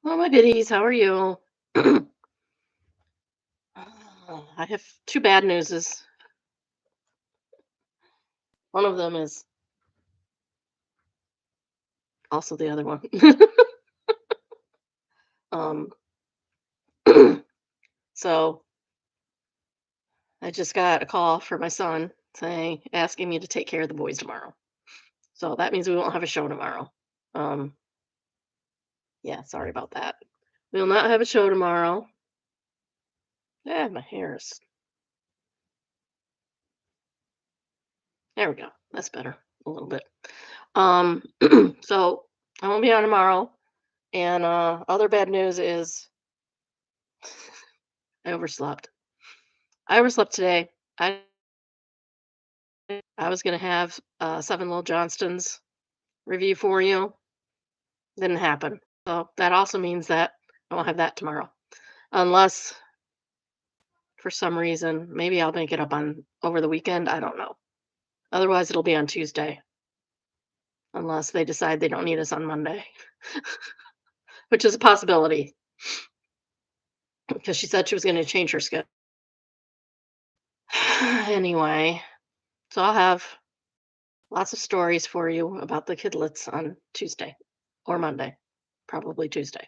Well, my biddies, how are you? I have two bad newses. One of them is also the other one. um, so I just got a call from my son saying, asking me to take care of the boys tomorrow. So that means we won't have a show tomorrow. Um, yeah, sorry about that. We will not have a show tomorrow. Yeah, my hair is. There we go. That's better a little bit. Um, so I won't be on tomorrow. And other bad news is I overslept. I overslept today. I was gonna have Seven Little Johnston's review for you. Didn't happen. So that also means that I won't have that tomorrow. Unless for some reason, maybe I'll make it up on over the weekend. I don't know. Otherwise it'll be on Tuesday. Unless they decide they don't need us on Monday. Which is a possibility. Because she said she was gonna change her schedule. Anyway, so I'll have lots of stories for you about the kidlets on Tuesday or Monday. Probably Tuesday.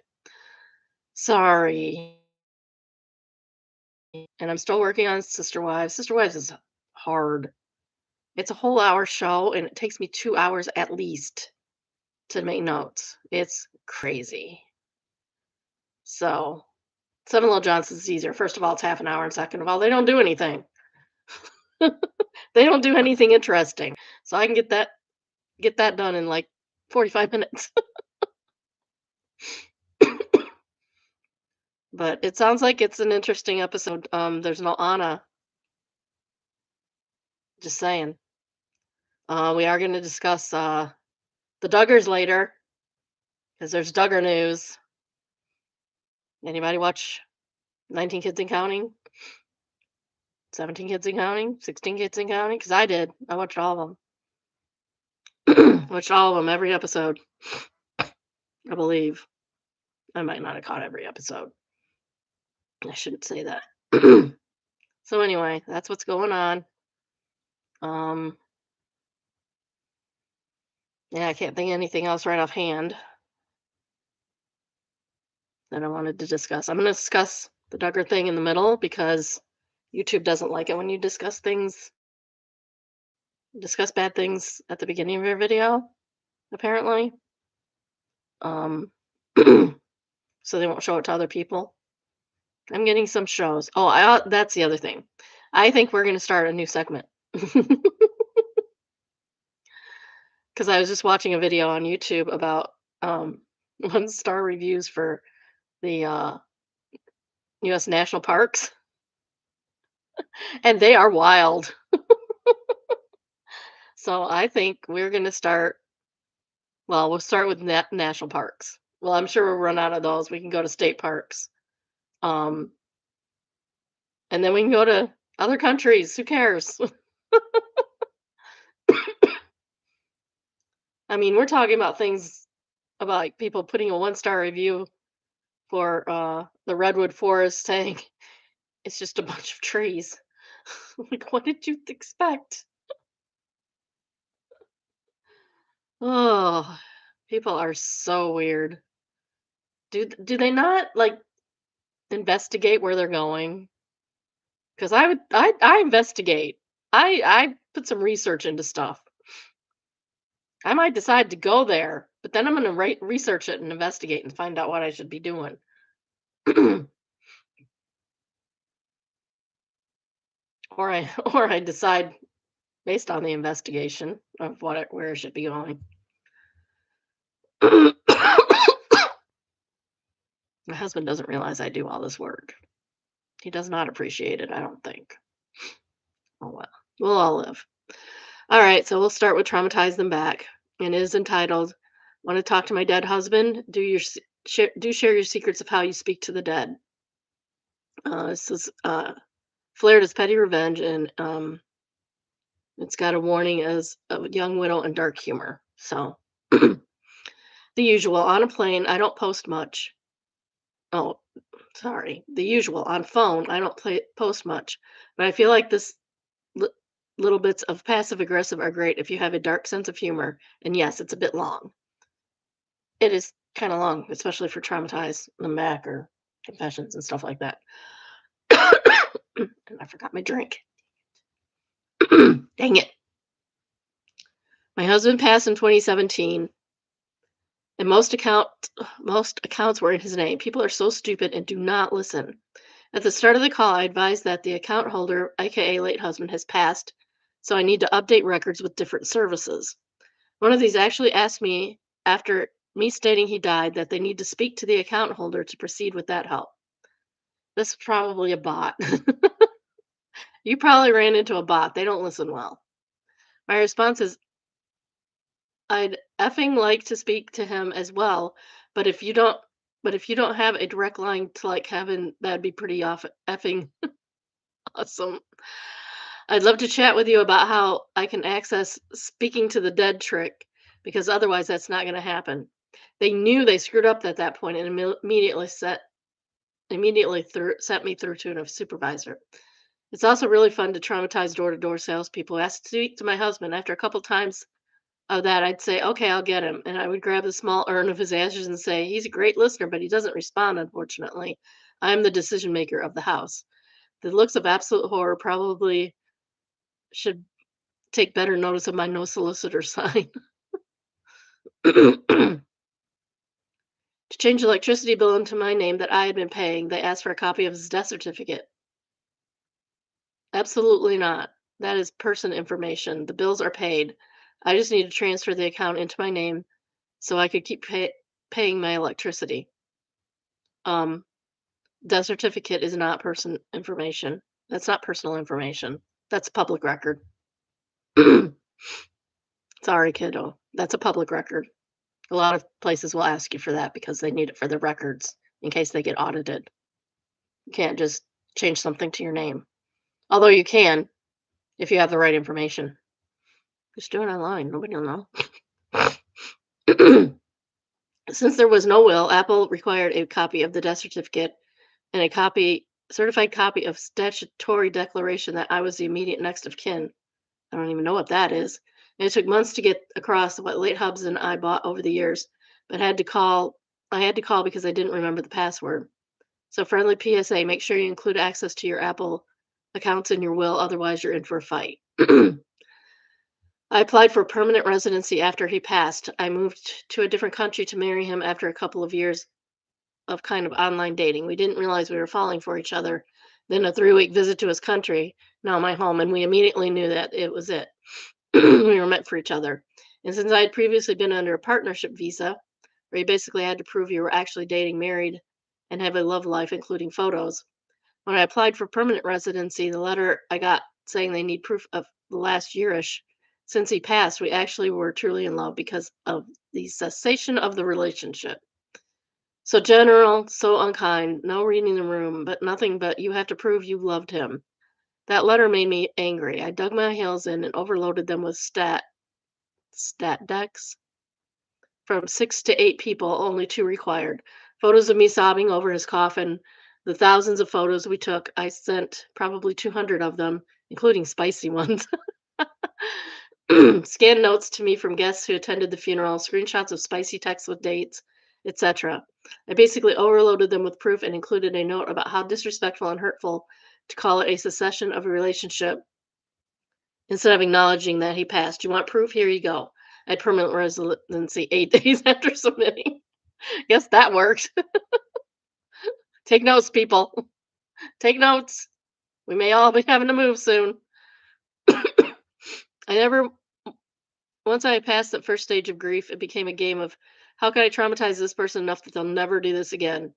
Sorry. And I'm still working on Sister Wives. Sister Wives is hard. It's a whole hour show and it takes me 2 hours at least to make notes. It's crazy. So, Seven Little Johnson's easier. First of all, it's half an hour, and second of all, they don't do anything. They don't do anything interesting. So I can get that done in like 45 minutes. But it sounds like it's an interesting episode. There's no Anna, just saying. We are going to discuss the Duggars later because there's Duggar news. Anybody watch 19 Kids and Counting? 17 Kids and Counting? 16 Kids and Counting? Because I did. I watched all of them. Watched all of them, every episode, I believe. I might not have caught every episode. I shouldn't say that. So anyway, that's what's going on. Um, yeah, I can't think of anything else right offhand that I wanted to discuss. I'm going to discuss the Duggar thing in the middle because YouTube doesn't like it when you discuss bad things at the beginning of your video, apparently. Um, so they won't show it to other people. I'm getting some shows. Oh, that's the other thing. I think we're going to start a new segment because I was just watching a video on YouTube about um, 1-star reviews for the U.S. national parks, and they are wild. So I think we're going to start. Well, we'll start with national parks. Well, I'm sure we'll run out of those. We can go to state parks. Um, and then we can go to other countries. Who cares? I mean, we're talking about things about like people putting a 1-star review for the redwood forest saying it's just a bunch of trees. Like, what did you expect? Oh, people are so weird. Do they not like investigate where they're going? Because I investigate. I put some research into stuff. I might decide to go there, but then I'm going to research it and investigate and find out what I should be doing. Or I decide based on the investigation of where I should be going. My husband doesn't realize I do all this work. He does not appreciate it, I don't think. Oh well, we'll all live. All right, so we'll start with traumatize them back, and it is entitled "Want to talk to my dead husband? Do share your secrets of how you speak to the dead." This is flared as petty revenge, and it's got a warning as a young widow and dark humor. So the usual. On a plane, I don't post much. Oh, sorry, the usual. On phone, I don't post much, but I feel like this li little bits of passive aggressive are great if you have a dark sense of humor, and yes, it's a bit long. It is kinda long, especially for traumatized I'm back or confessions and stuff like that. And I forgot my drink. Dang it. My husband passed in 2017, and most accounts were in his name. People are so stupid and do not listen. At the start of the call, I advised that the account holder, aka late husband, has passed, so I need to update records with different services. One of these actually asked me after me stating he died that they need to speak to the account holder to proceed with that help. This is probably a bot. You probably ran into a bot. They don't listen well. My response is I'd effing like to speak to him as well, but if you don't have a direct line to like heaven, that'd be pretty off effing awesome. I'd love to chat with you about how I can access speaking to the dead trick because otherwise that's not going to happen. They knew they screwed up at that point and sent me through to a supervisor. It's also really fun to traumatize door-to-door salespeople who ask to speak to my husband. After a couple times of that, I'd say, "Okay, I'll get him," and I would grab the small urn of his ashes and say, "He's a great listener, but he doesn't respond, unfortunately. I'm the decision maker of the house." The looks of absolute horror probably should take better notice of my no solicitor sign. To change the electricity bill into my name that I had been paying, they asked for a copy of his death certificate. Absolutely not. That is person information. The bills are paid. I just need to transfer the account into my name so I could keep paying my electricity. Um, Death certificate is not person information. That's not personal information. That's public record. Sorry, kiddo. That's a public record. A lot of places will ask you for that because they need it for their records in case they get audited. You can't just change something to your name. Although you can if you have the right information. Just do it online. Nobody will know. Since there was no will, Apple required a copy of the death certificate and a certified copy of statutory declaration that I was the immediate next of kin. I don't even know what that is. And it took months to get across what late Hubs and I bought over the years, but I had to call because I didn't remember the password. So friendly PSA, make sure you include access to your Apple accounts in your will, otherwise you're in for a fight. I applied for permanent residency after he passed. I moved to a different country to marry him after a couple of years of kind of online dating. We didn't realize we were falling for each other. Then a 3-week visit to his country, now my home, and we immediately knew that it was it. We were meant for each other. And since I had previously been under a partnership visa, where you basically had to prove you were actually dating, married, and have a love life, including photos, when I applied for permanent residency, the letter I got saying they need proof of the last yearish since he passed, we actually were truly in love because of the cessation of the relationship. So general, so unkind, no reading the room, but nothing but you have to prove you loved him. That letter made me angry. I dug my heels in and overloaded them with stat decks from 6 to 8 people, only 2 required. Photos of me sobbing over his coffin, the thousands of photos we took. I sent probably 200 of them, including spicy ones. Scanned notes to me from guests who attended the funeral, screenshots of spicy texts with dates, etc. I basically overloaded them with proof and included a note about how disrespectful and hurtful to call it a secession of a relationship instead of acknowledging that he passed. You want proof? Here you go. I had permanent residency 8 days after submitting. Guess that worked. Take notes, people. Take notes. We may all be having to move soon. I never Once I passed that first stage of grief, it became a game of how can I traumatize this person enough that they'll never do this again.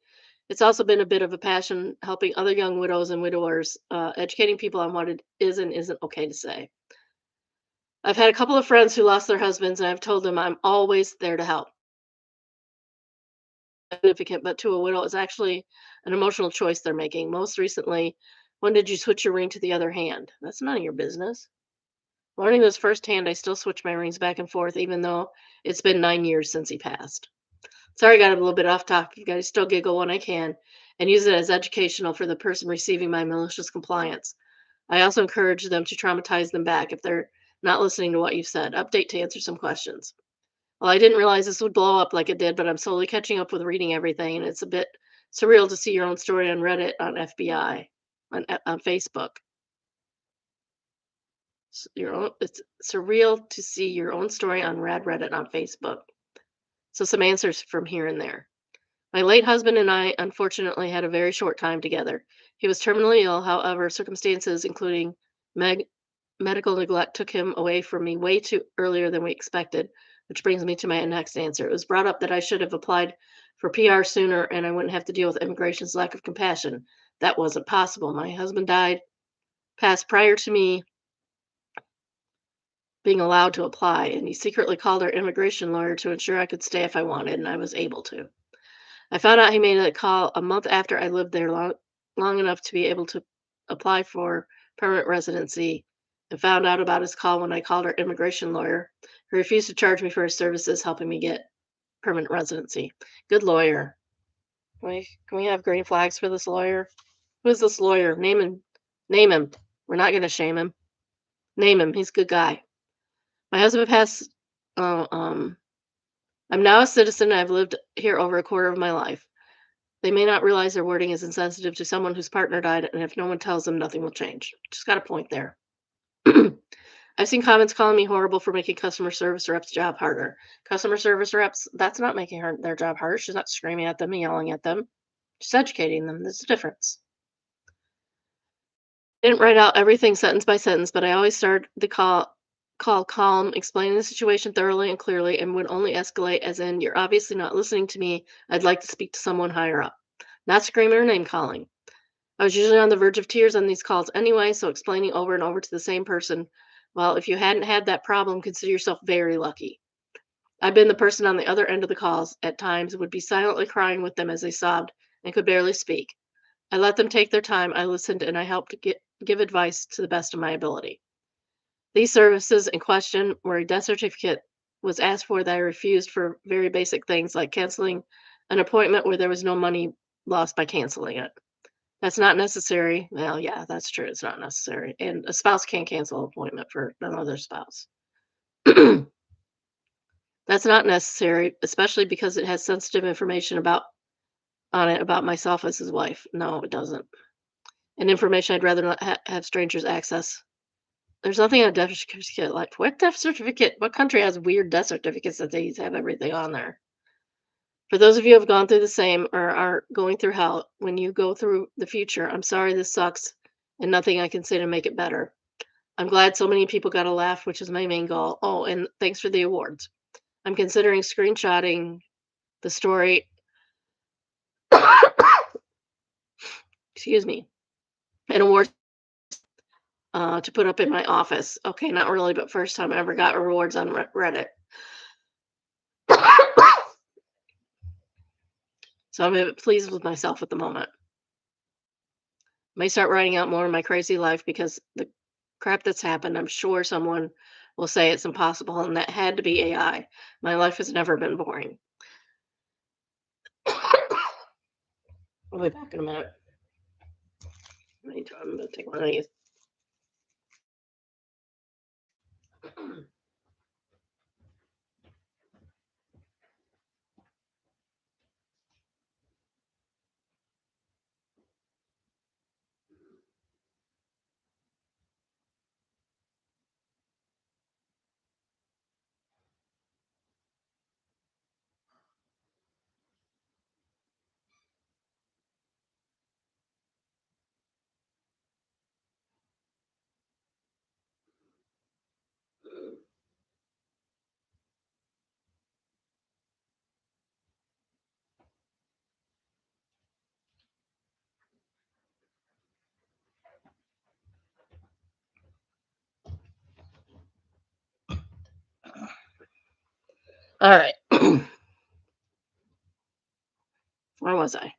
It's also been a bit of a passion helping other young widows and widowers, educating people on what it is and isn't okay to say. I've had a couple of friends who lost their husbands, and I've told them I'm always there to help. Significant, but to a widow, it's actually an emotional choice they're making. Most recently, when did you switch your ring to the other hand? That's none of your business. Learning this firsthand, I still switch my rings back and forth, even though it's been 9 years since he passed. Sorry, I got a little bit off topic. You guys still giggle when I can and use it as educational for the person receiving my malicious compliance. I also encourage them to traumatize them back if they're not listening to what you've said. Update to answer some questions. Well, I didn't realize this would blow up like it did, but I'm slowly catching up with reading everything, and it's a bit surreal to see your own story on Reddit, on FBI, on Facebook. It's surreal to see your own story on Reddit on Facebook. So some answers from here and there. My late husband and I unfortunately had a very short time together. He was terminally ill, however, circumstances including meg- medical neglect took him away from me way too earlier than we expected, which brings me to my next answer. It was brought up that I should have applied for PR sooner and I wouldn't have to deal with immigration's lack of compassion. That wasn't possible. My husband passed prior to me being allowed to apply, and he secretly called our immigration lawyer to ensure I could stay if I wanted, and I was able to. I found out he made a call a month after I lived there long enough to be able to apply for permanent residency, and found out about his call when I called our immigration lawyer, who refused to charge me for his services helping me get permanent residency. Good lawyer. Can we have green flags for this lawyer? Who is this lawyer? Name him. Name him. We're not going to shame him. Name him. He's a good guy. My husband passed. Uh, um, I'm now a citizen. And I've lived here over a quarter of my life. They may not realize their wording is insensitive to someone whose partner died, and if no one tells them, nothing will change. Just got a point there. I've seen comments calling me horrible for making customer service reps' job harder. Customer service reps, that's not making their job harder. She's not screaming at them and yelling at them. She's educating them. There's a difference. Didn't write out everything sentence by sentence, but I always started the call calm, explaining the situation thoroughly and clearly, and would only escalate as in, "You're obviously not listening to me. I'd like to speak to someone higher up." Not screaming or name calling. I was usually on the verge of tears on these calls anyway, so explaining over and over to the same person, well, if you hadn't had that problem, consider yourself very lucky. I've been the person on the other end of the calls at times, would be silently crying with them as they sobbed and could barely speak. I let them take their time. I listened and I helped give advice to the best of my ability. These services in question where a death certificate was asked for that I refused for very basic things like canceling an appointment where there was no money lost by canceling it. That's not necessary. Well, yeah, that's true. It's not necessary. And a spouse can't cancel an appointment for another spouse. That's not necessary, especially because it has sensitive information on it about myself as his wife. No, it doesn't. And information I'd rather not have strangers access. There's nothing on a death certificate like what death certificate? What country has weird death certificates that they have everything on there? For those of you who have gone through the same or are going through hell, when you go through the future, I'm sorry this sucks and nothing I can say to make it better. I'm glad so many people got a laugh, which is my main goal. Oh, and thanks for the awards. I'm considering screenshotting the story, excuse me, an award to put up in my office. Okay, not really, but first time I ever got rewards on Reddit. So I'm pleased with myself at the moment. May start writing out more of my crazy life because the crap that's happened, I'm sure someone will say it's impossible, and that had to be AI. My life has never been boring. I'll be back in a minute. I'm going to take one of these. All right. Where was I?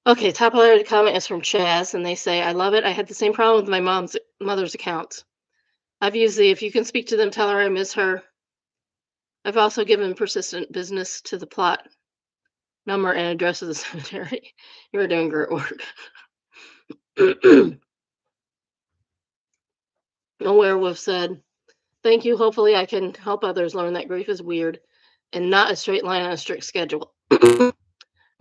Okay, top of the comment is from Chaz, and they say, I love it. I had the same problem with my mother's account. I've used the if you can speak to them, tell her I miss her. I've also given persistent business to the plot number and address of the cemetery. You are doing great work. A werewolf said, "Thank you. Hopefully, I can help others learn that grief is weird and not a straight line on a strict schedule. I'm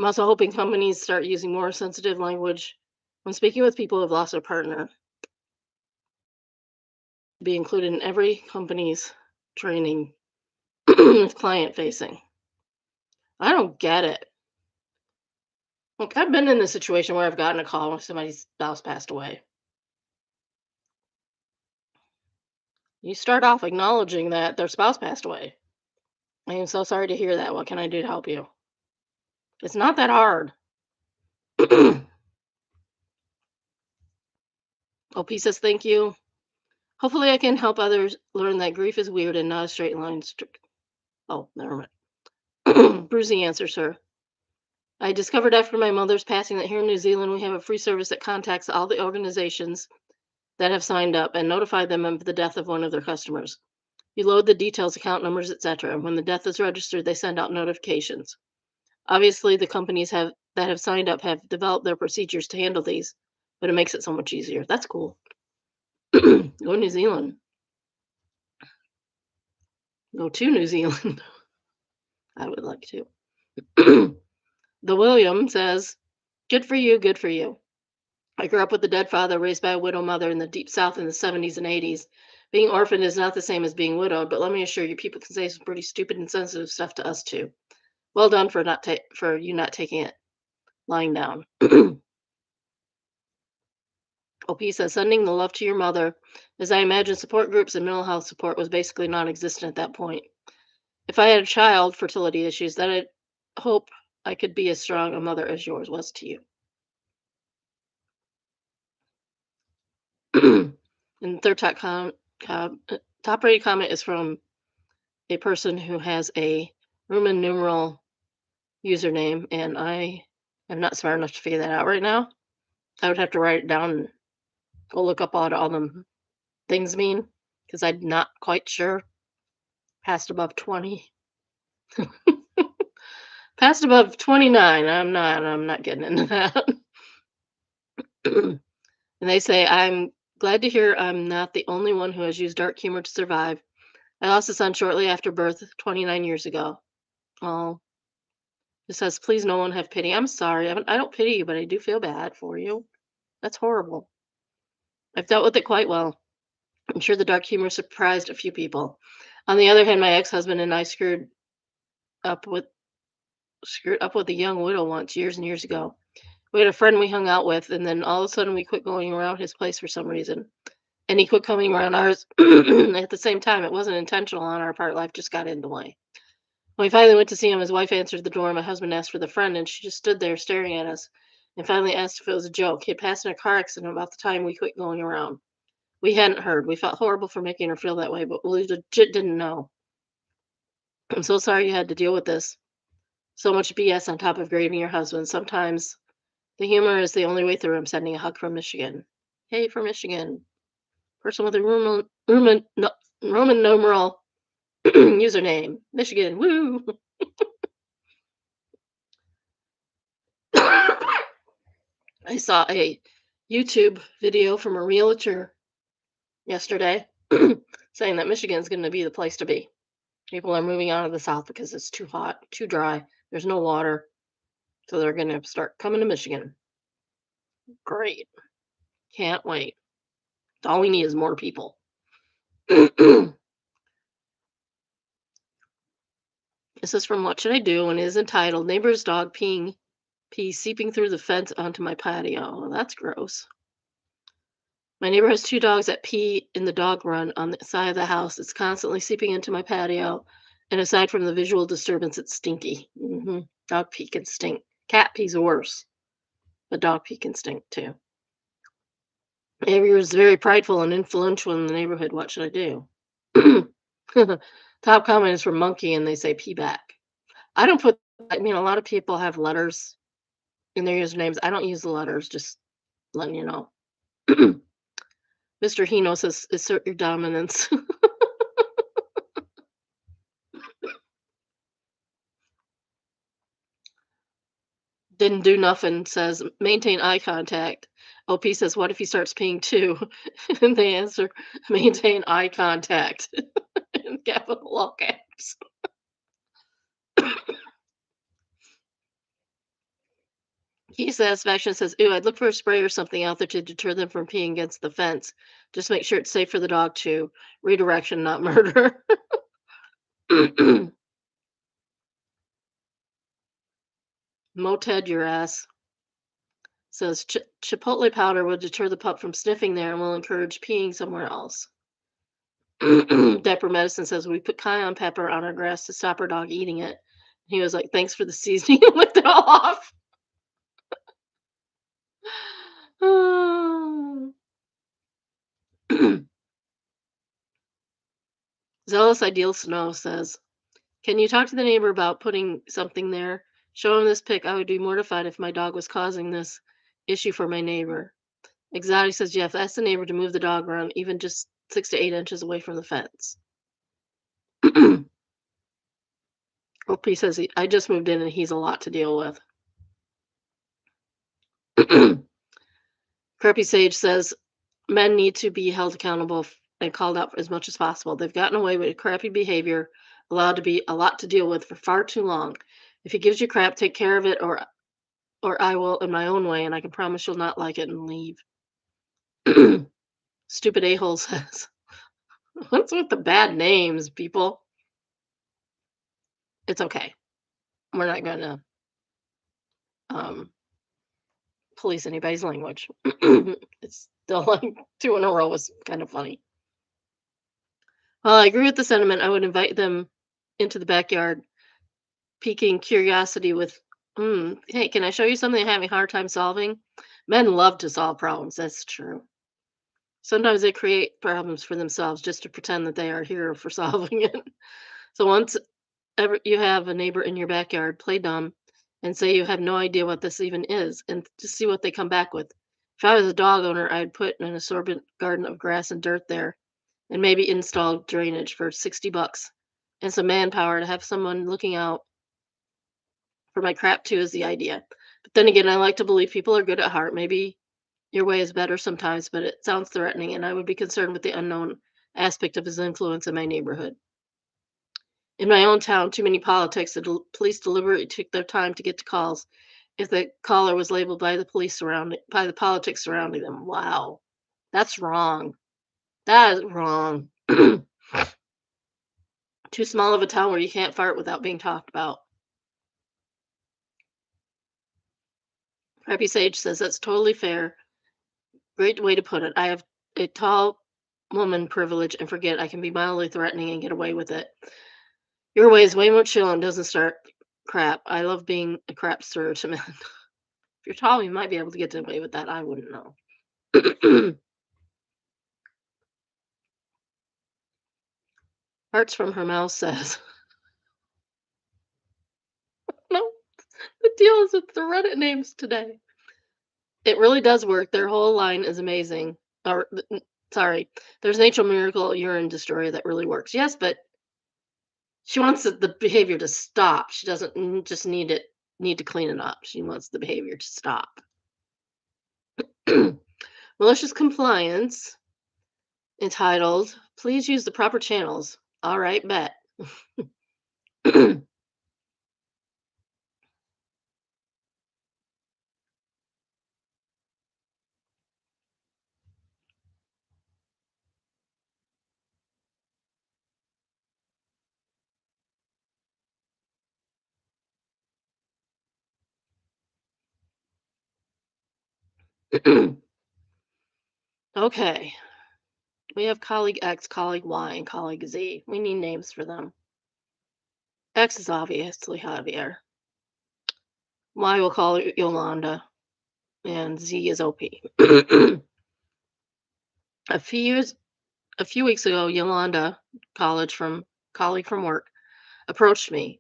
also hoping companies start using more sensitive language when speaking with people who have lost a partner, to be included in every company's training with client facing." I don't get it. Look, I've been in this situation where I've gotten a call when somebody's spouse passed away. You start off acknowledging that their spouse passed away. I am so sorry to hear that. What can I do to help you? It's not that hard. OP says, thank you. Hopefully, I can help others learn that grief is weird and not a straight line. Oh, never mind. Brucey answer, sir. I discovered after my mother's passing that here in New Zealand we have a free service that contacts all the organizations that have signed up and notify them of the death of one of their customers. You load the details, account numbers, etc. When the death is registered, they send out notifications. Obviously, the companies that have signed up have developed their procedures to handle these, but it makes it so much easier. That's cool. Go New Zealand. Go to New Zealand. I would like to. The William says, good for you, good for you. I grew up with a dead father raised by a widow mother in the deep south in the 70s and 80s. Being orphaned is not the same as being widowed, but let me assure you, people can say some pretty stupid and sensitive stuff to us too. Well done for for you not taking it lying down. OP says, sending the love to your mother, as I imagine support groups and mental health support was basically non existent at that point. If I had a child, fertility issues, then I hope I could be as strong a mother as yours was to you. And the third top rated comment is from a person who has a Roman numeral username, and I am not smart enough to figure that out right now. I would have to write it down and go look up what all them things mean because I'm not quite sure. Past above 20. Past above 29. I'm not getting into that. And they say, I'm glad to hear I'm not the only one who has used dark humor to survive. I lost a son shortly after birth 29 years ago. Oh, it says, please no one have pity. I'm sorry. I don't pity you, but I do feel bad for you. That's horrible. I've dealt with it quite well. I'm sure the dark humor surprised a few people. On the other hand, my ex-husband and I up with screwed up with a young widow once years and years ago. We had a friend we hung out with, and then all of a sudden we quit going around his place for some reason. And he quit coming around ours at the same time. It wasn't intentional on our part. Life just got in the way. When we finally went to see him, his wife answered the door. My husband asked for the friend, and she just stood there staring at us and finally asked if it was a joke. He had passed in a car accident about the time we quit going around. We hadn't heard. We felt horrible for making her feel that way, but we legit didn't know. I'm so sorry you had to deal with this. So much BS on top of grieving your husband. Sometimes the humor is the only way through. I'm sending a hug from Michigan. Hey, from Michigan. Person with a Roman numeral username. Michigan. Woo! I saw a YouTube video from a realtor yesterday saying that Michigan is going to be the place to be. People are moving out of the South because it's too hot, too dry. There's no water. So they're going to start coming to Michigan. Great. Can't wait. All we need is more people. This is from What Should I Do? And is entitled Neighbor's Dog Pee Seeping Through the Fence Onto My Patio. Well, that's gross. My neighbor has two dogs that pee in the dog run on the side of the house. It's constantly seeping into my patio. And aside from the visual disturbance, it's stinky. Dog pee can stink. Cat pee's worse. But dog pee can stink too. Neighbor is very prideful and influential in the neighborhood. What should I do? Top comment is from Monkey, and they say pee back. I don't put, I mean, a lot of people have letters in their usernames. I don't use the letters, just letting you know. Mr. Hino says, assert your dominance. Didn't do nothing says, "Maintain eye contact." OP says, "What if he starts peeing too?" And they answer, "Maintain eye contact." In capital all caps. Key satisfaction says, "Ooh, I'd look for a spray or something out there to deter them from peeing against the fence. Just make sure it's safe for the dog too. Redirection, not murder." Moted your ass says, Chipotle powder will deter the pup from sniffing there and will encourage peeing somewhere else." Dapper Medicine says, "We put cayenne pepper on our grass to stop our dog eating it." He was like, "Thanks for the seasoning," and licked it off. Zealous Ideal Snow says, "Can you talk to the neighbor about putting something there? Show him this pic. I would be mortified if my dog was causing this issue for my neighbor." Exotic says, "Jeff, ask the neighbor to move the dog around, even just 6 to 8 inches away from the fence." OP says, "I just moved in and he's a lot to deal with." Crappy Sage says, "Men need to be held accountable and called out as much as possible. They've gotten away with crappy behavior, allowed to be a lot to deal with for far too long. If he gives you crap, take care of it, or I will in my own way, and I can promise you'll not like it and leave." Stupid a-hole says, "What's with the bad names, people? It's okay. We're not going to um, police anybody's language." It's still like two in a row was kind of funny. Well, I agree with the sentiment. I would invite them into the backyard, piquing curiosity with, hey, can I show you something I'm having a hard time solving?" Men love to solve problems. That's true. Sometimes they create problems for themselves just to pretend that they are here for solving it. So once ever you have a neighbor in your backyard, play dumb and say you have no idea what this even is and just see what they come back with. If I was a dog owner, I'd put an assorbent garden of grass and dirt there and maybe install drainage for 60 bucks and some manpower to have someone looking out for my crap too is the idea. But then again, I like to believe people are good at heart. Maybe your way is better sometimes, but it sounds threatening, and I would be concerned with the unknown aspect of his influence in my neighborhood. In my own town, too many politics. The police deliberately took their time to get to calls if the caller was labeled by the police surrounding by the politics surrounding them. Wow, that's wrong. That is wrong. Too small of a town where you can't fart without being talked about. Happy Sage says that's totally fair. Great way to put it. I have a tall woman privilege and forget I can be mildly threatening and get away with it. Your way is way more chill and doesn't start crap. I love being a crap stir to men. If you're tall, you might be able to get away with that. I wouldn't know. Hearts from her mouth says, no, the deal is with the Reddit names today. It really does work. Their whole line is amazing. Or, sorry, there's Natural Miracle Urine Destroyer that really works. Yes, but she wants the behavior to stop. She doesn't just need to clean it up. She wants the behavior to stop. Malicious compliance entitled, "Please use the proper channels." All right, bet. Okay. We have colleague X, colleague Y, and colleague Z. We need names for them. X is obviously Javier. Y will call it Yolanda. And Z is OP. a few years a few weeks ago, Yolanda, colleague from work, approached me.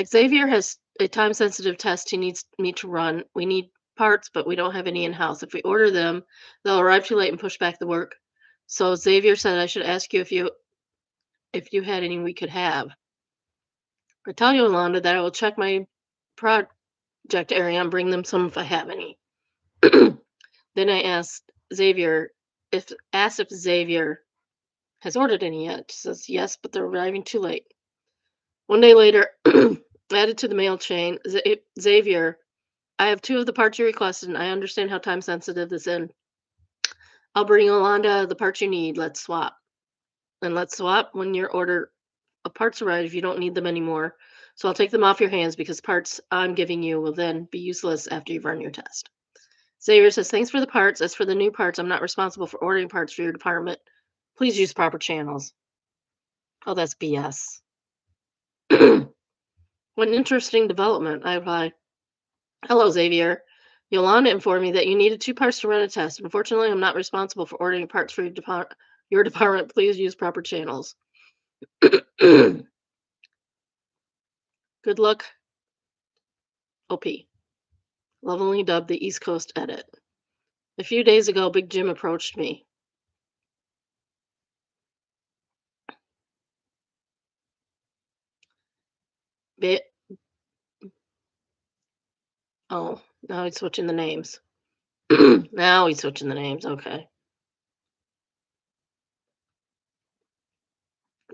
Xavier has a time sensitive test he needs me to run. We need parts, but we don't have any in house. If we order them, they'll arrive too late and push back the work. So Xavier said I should ask you if you had any we could have. I tell you, Yolanda, that I will check my prod Jack to Ariane, bring them some if I have any. Then I asked if Xavier has ordered any yet. She says yes, but they're arriving too late. One day later, added to the mail chain, Xavier, I have two of the parts you requested, and I understand how time sensitive this is. I'll bring Yolanda the parts you need. Let's swap. And let's swap when your order of parts arrive if you don't need them anymore. So I'll take them off your hands because parts I'm giving you will then be useless after you've run your test. Xavier says, thanks for the parts. As for the new parts, I'm not responsible for ordering parts for your department. Please use proper channels. Oh, that's BS. What an interesting development. I reply, hello, Xavier. Yolanda informed me that you needed two parts to run a test. Unfortunately, I'm not responsible for ordering parts for your department. Please use proper channels. Good luck, OP. Lovingly dubbed the East Coast edit. A few days ago, Big Jim approached me. Oh, now he's switching the names. Now he's switching the names. Okay.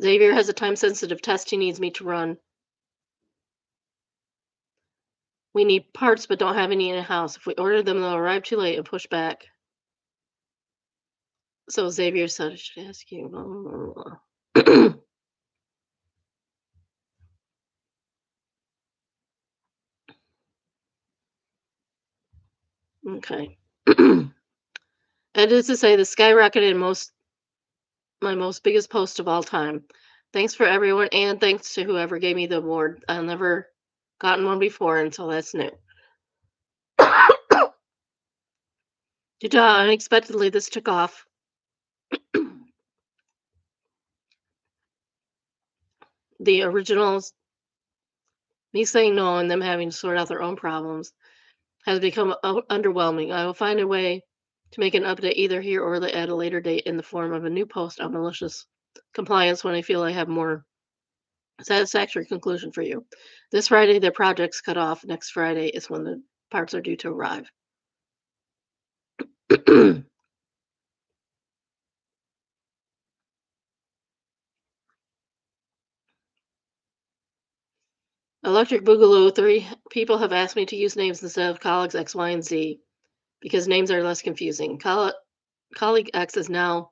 Xavier has a time-sensitive test he needs me to run. We need parts but don't have any in the house. If we order them, they'll arrive too late and push back. So Xavier said, I should ask you. Blah, blah, blah. Okay. And as to say, the skyrocketed my most biggest post of all time. Thanks for everyone, and thanks to whoever gave me the award. I've never gotten one before until that's new. Unexpectedly, this took off. The originals, me saying no and them having to sort out their own problems, has become underwhelming. I will find a way to make an update either here or at a later date in the form of a new post on malicious compliance when I feel I have more satisfactory conclusion for you. This Friday, their project's cut off. Next Friday is when the parts are due to arrive. Electric Boogaloo, 3 people have asked me to use names instead of colleagues X, Y, and Z because names are less confusing. Colleague X is now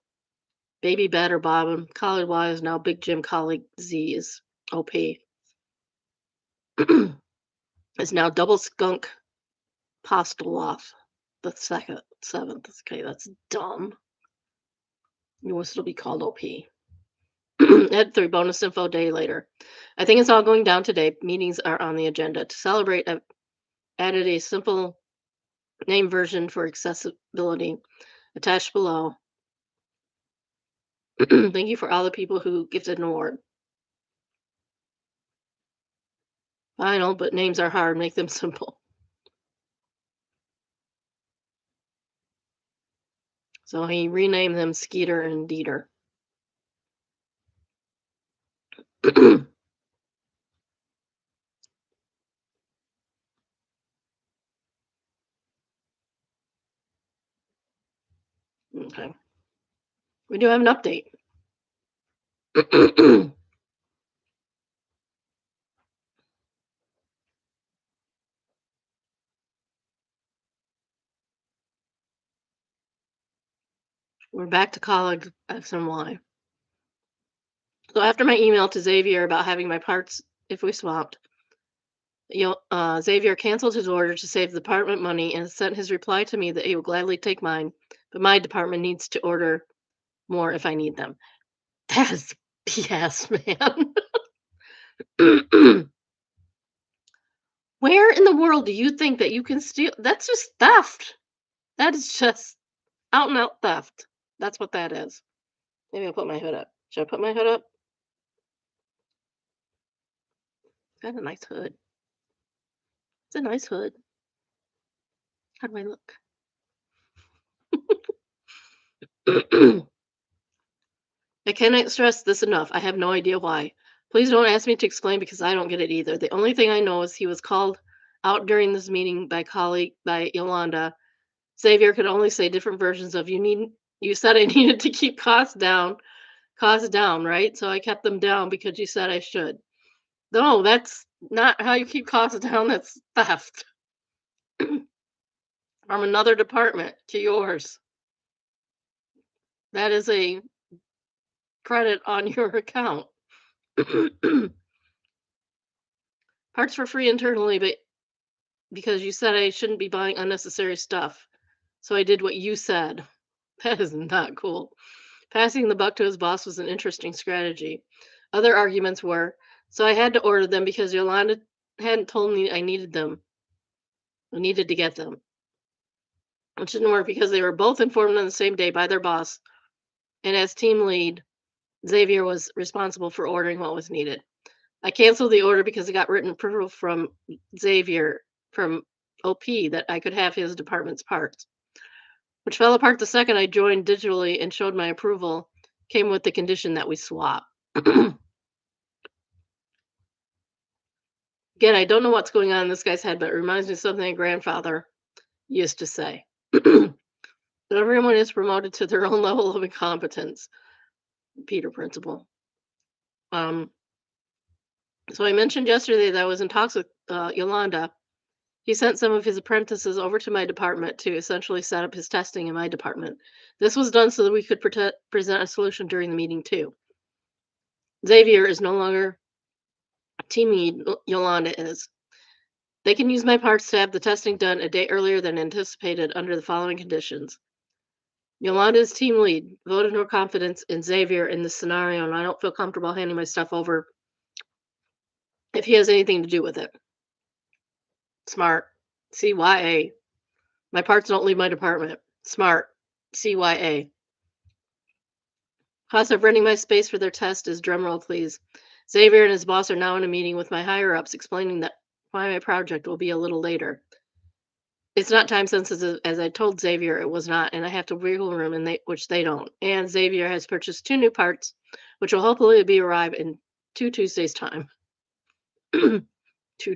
Baby Batter Bob, and colleague Y is now Big Jim. Colleague Z is OP. Is now Double Skunk Postoloff, the seventh. Okay, that's dumb. You will still be called OP. Ed 3 bonus info day later. I think it's all going down today. Meetings are on the agenda. To celebrate, I've added a simple name version for accessibility attached below. Thank you for all the people who gifted an award. I know, but names are hard. Make them simple. So he renamed them Skeeter and Dieter. Okay. We do have an update. We're back to college X and Y. So after my email to Xavier about having my parts if we swapped, Xavier canceled his order to save the department money and sent his reply to me that he will gladly take mine, but my department needs to order more if I need them. That is BS, man. Where in the world do you think that you can steal? That's just theft. That is just out and out theft. That's what that is. Maybe I'll put my hood up. Should I put my hood up? Got a nice hood. It's a nice hood. How do I look? I cannot stress this enough. I have no idea why. Please don't ask me to explain because I don't get it either. The only thing I know is he was called out during this meeting by Yolanda. Xavier could only say different versions of you said I needed to keep costs down, right? So I kept them down because you said I should. No, that's not how you keep costs down. That's theft from another department to yours. That is a credit on your account. Parts for free internally, but because you said I shouldn't be buying unnecessary stuff. So I did what you said. That is not cool. Passing the buck to his boss was an interesting strategy. Other arguments were, so I had to order them because Yolanda hadn't told me I needed them. I needed to get them. Which didn't work because they were both informed on the same day by their boss. And as team lead, Xavier was responsible for ordering what was needed. I canceled the order because I got written approval from Xavier from OP that I could have his department's parts, which fell apart the second I joined digitally and showed my approval, came with the condition that we swap. Again, I don't know what's going on in this guy's head, but it reminds me of something a grandfather used to say. Everyone is promoted to their own level of incompetence. Peter Principle. So I mentioned yesterday that I was in talks with Yolanda. He sent some of his apprentices over to my department to essentially set up his testing in my department. This was done so that we could present a solution during the meeting too. Xavier is no longer team lead, Yolanda is. They can use my parts to have the testing done a day earlier than anticipated under the following conditions. Yolanda is team lead, voted no confidence in Xavier in this scenario, and I don't feel comfortable handing my stuff over if he has anything to do with it. Smart. CYA. My parts don't leave my department. Smart. CYA. Cost of renting my space for their test is drumroll, please. Xavier and his boss are now in a meeting with my higher ups explaining that why my project will be a little later. It's not time sensitive, as I told Xavier it was not, and I have to wiggle room, which they don't. And Xavier has purchased 2 new parts, which will hopefully be arrived in 2 Tuesdays' time. 2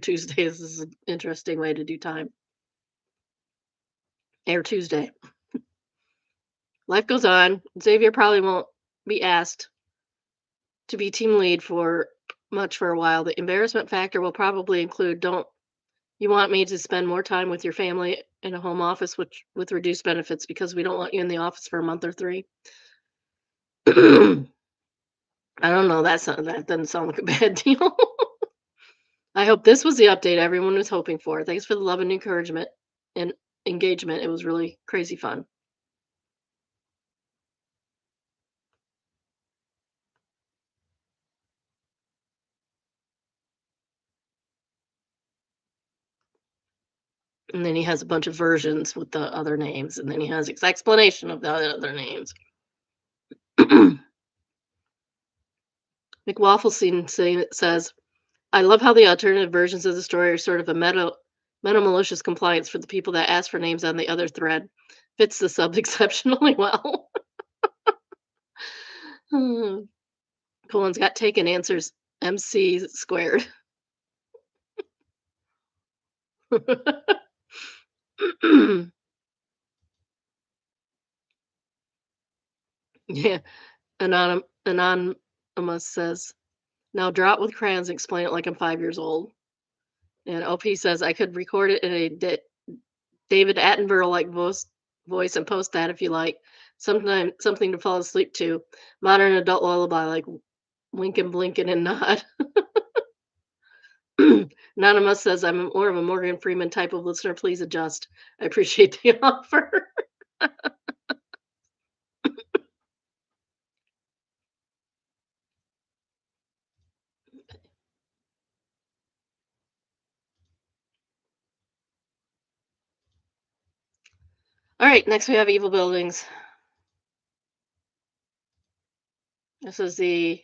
Tuesdays is an interesting way to do time. Air Tuesday. Life goes on. Xavier probably won't be asked to be team lead for a while. The embarrassment factor will probably include, don't you want me to spend more time with your family in a home office with reduced benefits because we don't want you in the office for a month or 3? I don't know. That doesn't sound like a bad deal. I hope this was the update everyone was hoping for. Thanks for the love and encouragement and engagement. It was really crazy fun. And then he has a bunch of versions with the other names, and then he has his explanation of the other names. McWaffleson says, I love how the alternative versions of the story are sort of a meta malicious compliance for the people that ask for names on the other thread. Fits the sub exceptionally well. Colin's got taken answers MC squared. Yeah. Anonymous says, now draw it with crayons and explain it like I'm 5 years old. And OP says, I could record it in a David Attenborough like voice and post that if you like. Something to fall asleep to. Modern adult lullaby like Winkin', Blinkin', and Nod. Anonymous says, I'm more of a Morgan Freeman type of listener. Please adjust. I appreciate the offer. All right, next we have Evil Buildings. This is the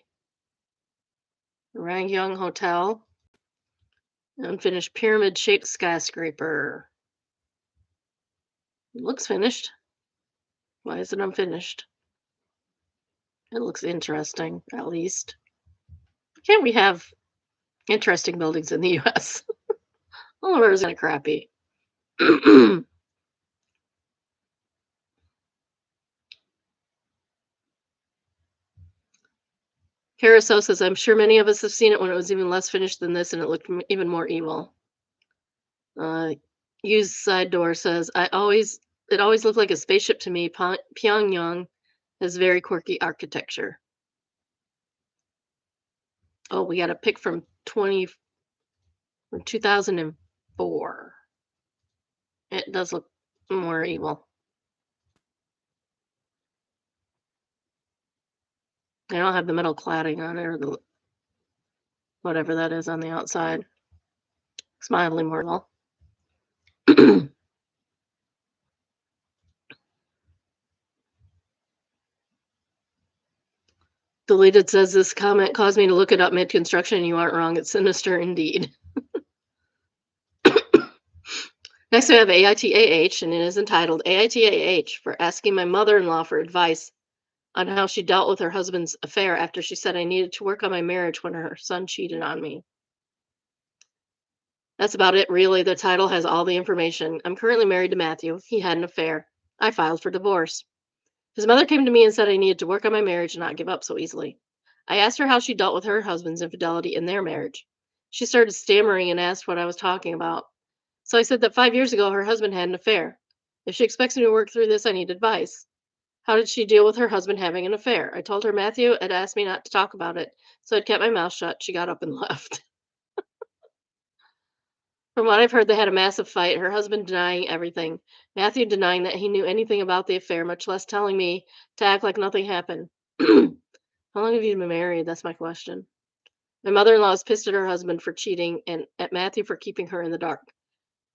Rangyung Hotel. Unfinished pyramid-shaped skyscraper. It looks finished. Why is it unfinished? It looks interesting, at least. Can't we have interesting buildings in the U.S.? All of hers kind of crappy. Carousel says, I'm sure many of us have seen it when it was even less finished than this and it looked even more evil. Used Side Door says, it always looked like a spaceship to me. Pyongyang has very quirky architecture. Oh, we got a pic from 2004. It does look more evil. They don't have the metal cladding on it or the whatever that is on the outside. It's mildly more evil. Deleted says this comment caused me to look it up mid-construction. You aren't wrong. It's sinister indeed. Next, I have AITAH, and it is entitled AITAH for asking my mother-in-law for advice on how she dealt with her husband's affair after she said I needed to work on my marriage when her son cheated on me. That's about it, really. The title has all the information. I'm currently married to Matthew. He had an affair. I filed for divorce. His mother came to me and said I needed to work on my marriage and not give up so easily. I asked her how she dealt with her husband's infidelity in their marriage. She started stammering and asked what I was talking about. So I said that 5 years ago her husband had an affair. If she expects me to work through this, I need advice. How did she deal with her husband having an affair? I told her Matthew had asked me not to talk about it, so I'd kept my mouth shut. She got up and left. From what I've heard, they had a massive fight, her husband denying everything, Matthew denying that he knew anything about the affair, much less telling me to act like nothing happened. How long have you been married? That's my question. My mother-in-law is pissed at her husband for cheating and at Matthew for keeping her in the dark.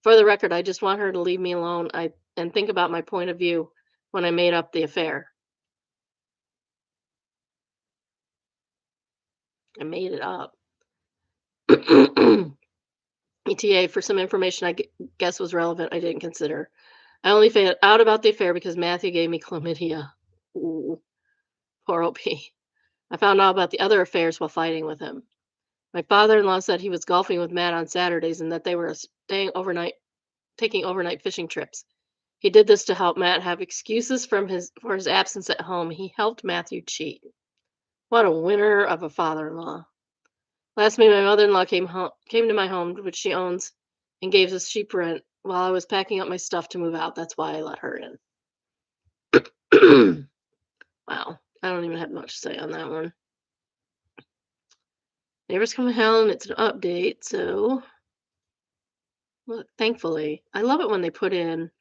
For the record, I just want her to leave me alone and think about my point of view when I made up the affair. I made it up. ETA for some information guess was relevant I didn't consider. I only found out about the affair because Matthew gave me chlamydia. Ooh, poor OP. I found out about the other affairs while fighting with him. My father-in-law said he was golfing with Matt on Saturdays and that they were taking overnight fishing trips. He did this to help Matt have excuses for his absence at home. He helped Matthew cheat. What a winner of a father-in-law. Last May, my mother-in-law came to my home, which she owns, and gave us cheap rent while I was packing up my stuff to move out. That's why I let her in. Wow, I don't even have much to say on that one. Neighbors Come to Hell, and it's an update, so look, thankfully, I love it when they put in.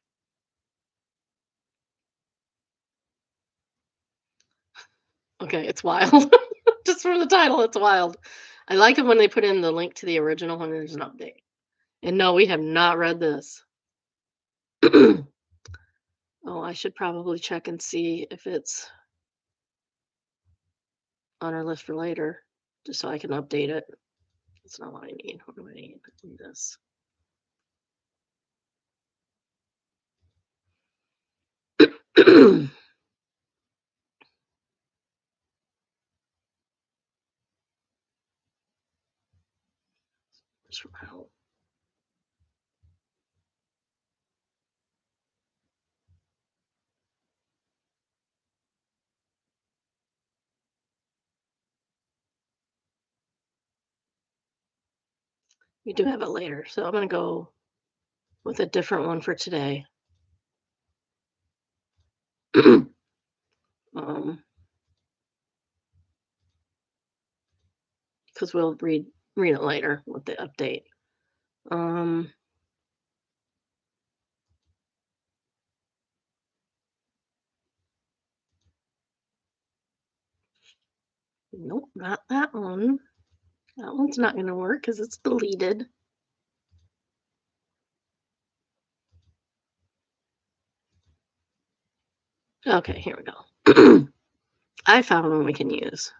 Okay, it's wild. Just from the title, it's wild. I like it when they put in the link to the original when there's an update. And no, we have not read this. Oh, I should probably check and see if it's on our list for later, just so I can update it. That's not what I need. What do I need? I need this. We do have it later, so I'm going to go with a different one for today. Because we'll read it later with the update. Nope, not that one. That one's not going to work because it's deleted. Okay, here we go. I found one we can use.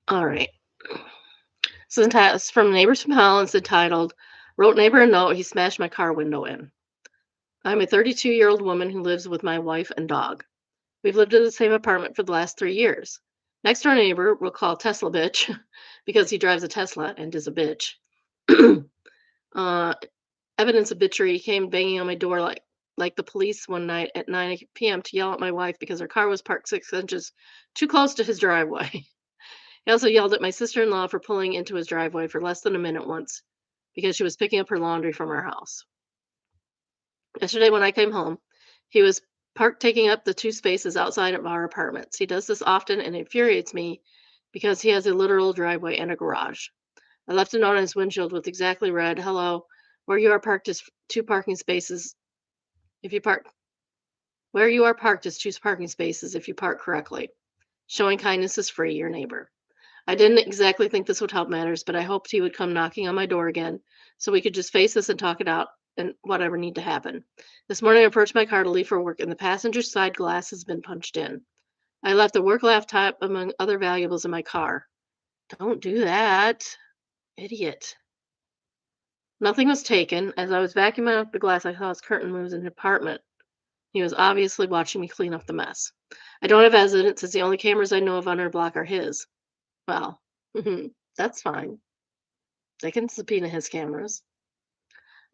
All right. So it's from Neighbors from Hell. It's entitled Wrote neighbor a note, he smashed my car window in. I'm a 32-year-old woman who lives with my wife and dog. We've lived in the same apartment for the last 3 years. Next door neighbor we'll call Tesla bitch because he drives a Tesla and is a bitch. uh, Evidence of bitchery. He came banging on my door like the police one night at 9 p.m. to yell at my wife because her car was parked 6 inches too close to his driveway. He also yelled at my sister-in-law for pulling into his driveway for less than a minute once because she was picking up her laundry from her house. Yesterday, when I came home, he was parked taking up the two spaces outside of our apartments. He does this often and it infuriates me because he has a literal driveway and a garage. I left a note on his windshield with exactly read, "Hello, where you are parked is two parking spaces. If you park where you are parked is two parking spaces if you park correctly. Showing kindness is free, your neighbor." I didn't exactly think this would help matters, but I hoped he would come knocking on my door again so we could just face this and talk it out and whatever need to happen. This morning I approached my car to leave for work and the passenger side glass has been punched in. I left the work laptop among other valuables in my car. Don't do that. Idiot. Nothing was taken. As I was vacuuming up the glass, I saw his curtain moves in the apartment. He was obviously watching me clean up the mess. I don't have evidence as the only cameras I know of on our block are his. Well, that's fine. They can subpoena his cameras.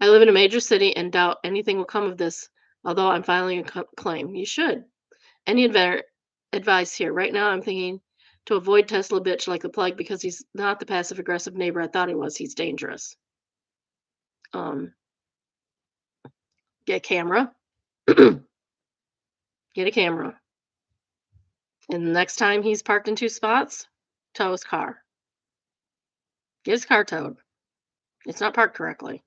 I live in a major city and doubt anything will come of this, although I'm filing a claim. You should. Any advice here? Right now, I'm thinking to avoid Tesla bitch like the plague because he's not the passive aggressive neighbor I thought he was. He's dangerous. Um, get a camera. Get a camera. And the next time he's parked in two spots, tow his car. Get his car towed. It's not parked correctly.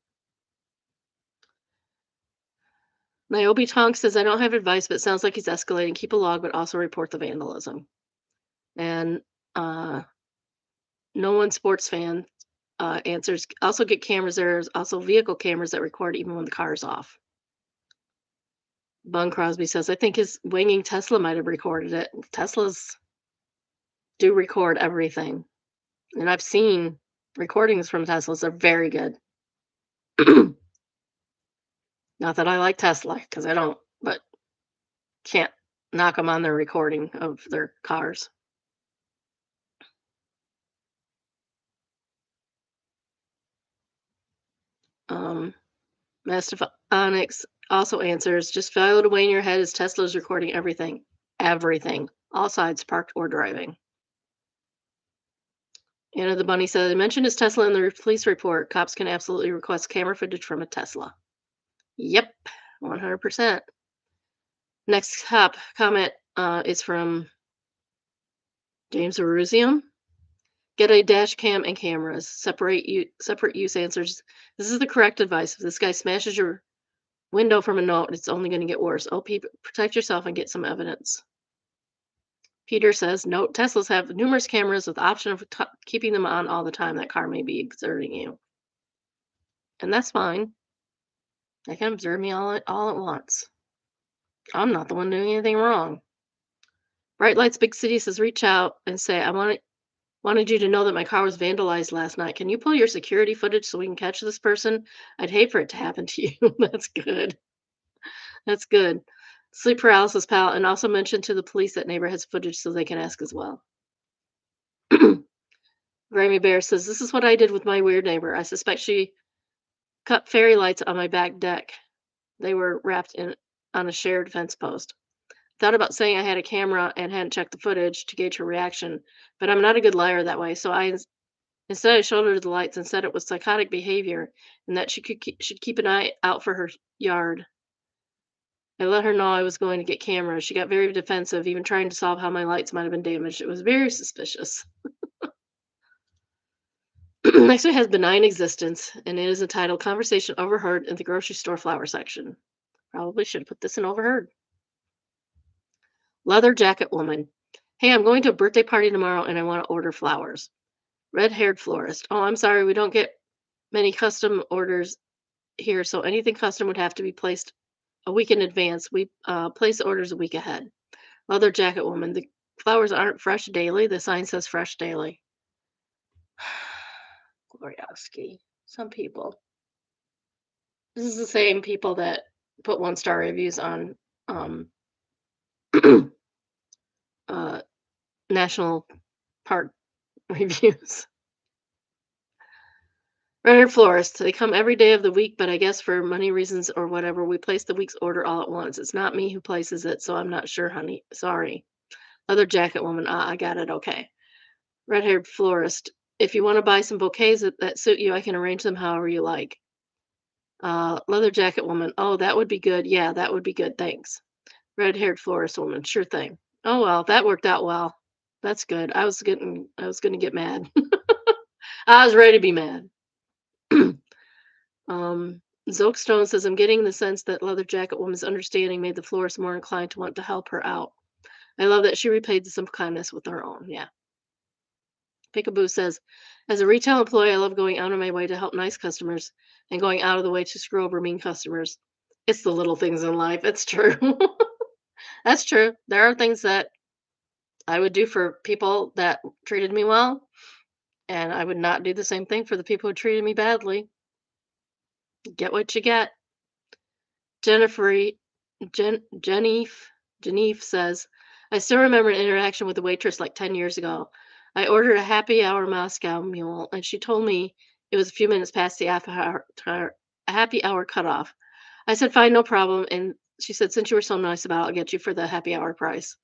Niobe Tonk says, I don't have advice, but it sounds like he's escalating. Keep a log, but also report the vandalism. And no one sports fan answers. Also get cameras. There's also vehicle cameras that record even when the car's off. Bun Crosby says, I think his winging Tesla might have recorded it. Teslas do record everything. And I've seen recordings from Teslas. They're very good. Not that I like Tesla, because I don't, but can't knock them on their recording of their cars. Mastiff Onyx also answers, just file it away in your head as Tesla's recording everything. Everything. All sides, parked or driving. Anna the Bunny said, I mentioned his Tesla in the police report. Cops can absolutely request camera footage from a Tesla. Yep, 100%. Next comment is from James Arusium. Get a dash cam and cameras. Separate use answers. This is the correct advice. If this guy smashes your window from a note, it's only going to get worse. OP, protect yourself and get some evidence. Peter says, note, Teslas have numerous cameras with the option of keeping them on all the time. That car may be exerting you. And that's fine. They can observe me all at once. I'm not the one doing anything wrong. Bright Lights Big City says, reach out and say, I wanted you to know that my car was vandalized last night. Can you pull your security footage so we can catch this person? I'd hate for it to happen to you. That's good. That's good. Sleep paralysis pal, and also mention to the police that neighbor has footage so they can ask as well. Grammy Bear says, this is what I did with my weird neighbor. I suspect she cut fairy lights on my back deck. They were wrapped in on a shared fence post. Thought about saying I had a camera and hadn't checked the footage to gauge her reaction, but I'm not a good liar that way. So instead I showed her the lights and said it was psychotic behavior and that she should keep an eye out for her yard. I let her know I was going to get cameras. She got very defensive, even trying to solve how my lights might have been damaged. It was very suspicious. Next one has benign existence, and it is entitled Conversation Overheard in the Grocery Store Flower Section. Probably should put this in overheard. Leather Jacket Woman. Hey, I'm going to a birthday party tomorrow and I want to order flowers. Red-haired florist. Oh, I'm sorry, we don't get many custom orders here, so anything custom would have to be placed a week in advance. We place orders a week ahead. Leather Jacket Woman. The flowers aren't fresh daily. The sign says fresh daily. Glorioski. Some people. This is the same people that put one-star reviews on um uh national park reviews. Red florist. They come every day of the week, but I guess for money reasons or whatever, we place the week's order all at once. It's not me who places it, so I'm not sure, honey. Sorry. Leather jacket woman. Ah, I got it. Okay. Red-haired florist. If you want to buy some bouquets that suit you, I can arrange them however you like. Leather jacket woman. Oh, that would be good. Yeah, that would be good. Thanks. Red-haired florist woman. Sure thing. Oh well, that worked out well. That's good. I was gonna get mad. I was ready to be mad. Um, Zokestone says, I'm getting the sense that Leather Jacket Woman's understanding made the florist more inclined to want to help her out. I love that she repaid some kindness with her own. Yeah. Peekaboo says, as a retail employee, I love going out of my way to help nice customers and going out of the way to screw over mean customers. It's the little things in life. It's true. That's true. There are things that I would do for people that treated me well, and I would not do the same thing for the people who treated me badly. Get what you get. Jennifer Jennife says, I still remember an interaction with a waitress like 10 years ago. I ordered a happy hour Moscow mule, and she told me it was a few minutes past the happy hour cutoff. I said, fine, no problem. And she said, since you were so nice about it, I'll get you for the happy hour price.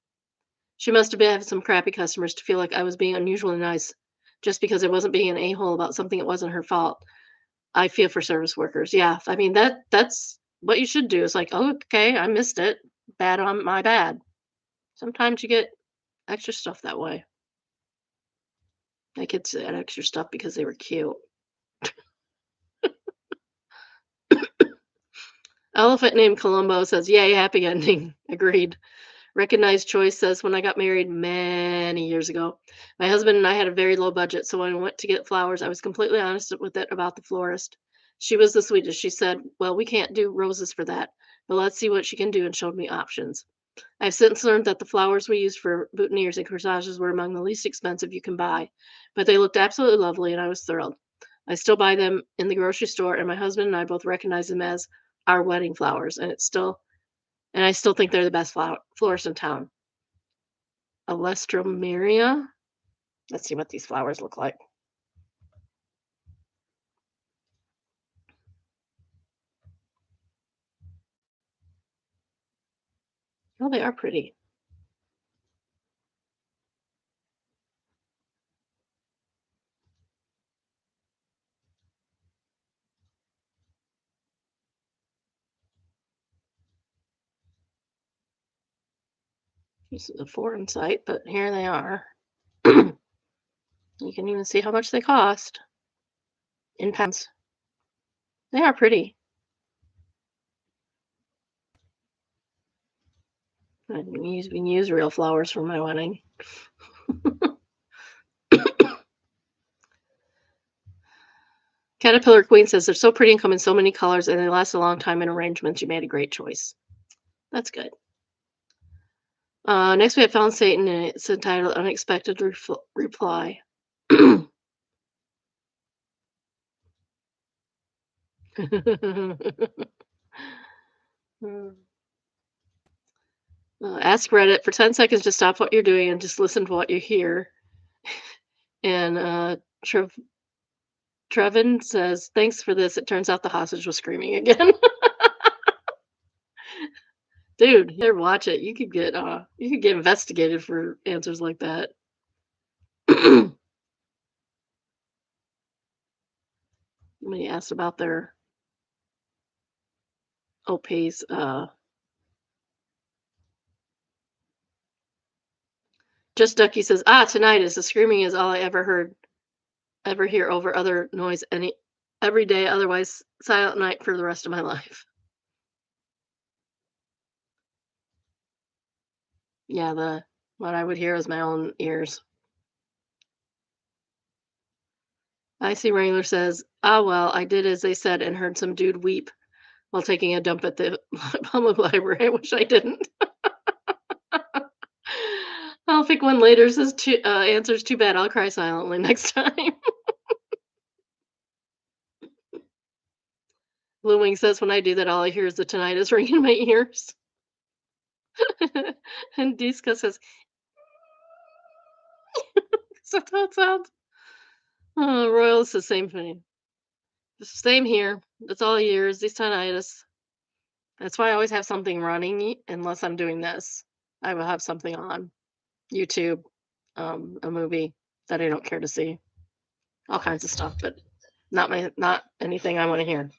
She must have been having some crappy customers to feel like I was being unusually nice just because I wasn't being an a-hole about something that wasn't her fault. I feel for service workers. Yeah, I mean that's what you should do. It's like, oh, okay, I missed it. Bad on my bad. Sometimes you get extra stuff that way. My kids had extra stuff because they were cute. Elephant named Columbo says, "Yay, happy ending." Agreed. Recognized Choice says, when I got married many years ago, my husband and I had a very low budget. So when I went to get flowers, I was completely honest with it about the florist. She was the sweetest. She said, well, we can't do roses for that, but let's see what she can do, and showed me options. I've since learned that the flowers we used for boutonnieres and corsages were among the least expensive you can buy, but they looked absolutely lovely and I was thrilled. I still buy them in the grocery store, and my husband and I both recognize them as our wedding flowers, and I still think they're the best florist in town. Alestromeria. Let's see what these flowers look like. Oh, they are pretty. This is a foreign site, but here they are. You can even see how much they cost in pounds. They are pretty. I can use real flowers for my wedding. Caterpillar Queen says they're so pretty and come in so many colors, and they last a long time in arrangements. You made a great choice. That's good. Next, we have Found Satan, and it's entitled Unexpected Reply. Ask Reddit for 10 seconds to stop what you're doing and just listen to what you hear. And Trevin says, thanks for this. It turns out the hostage was screaming again. Dude, here, watch it. You could get investigated for answers like that. Somebody asked about their OPs. Just Ducky says, tinnitus. The screaming is all I ever hear over other noise every day. Otherwise, silent night for the rest of my life. Yeah, what I would hear is my own ears. Icy Wrangler says, well, I did as they said and heard some dude weep while taking a dump at the public library. I wish I didn't. I'll pick one later. Says answers too bad. I'll cry silently next time. Blue Wing says when I do that, all I hear is the tinnitus ringing in my ears. And Disco says, so that's how it sounds. Royal is the same thing. The same here. That's all I hear is these tinnitus. That's why I always have something running unless I'm doing this. I will have something on YouTube, a movie that I don't care to see. All kinds of stuff, but not anything I want to hear.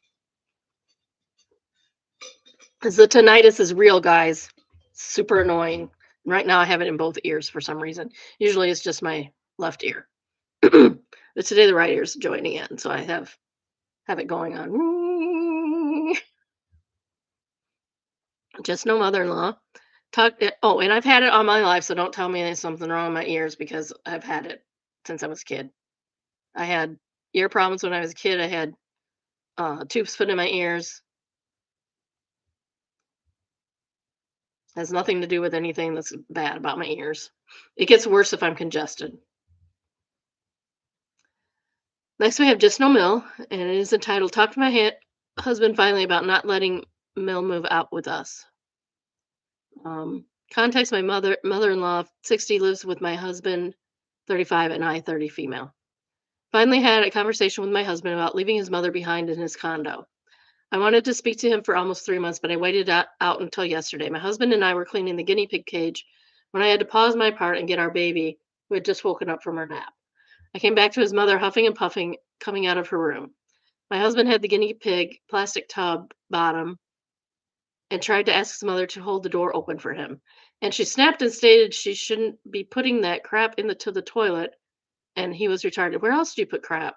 Because the tinnitus is real, guys. Super annoying. Right now, I have it in both ears for some reason. Usually, it's just my left ear, but today the right ear's joining in, so I have it going on. Just no mother-in-law. Oh, and I've had it all my life, so don't tell me there's something wrong with my ears because I've had it since I was a kid. I had ear problems when I was a kid. I had tubes put in my ears. Has nothing to do with anything that's bad about my ears. It gets worse if I'm congested. Next, we have Just No Mill, and it is entitled "Talk to My Husband Finally About Not Letting Mill Move Out with Us." Context: my mother-in-law, 60, lives with my husband, 35, and I, 30, female. Finally had a conversation with my husband about leaving his mother behind in his condo. I wanted to speak to him for almost 3 months, but I waited out until yesterday. My husband and I were cleaning the guinea pig cage when I had to pause my part and get our baby, who had just woken up from her nap. I came back to his mother huffing and puffing, coming out of her room. My husband had the guinea pig plastic tub bottom and tried to ask his mother to hold the door open for him. And she snapped and stated she shouldn't be putting that crap to the toilet, and he was retarded. Where else do you put crap?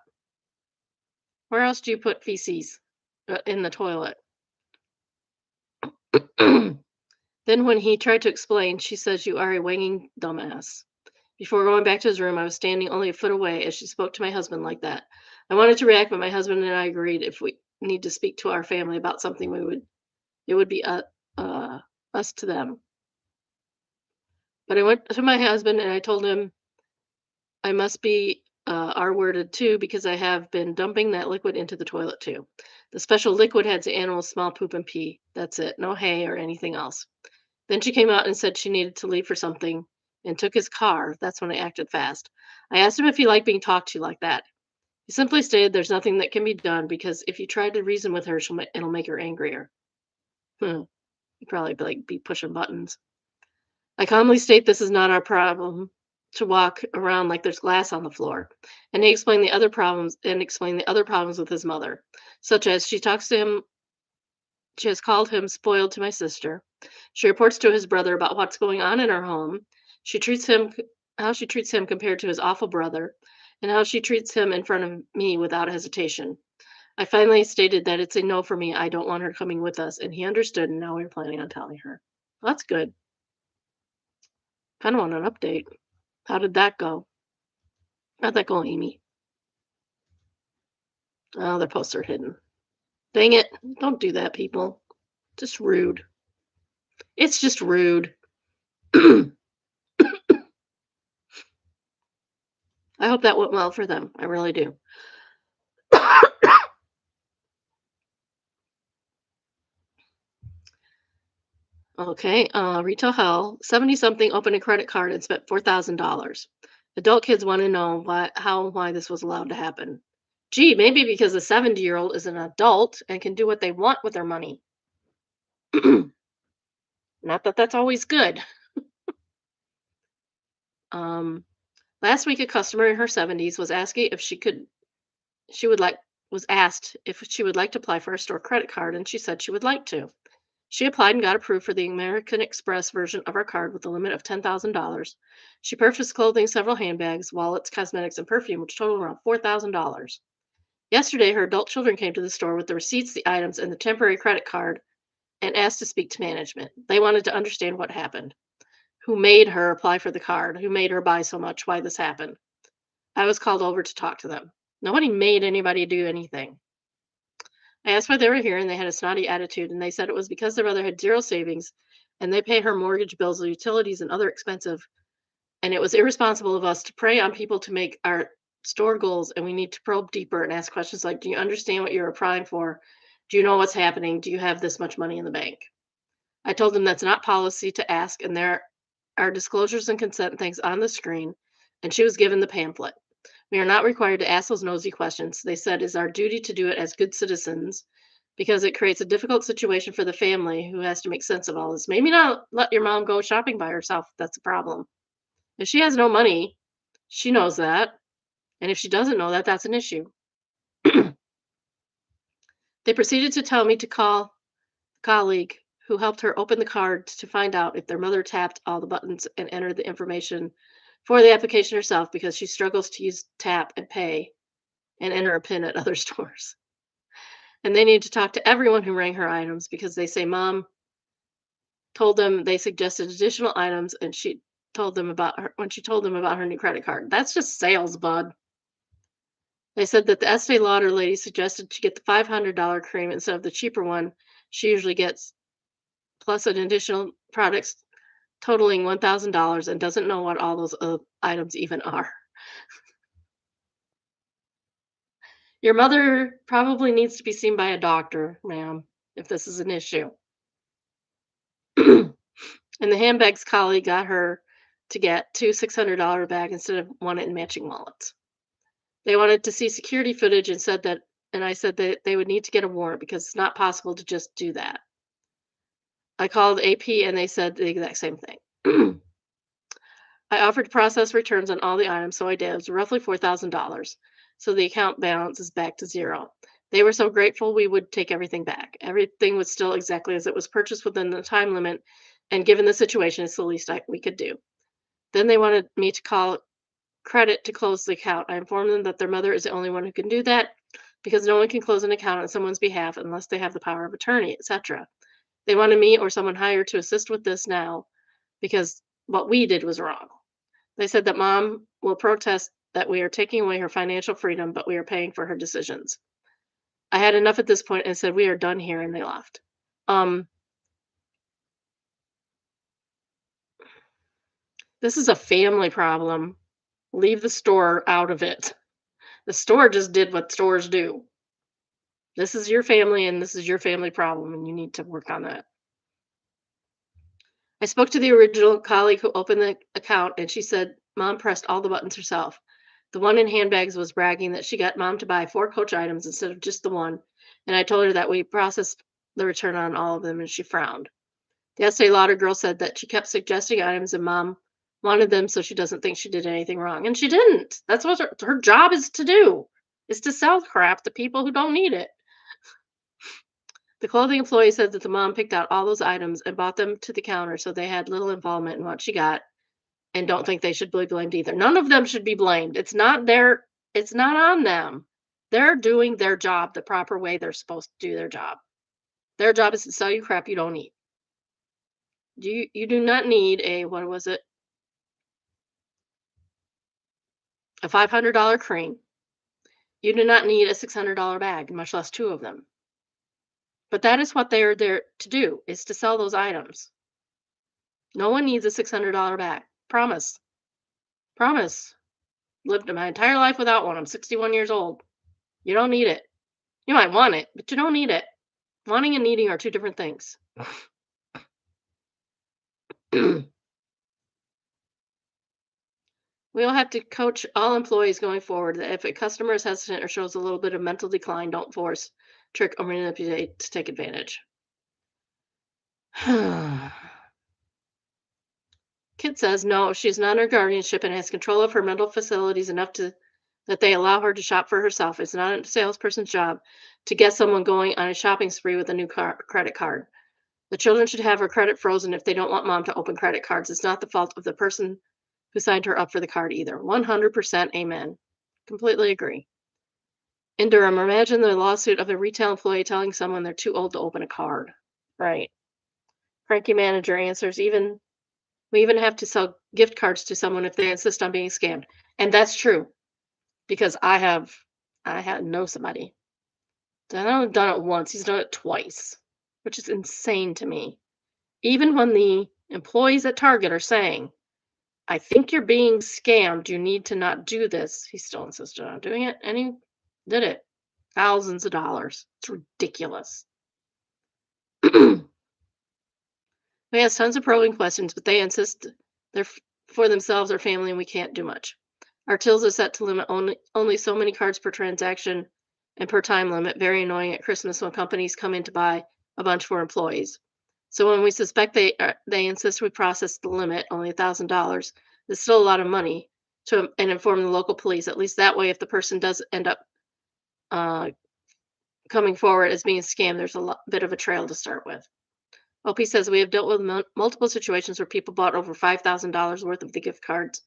Where else do you put feces in the toilet? Then, when he tried to explain, she says, "You are a wanging dumbass." Before going back to his room, I was standing only a foot away as she spoke to my husband like that. I wanted to react, but my husband and I agreed if we need to speak to our family about something, it would be uh, us to them. But I went to my husband and I told him I must be R-worded too because I have been dumping that liquid into the toilet too. The special liquid has the animal's small poop and pee. That's it. No hay or anything else. Then she came out and said she needed to leave for something and took his car. That's when I acted fast. I asked him if he liked being talked to like that. He simply stated there's nothing that can be done because if you try to reason with her, it'll make her angrier. Hmm. He'd probably be pushing buttons. I calmly state this is not our problem to walk around like there's glass on the floor. And he explained the other problems with his mother, such as she has called him spoiled to my sister. She reports to his brother about what's going on in her home. She treats him how she treats him compared to his awful brother, and how she treats him in front of me without hesitation. I finally stated that it's a no for me. I don't want her coming with us, and he understood, and now we're planning on telling her. Well, that's good. Kind of want an update. How did that go? How'd that go, Amy? Oh, their posts are hidden. Dang it. Don't do that, people. Just rude. It's just rude. I hope that went well for them. I really do. Okay, retail hell. 70 something opened a credit card and spent $4,000. Adult kids want to know why this was allowed to happen. Gee, maybe because the 70-year-old is an adult and can do what they want with their money. Not that that's always good. Um, Last week, a customer in her 70s was asking if she would like, was asked if she would like to apply for a store credit card, and she said she would like to. She applied and got approved for the American Express version of our card with a limit of $10,000. She purchased clothing, several handbags, wallets, cosmetics, and perfume, which totaled around $4,000. Yesterday, her adult children came to the store with the receipts, the items, and the temporary credit card and asked to speak to management. They wanted to understand what happened. Who made her apply for the card? Who made her buy so much? Why this happened? I was called over to talk to them. Nobody made anybody do anything. I asked why they were here, and they had a snotty attitude, and they said it was because their mother had zero savings, and they pay her mortgage bills, utilities, and other expensive, and it was irresponsible of us to prey on people to make our store goals, and we need to probe deeper and ask questions like, do you understand what you're applying for, Do you know what's happening? Do you have this much money in the bank? I told them that's not policy to ask, and there are disclosures and consent things on the screen, and she was given the pamphlet. We are not required to ask those nosy questions. They said it's our duty to do it as good citizens because it creates a difficult situation for the family who has to make sense of all this. Maybe not let your mom go shopping by herself. That's a problem. If she has no money, she knows that. And if she doesn't know that, that's an issue. They proceeded to tell me to call a colleague who helped her open the card to find out if their mother tapped all the buttons and entered the information for the application herself because she struggles to use tap and pay and enter a PIN at other stores. And they need to talk to everyone who rang her items because they say mom told them they suggested additional items and she told them about her when she told them about her new credit card. That's just sales, bud. They said that the Estee Lauder lady suggested she get the $500 cream instead of the cheaper one she usually gets, plus an additional products totaling $1,000 and doesn't know what all those items even are. Your mother probably needs to be seen by a doctor, ma'am, if this is an issue. And the handbags colleague got her to get two $600 bag instead of one in matching wallets. They wanted to see security footage and said that, and I said that they would need to get a warrant because it's not possible to just do that. I called AP and they said the exact same thing. I offered to process returns on all the items, so I did. It was roughly $4,000. So the account balance is back to zero. They were so grateful we would take everything back. Everything was still exactly as it was purchased within the time limit, and given the situation, it's the least we could do. Then they wanted me to call credit to close the account. I informed them that their mother is the only one who can do that because no one can close an account on someone's behalf unless they have the power of attorney, etc. They wanted me or someone hired to assist with this now because what we did was wrong. They said that mom will protest that we are taking away her financial freedom, but we are paying for her decisions. I had enough at this point and said, we are done here, and they left. This is a family problem. Leave the store out of it. The store just did what stores do. This is your family, and this is your family problem, and you need to work on that. I spoke to the original colleague who opened the account, and she said mom pressed all the buttons herself. The one in handbags was bragging that she got mom to buy 4 Coach items instead of just the one, and I told her that we processed the return on all of them, and she frowned. The Estee Lauder girl said that she kept suggesting items, and mom wanted them so she doesn't think she did anything wrong, and she didn't. That's what her job is to do, is to sell crap to people who don't need it. The clothing employee said that the mom picked out all those items and bought them to the counter, so they had little involvement in what she got and don't think they should be blamed either. None of them should be blamed. It's not on them. They're doing their job the proper way they're supposed to do their job. Their job is to sell you crap you don't need. You do not need a what was it? A $500 cream. You do not need a $600 bag, much less 2 of them. But that is what they are there to do, is to sell those items. No one needs a $600 bag. Promise. Promise. Lived my entire life without one. I'm 61 years old. You don't need it. You might want it, but you don't need it. Wanting and needing are 2 different things. We will have to coach all employees going forward that if a customer is hesitant or shows a little bit of mental decline, don't force, trick, or manipulate to take advantage. Kid says no, she's not under guardianship and has control of her mental facilities enough to that they allow her to shop for herself. It's not a salesperson's job to get someone going on a shopping spree with a new credit card. The children should have her credit frozen if they don't want mom to open credit cards. It's not the fault of the person who signed her up for the card either. 100% amen. Completely agree. In Durham, imagine the lawsuit of a retail employee telling someone they're too old to open a card. Right. Cranky manager answers, we even have to sell gift cards to someone if they insist on being scammed. And that's true because I had know somebody. I've only done it once. He's done it twice, which is insane to me. Even when the employees at Target are saying, I think you're being scammed. You need to not do this. He still insisted on doing it, and he did it. Thousands of dollars. It's ridiculous. We ask tons of probing questions, but they insist they're for themselves or family and we can't do much. Our tills are set to limit only so many cards per transaction and per time limit. Very annoying at Christmas when companies come in to buy a bunch for employees. So when we suspect they insist we process the limit, only $1,000. It's still a lot of money to and inform the local police. At least that way, if the person does end up uh, coming forward as being scammed, there's a bit of a trail to start with. OP says we have dealt with multiple situations where people bought over $5,000 worth of the gift cards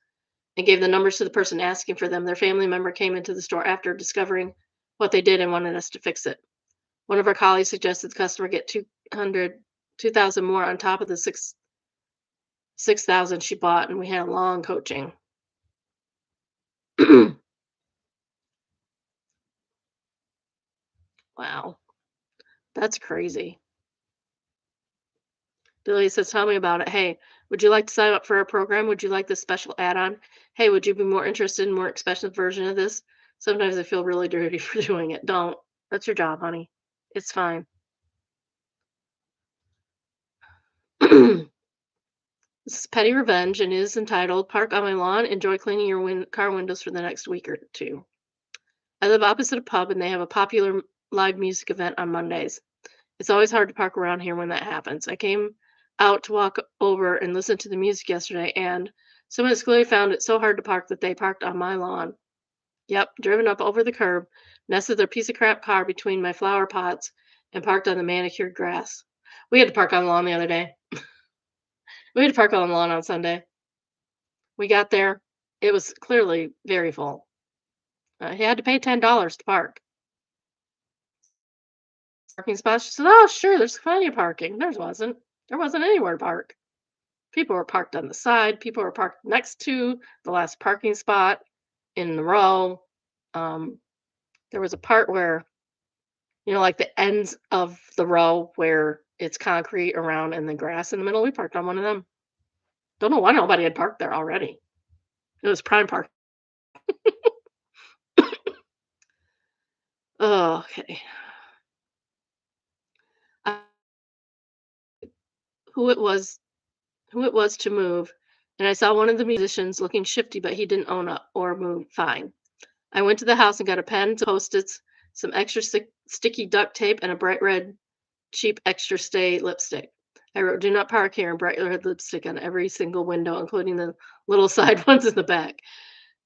and gave the numbers to the person asking for them. Their family member came into the store after discovering what they did and wanted us to fix it. One of our colleagues suggested the customer get 2,000 more on top of the 6,000 she bought, and we had a long coaching. Wow, that's crazy. Billy says, "Tell me about it. Hey, would you like to sign up for our program? Would you like this special add-on? Hey, would you be more interested in more expensive version of this?" Sometimes I feel really dirty for doing it. Don't. That's your job, honey. It's fine. This is Petty Revenge and is entitled "Park on My Lawn. Enjoy cleaning your car windows for the next week or two." I live opposite a pub and they have a popular live music event on Mondays. It's always hard to park around here when that happens. I came out to walk over and listen to the music yesterday, and someone at school found it so hard to park that they parked on my lawn. Yep, driven up over the curb, nested their piece of crap car between my flower pots, and parked on the manicured grass. We had to park on the lawn the other day. We had to park on the lawn on Sunday. We got there. It was clearly very full. He had to pay $10 to park. Parking spots. She said, "Oh, sure, there's plenty of parking." There wasn't. There wasn't anywhere to park. People were parked on the side. People were parked next to the last parking spot in the row. Um, there was a part where, like the ends of the row where it's concrete around and the grass in the middle. We parked on one of them. Don't know why nobody had parked there already. It was prime park. Oh, okay. Uh, who it was? Who it was to move? And I saw one of the musicians looking shifty, but he didn't own up or move. Fine. I went to the house and got a pen, some Post-its, some extra sticky duct tape, and a bright red, cheap extra stay lipstick. I wrote "Do not park here" in bright red lipstick on every single window, including the little side ones in the back.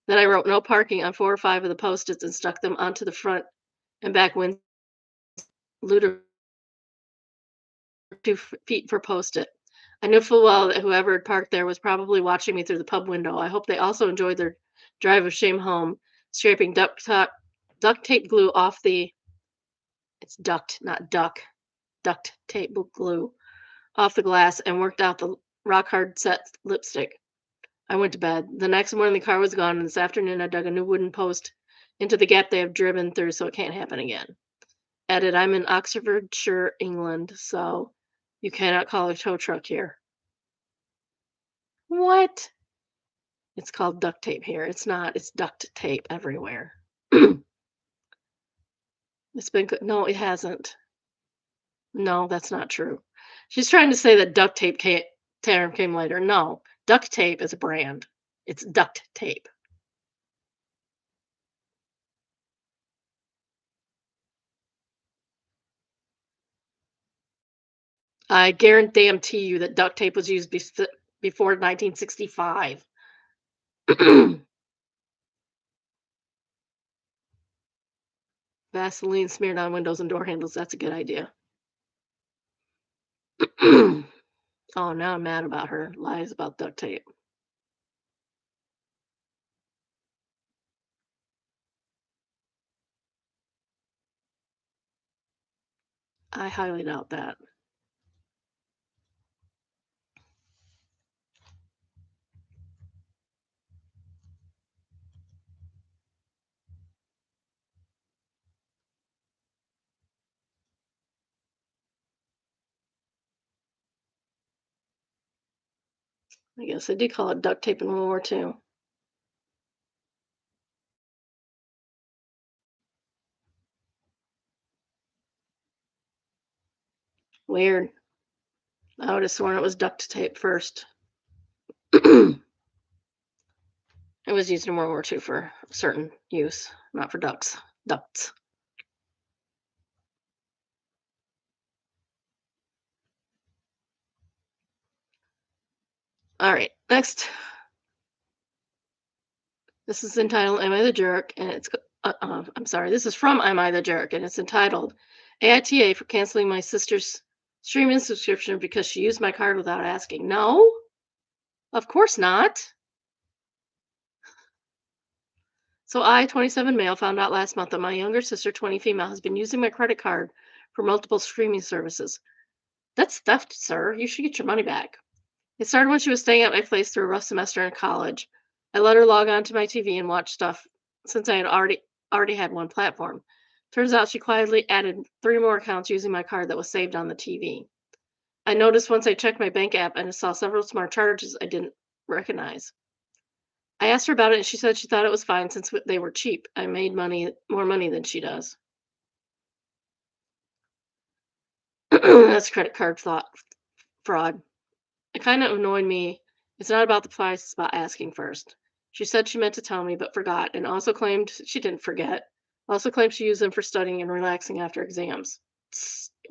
Then I wrote "No parking" on 4 or 5 of the Post-its and stuck them onto the front and back window. Looter 2 feet for Post-it. I knew full well that whoever had parked there was probably watching me through the pub window. I hope they also enjoyed their drive of shame home, scraping duct tape glue off the it's duct, not duck, duct tape glue off the glass and worked out the rock hard set lipstick. I went to bed. The next morning the car was gone, and this afternoon I dug a new wooden post into the gap they have driven through so it can't happen again. Added, I'm in Oxfordshire, England, so you cannot call a tow truck here. What? It's called duct tape here. It's not. It's duct tape everywhere. It's been good. No, it hasn't. No, that's not true. She's trying to say that duct tape term came later. No, duct tape is a brand. It's duct tape. I guarantee you that duct tape was used before 1965. Vaseline smeared on windows and door handles. That's a good idea. Oh, now I'm mad about her lies about duct tape. I highly doubt that. I guess they did call it duct tape in World War II. Weird. I would have sworn it was duct tape first. It was used in World War II for certain use, not for ducks. Ducts. All right, next. This is entitled "Am I the Jerk?" and I'm sorry. This is from "Am I the Jerk?" and it's entitled "AITA for canceling my sister's streaming subscription because she used my card without asking." No, of course not. So I, 27 male, found out last month that my younger sister, 20 female, has been using my credit card for multiple streaming services. That's theft, sir. You should get your money back. It started when she was staying at my place through a rough semester in college. I let her log on to my TV and watch stuff since I had already had one platform. Turns out she quietly added three more accounts using my card that was saved on the TV. I noticed once I checked my bank app and I saw several smart charges I didn't recognize. I asked her about it and she said she thought it was fine since they were cheap. I made more money than she does. That's credit card fraud. It kind of annoyed me. It's not about the price, it's about asking first. She said she meant to tell me, but forgot, and also claimed she didn't forget. Also claimed she used them for studying and relaxing after exams.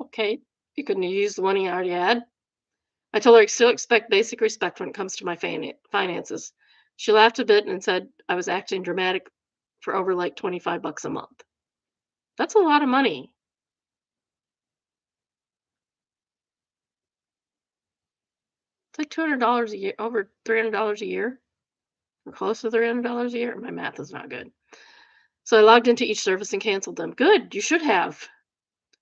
Okay, you couldn't use the one you already had. I told her I still expect basic respect when it comes to my finances. She laughed a bit and said I was acting dramatic for over like 25 bucks a month. That's a lot of money. It's like $200 a year, over $300 a year, or close to $300 a year. My math is not good. So I logged into each service and canceled them. Good, you should have.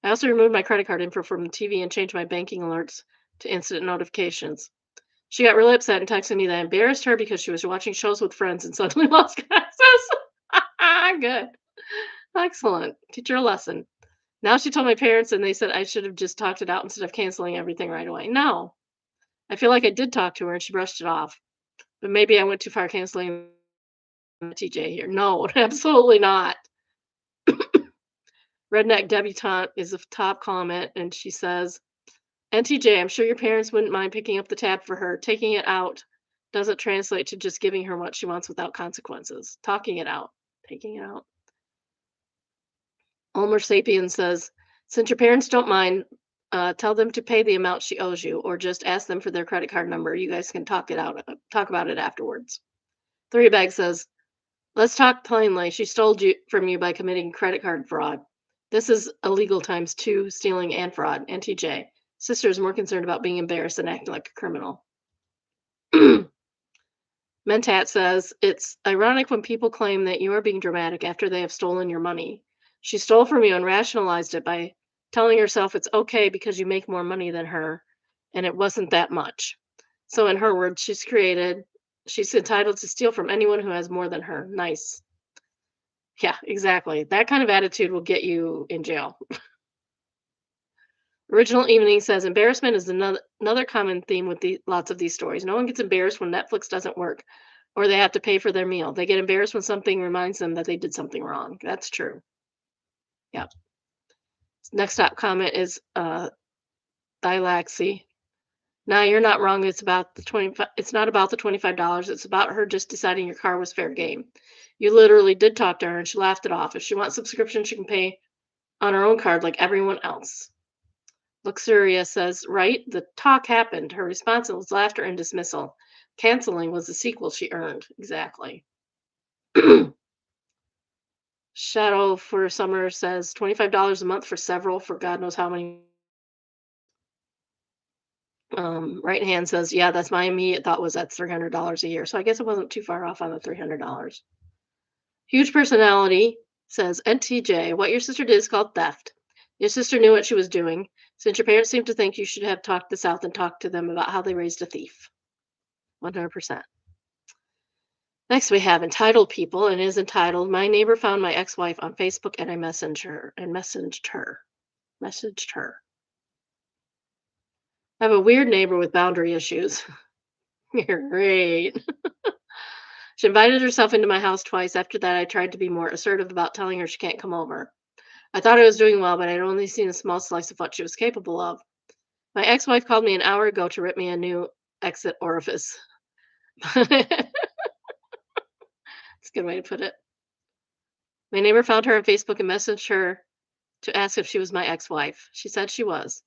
I also removed my credit card info from the TV and changed my banking alerts to instant notifications. She got really upset and texted me that I embarrassed her because she was watching shows with friends and suddenly lost access. Good. Excellent. Teach her a lesson. Now she told my parents and they said I should have just talked it out instead of canceling everything right away. No. I feel like I did talk to her and she brushed it off. But maybe I went too far canceling the TJ here. No, absolutely not. Redneck Debutante is the top comment, and she says, "NTJ, I'm sure your parents wouldn't mind picking up the tab for her. Taking it out doesn't translate to just giving her what she wants without consequences. Talking it out, taking it out." Homer Sapien says, "Since your parents don't mind, tell them to pay the amount she owes you, or just ask them for their credit card number. You guys can talk about it afterwards." Three Bag says, "Let's talk plainly. She stole you from you by committing credit card fraud. This is illegal times two, stealing and fraud. NTJ. Sister is more concerned about being embarrassed than acting like a criminal." Mentat says, "It's ironic when people claim that you are being dramatic after they have stolen your money. She stole from you and rationalized it by telling herself it's okay because you make more money than her, and it wasn't that much. So, in her words, she's entitled to steal from anyone who has more than her. Nice." Yeah, exactly. That kind of attitude will get you in jail. Original Evening says embarrassment is another common theme with lots of these stories. No one gets embarrassed when Netflix doesn't work or they have to pay for their meal. They get embarrassed when something reminds them that they did something wrong. That's true. Yeah. Next up comment is Dilaxy. Now you're not wrong. It's about the 25 it's not about the $25. It's about her just deciding your car was fair game. You literally did talk to her and she laughed it off. If she wants subscription, she can pay on her own card like everyone else. Luxuria says, "Right, the talk happened. Her response was laughter and dismissal. Canceling was the sequel she earned." Exactly. Shadow for Summer says, $25 a month for several for God knows how many. Right Hand says, "Yeah, that's my immediate thought was that's $300 a year." So I guess it wasn't too far off on the $300. Huge Personality says, "NTJ, what your sister did is called theft. Your sister knew what she was doing. Since your parents seem to think you should have talked this out and talked to them about how they raised a thief." 100%. Next, we have entitled people, and it is entitled, "My neighbor found my ex-wife on Facebook and I messaged her. I have a weird neighbor with boundary issues." Great. "She invited herself into my house twice. After that, I tried to be more assertive about telling her she can't come over. I thought I was doing well, but I'd only seen a small slice of what she was capable of. My ex-wife called me an hour ago to rip me a new exit orifice. That's a good way to put it. My neighbor found her on Facebook and messaged her to ask if she was my ex-wife. She said she was.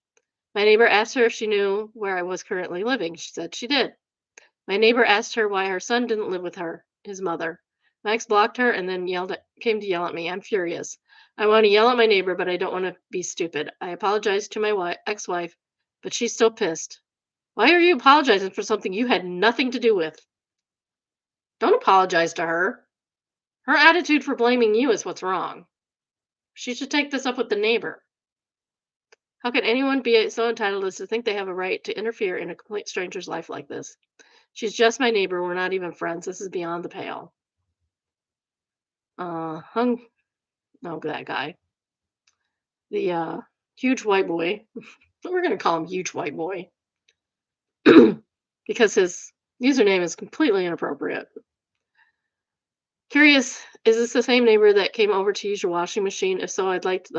My neighbor asked her if she knew where I was currently living. She said she did. My neighbor asked her why her son didn't live with her, his mother. My ex blocked her and then came to yell at me. I'm furious. I want to yell at my neighbor, but I don't want to be stupid. I apologized to my ex-wife, but she's still pissed. Why are you apologizing for something you had nothing to do with? Don't apologize to her. Her attitude for blaming you is what's wrong. She should take this up with the neighbor. How can anyone be so entitled as to think they have a right to interfere in a complete stranger's life like this? She's just my neighbor. We're not even friends. This is beyond the pale. Hung. No, that guy. The huge white boy. We're going to call him Huge White Boy because his username is completely inappropriate. Curious, is this the same neighbor that came over to use your washing machine? If so, I'd like to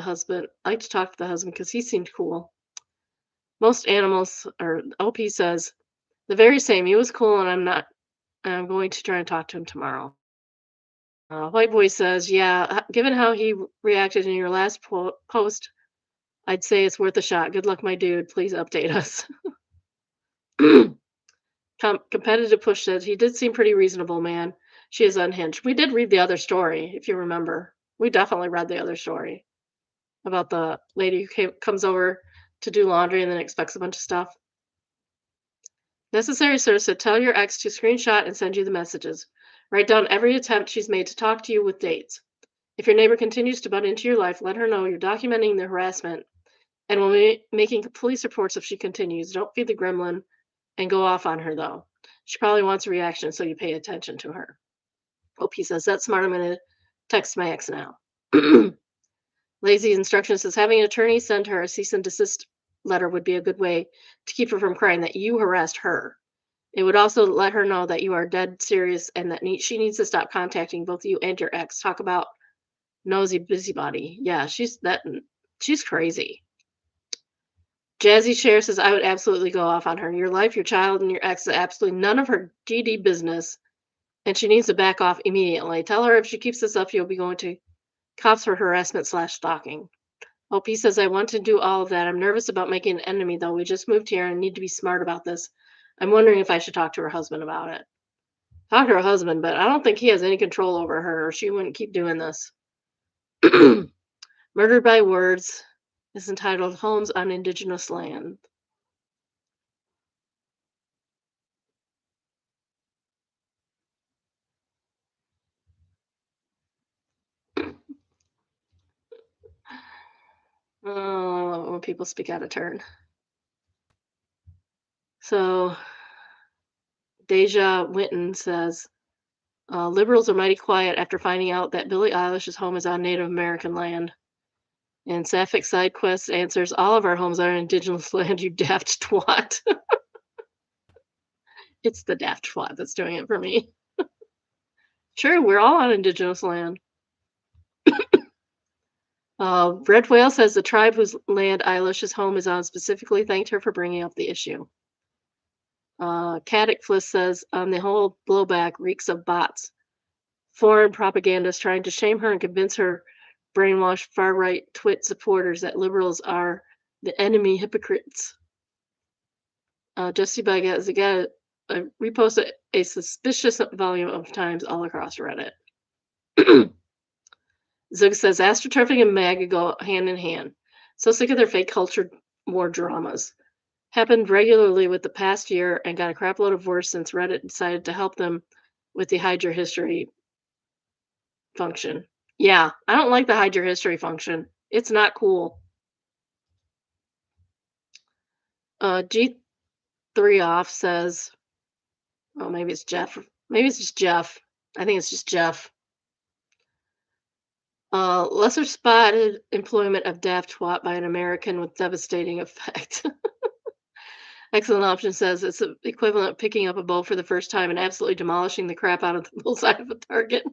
talk to the husband because he seemed cool. Most animals, or OP says, the very same. He was cool, and I'm going to try and talk to him tomorrow. White Boy says, yeah, given how he reacted in your last post, I'd say it's worth a shot. Good luck, my dude. Please update us. Competitive Push says, he did seem pretty reasonable, man. She is unhinged. We did read the other story, if you remember. We definitely read the other story about the lady who comes over to do laundry and then expects a bunch of stuff. Necessary Sir said, tell your ex to screenshot and send you the messages. Write down every attempt she's made to talk to you with dates. If your neighbor continues to butt into your life, let her know you're documenting the harassment and will be making police reports if she continues. Don't feed the gremlin and go off on her, though. She probably wants a reaction, so you pay attention to her. OP says, that's smart. I'm going to text my ex now. Lazy Instruction says, having an attorney send her a cease and desist letter would be a good way to keep her from crying that you harassed her. It would also let her know that you are dead serious and that she needs to stop contacting both you and your ex. Talk about nosy busybody. Yeah, she's crazy. Jazzy Share says, I would absolutely go off on her. Your life, your child, and your ex is absolutely none of her GD business, and she needs to back off immediately. Tell her if she keeps this up, you'll be going to cops for harassment/stalking. OP says, I want to do all of that. I'm nervous about making an enemy, though. We just moved here and need to be smart about this. I'm wondering if I should talk to her husband about it. Talk to her husband, but I don't think he has any control over her, or she wouldn't keep doing this. Murdered by Words is entitled Homes on Indigenous Land. Oh, I love it when people speak out of turn. So, Deja Winton says, liberals are mighty quiet after finding out that Billie Eilish's home is on Native American land. And Sapphic Side Quest answers, all of our homes are on indigenous land, you daft twat. It's the daft twat that's doing it for me. True, we're all on indigenous land. Red Whale says the tribe whose land Eilish's home is on specifically thanked her for bringing up the issue. Caddick Fliss says, on the whole blowback reeks of bots. Foreign propagandists trying to shame her and convince her brainwashed far-right twit supporters that liberals are the enemy hypocrites. Justy Baguette again reposted a suspicious volume of times all across Reddit. Zug says astroturfing and MAGA go hand in hand. So sick of their fake culture war dramas. Happened regularly with the past year and got a crap load of worse since Reddit decided to help them with the hide your history function. Yeah, I don't like the hide your history function. It's not cool. G3 off says, oh, maybe it's Jeff. Maybe it's just Jeff. I think it's just Jeff. Lesser spotted employment of daft twat by an American with devastating effect. Excellent Option says it's the equivalent of picking up a bow for the first time and absolutely demolishing the crap out of the bullseye of a target.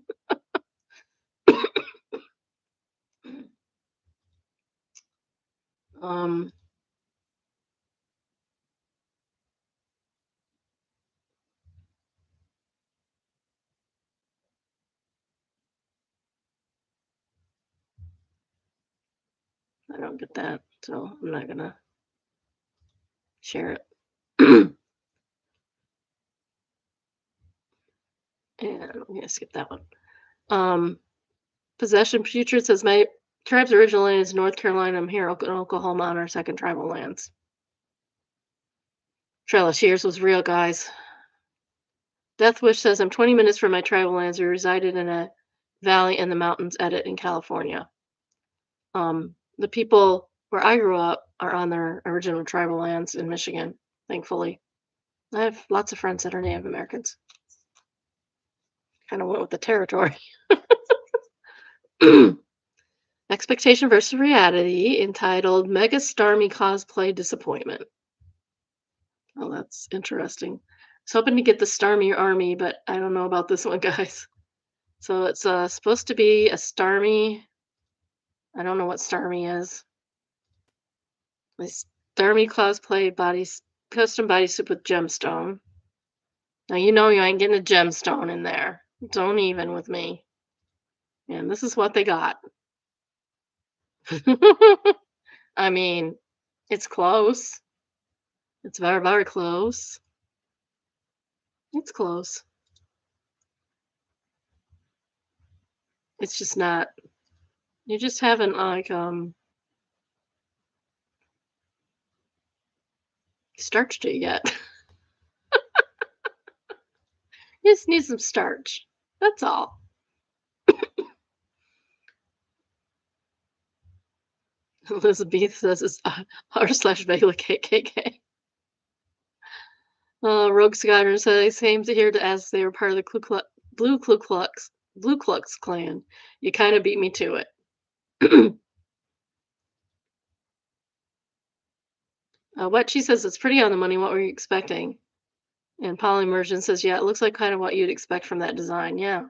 I don't get that, so I'm not gonna share it. And I'm gonna skip that one. Um, Possession Putrid says my tribe's original land is North Carolina. I'm here in Oklahoma on our second tribal lands. Trail of Shears was real, guys. Deathwish says I'm 20 minutes from my tribal lands. We resided in a valley in the mountains, edit in California. The people where I grew up are on their original tribal lands in Michigan, thankfully. I have lots of friends that are Native Americans. Kind of went with the territory. Expectation versus reality, entitled Mega Starmie Cosplay Disappointment. Oh, that's interesting. I was hoping to get the Starmie Army, but I don't know about this one, guys. So it's supposed to be a Starmie. I don't know what Starmie is. A Starmie cosplay custom bodysuit with gemstone. Now you know you ain't getting a gemstone in there. Don't even with me. And this is what they got. I mean, it's close. It's very, very close. It's close. It's just not. You just haven't like starched it yet. You just need some starch. That's all. Elizabeth says it's r/Vela KKK. Rogue Squadron says they came to here to ask they were part of the Blue Klux Klan. You kind of beat me to it. What she says it's pretty on the money. What were you expecting? And Polymersion says, yeah, it looks like kind of what you'd expect from that design. Yeah,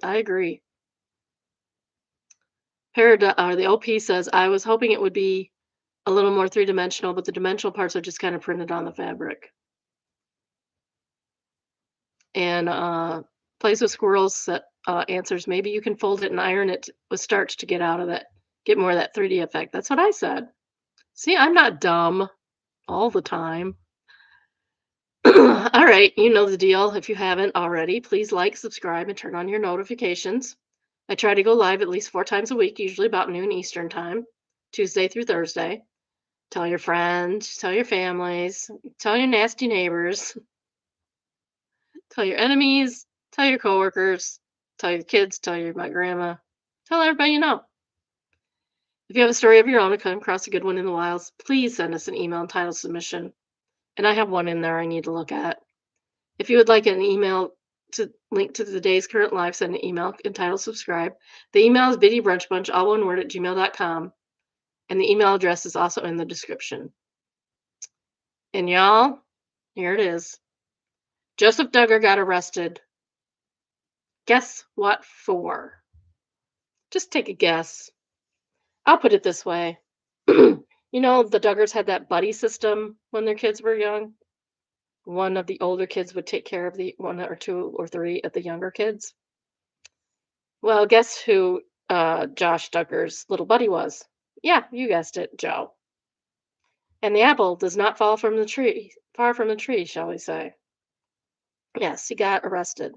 I agree. The OP says, I was hoping it would be a little more three-dimensional, but the dimensional parts are just kind of printed on the fabric. And Plays with Squirrels answers, maybe you can fold it and iron it with starch to get more of that 3D effect. That's what I said. See, I'm not dumb all the time. All right, you know the deal. If you haven't already, please like, subscribe, and turn on your notifications. I try to go live at least 4 times a week, usually about noon Eastern time, Tuesday through Thursday. Tell your friends, tell your families, tell your nasty neighbors, tell your enemies, tell your coworkers, tell your kids, my grandma, tell everybody you know. If you have a story of your own to come across a good one in the wilds, please send us an email entitled submission. And I have one in there I need to look at. If you would like an email to link to today's current live, send an email entitled subscribe. The email is biddybrunchbunch, all one word, at gmail.com. And the email address is also in the description. And y'all, here it is. Joseph Duggar got arrested. Guess what for? Just take a guess. I'll put it this way. You know, the Duggars had that buddy system when their kids were young. One of the older kids would take care of the 1 or 2 or 3 of the younger kids. Well, guess who Josh Duggar's little buddy was? Yeah, you guessed it, Joe. And the apple does not fall from the tree, far from the tree, shall we say. Yes, he got arrested.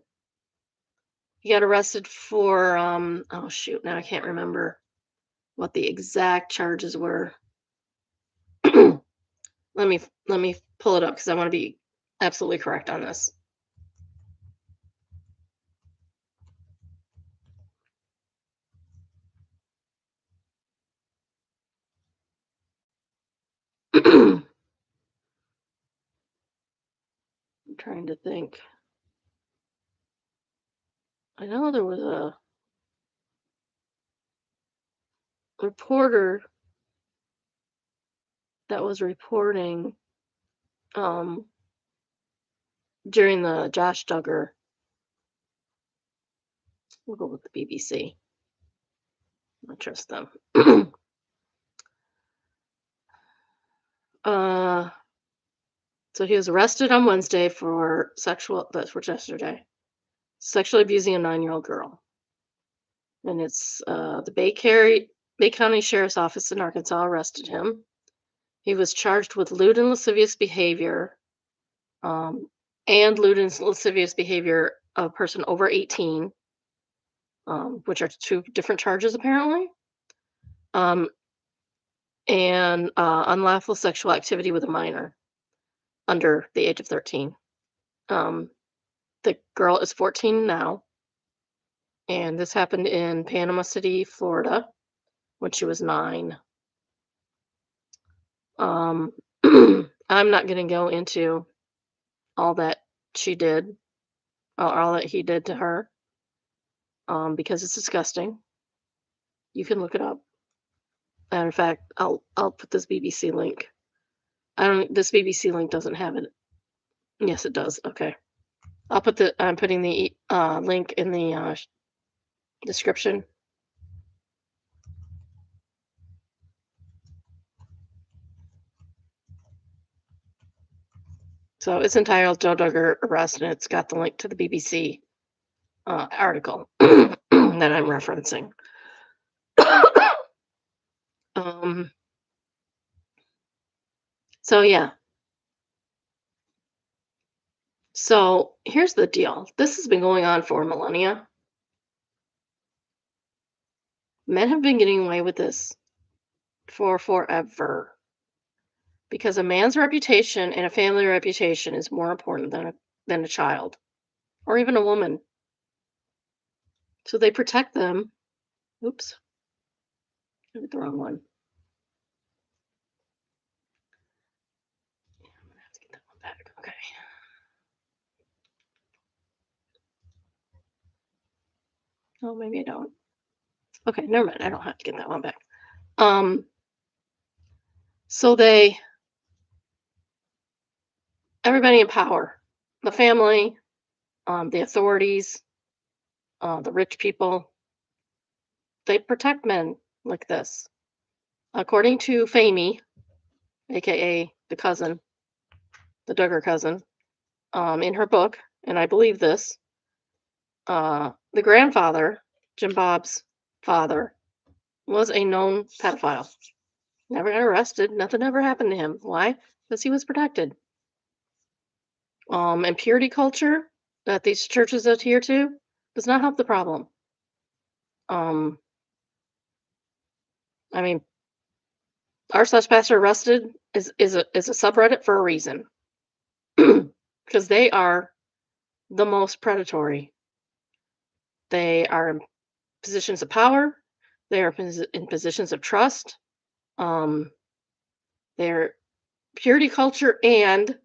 He got arrested for oh shoot, now I can't remember what the exact charges were. Let me pull it up because I want to be absolutely correct on this. I'm trying to think. I know there was a reporter that was reporting during the Josh Duggar. We'll go with the BBC. I trust them. So he was arrested on Wednesday for that's for yesterday, sexually abusing a 9-year-old girl. And it's the Bay County Sheriff's Office in Arkansas arrested him. He was charged with lewd and lascivious behavior, um, and lewd and lascivious behavior of a person over 18, which are two different charges apparently, um, and unlawful sexual activity with a minor under the age of 13. Um, the girl is 14 now, and this happened in Panama City, Florida, when she was 9. Um, I'm not going to go into all that she did, or all that he did to her, because it's disgusting. You can look it up. Matter of fact, I'll put this BBC link. I don't. This BBC link doesn't have it. Yes, it does. Okay, I'm putting the link in the description. So it's entitled "Joe Duggar Arrest," and it's got the link to the BBC article that I'm referencing. um. So yeah. So here's the deal. This has been going on for millennia. Men have been getting away with this for forever because a man's reputation and a family reputation is more important than a child or even a woman. So they protect them. Oops, I did the wrong one. I'm gonna have to get that one back. Okay. Oh, maybe I don't. Okay, never mind. I don't have to get that one back. Um, so everybody in power, the family, the authorities, the rich people, they protect men like this. According to Famey, aka the cousin, the Duggar cousin, in her book, and I believe this, the grandfather, Jim Bob's father, was a known pedophile. Never got arrested. Nothing ever happened to him. Why? Because he was protected. And purity culture that these churches adhere to does not help the problem. Um, I mean, r slash pastor arrested is a subreddit for a reason, because they are the most predatory. They are in positions of power. They are in positions of trust. Um, they're purity culture, and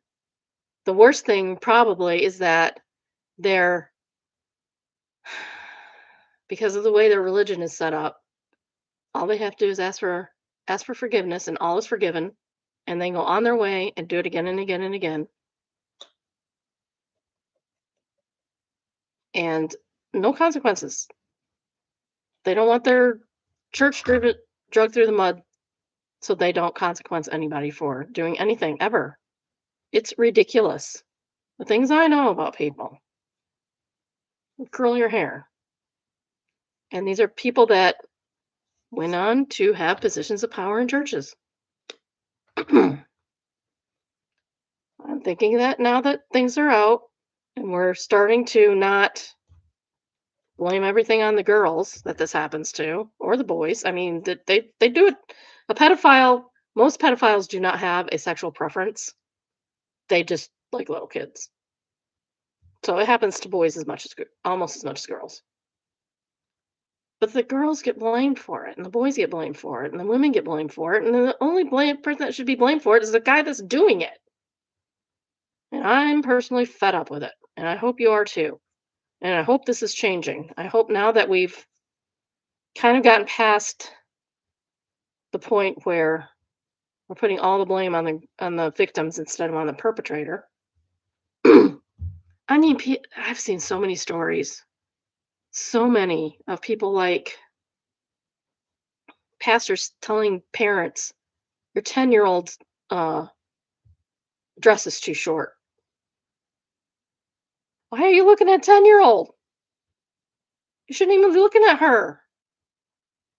the worst thing probably is that they're because of the way their religion is set up. All they have to do is ask for forgiveness, and all is forgiven, and they go on their way and do it again and again and again, and no consequences. They don't want their church driven drug through the mud, so they don't consequence anybody for doing anything ever. It's ridiculous. The things I know about people. Curl your hair. And these are people that went on to have positions of power in churches. I'm thinking that now that things are out and we're starting to not blame everything on the girls that this happens to, or the boys. I mean, they do it. Most pedophiles do not have a sexual preference. They just like little kids. So it happens to boys almost as much as girls. But the girls get blamed for it, and the boys get blamed for it, and the women get blamed for it, and the only person that should be blamed for it is the guy that's doing it. And I'm personally fed up with it, and I hope you are too. And I hope this is changing. I hope now that we've kind of gotten past the point where we're putting all the blame on the victims instead of on the perpetrator. I mean, I've seen so many stories, so many of people like pastors telling parents, "Your 10-year-old's dress is too short." Why are you looking at 10-year-old? You shouldn't even be looking at her.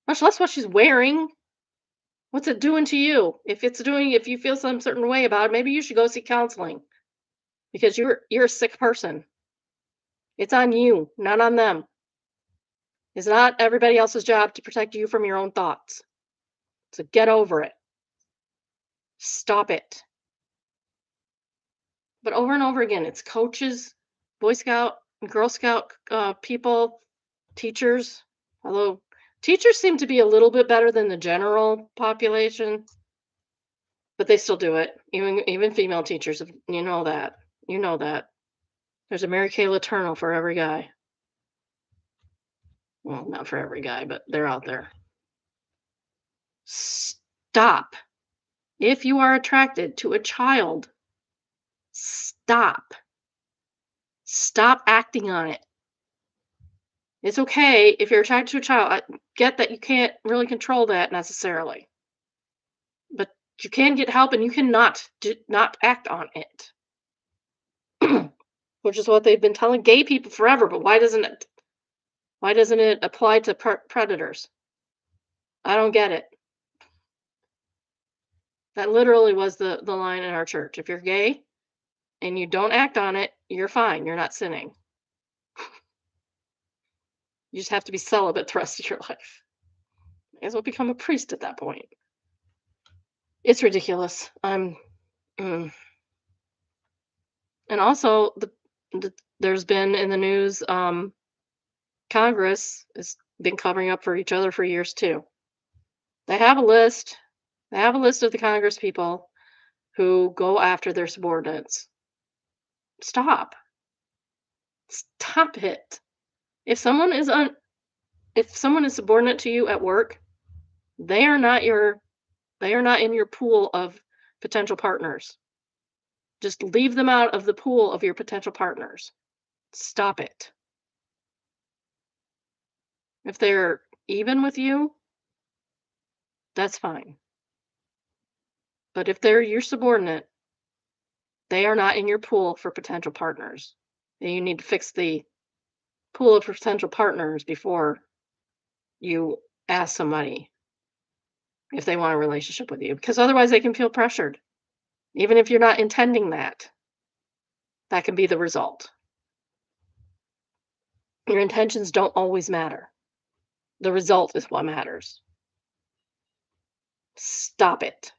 Much less what she's wearing. What's it doing to you? If you feel some certain way about it, maybe you should go seek counseling because you're a sick person. It's on you, not on them. It's not everybody else's job to protect you from your own thoughts. So get over it. Stop it. But over and over again, it's coaches, Boy Scout, Girl Scout people, teachers. Although teachers seem to be a little bit better than the general population, but they still do it. Even female teachers, you know that. You know that. There's a Mary Kay Letourneau for every guy. Well, not for every guy, but they're out there. Stop. If you are attracted to a child, stop. Stop acting on it. It's okay if you're attracted to a child. I get that you can't really control that necessarily, but you can get help, and you cannot not act on it, which is what they've been telling gay people forever. But why doesn't it? Why doesn't it apply to predators? I don't get it. That literally was the line in our church. If you're gay and you don't act on it, you're fine. You're not sinning. You just have to be celibate the rest of your life. May as well become a priest at that point. It's ridiculous. And also there's been in the news. Congress has been covering up for each other for years too. They have a list. They have a list of the Congress people who go after their subordinates. Stop. Stop it. If someone is subordinate to you at work, they are not in your pool of potential partners. Just leave them out of the pool of your potential partners. Stop it. If they're even with you, that's fine. But if they're your subordinate, they are not in your pool for potential partners. And you need to fix the pool of potential partners before you ask somebody if they want a relationship with you, because otherwise they can feel pressured. Even if you're not intending that, that can be the result. Your intentions don't always matter. The result is what matters. Stop it.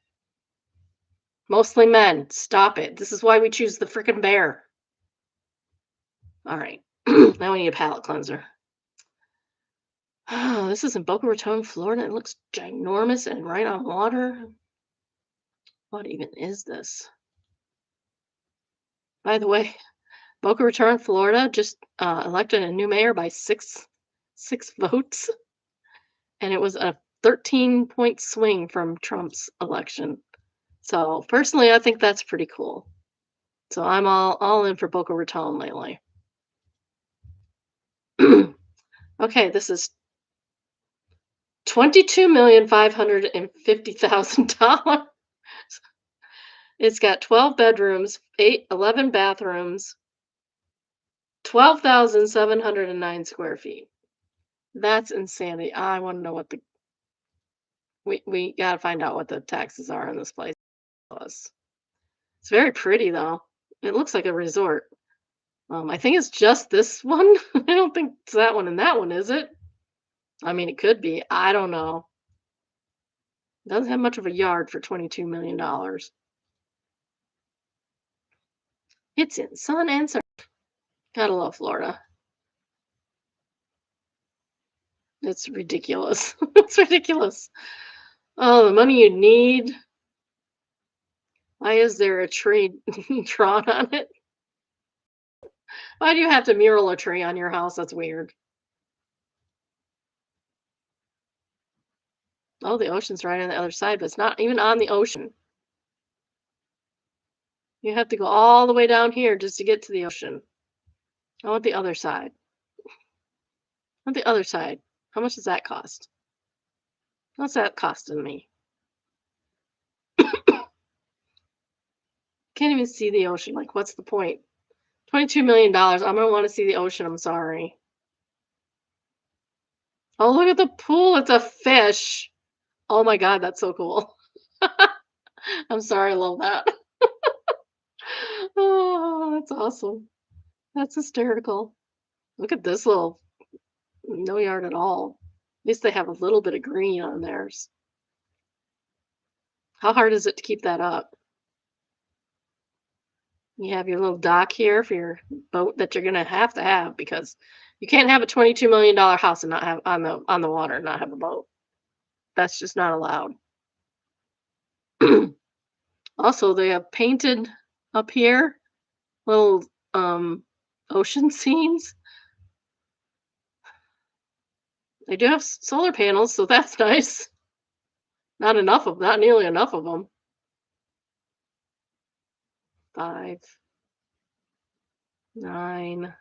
Mostly men, stop it. This is why we choose the frickin' bear. All right. Now we need a palate cleanser. Oh, this is in Boca Raton, Florida. It looks ginormous and right on water. What even is this? By the way, Boca Raton, Florida just elected a new mayor by six votes. And it was a 13-point swing from Trump's election. So personally, I think that's pretty cool. So I'm all in for Boca Raton lately. Okay, this is $22,550,000. It's got 12 bedrooms, 11 bathrooms, 12,709 square feet. That's insanity. I want to know what we gotta find out what the taxes are in this place. It's very pretty though. It looks like a resort. I think it's just this one. I don't think it's that one and that one, is it? I mean, it could be. I don't know. Doesn't have much of a yard for $22 million. It's in sun and surf. Gotta love Florida. It's ridiculous. It's ridiculous. Oh, the money you need. Why is there a tree drawn on it? Why do you have to mural a tree on your house? That's weird. Oh, the ocean's right on the other side, but it's not even on the ocean. You have to go all the way down here just to get to the ocean. I want the other side. I want the other side. How much does that cost? What's that costing me? Can't even see the ocean. Like, what's the point? $22 million. I'm gonna want to see the ocean. I'm sorry. Oh, look at the pool. It's a fish. Oh my god, that's so cool. I'm sorry, I love that. Oh, that's awesome. That's hysterical. Look at this little no yard at all. At least they have a little bit of green on theirs. How hard is it to keep that up? You have your little dock here for your boat that you're gonna have to have because you can't have a $22 million house and not have on the water and not have a boat. That's just not allowed. Also, they have painted up here little ocean scenes. They do have solar panels, so that's nice. Not nearly enough of them. 5, 9.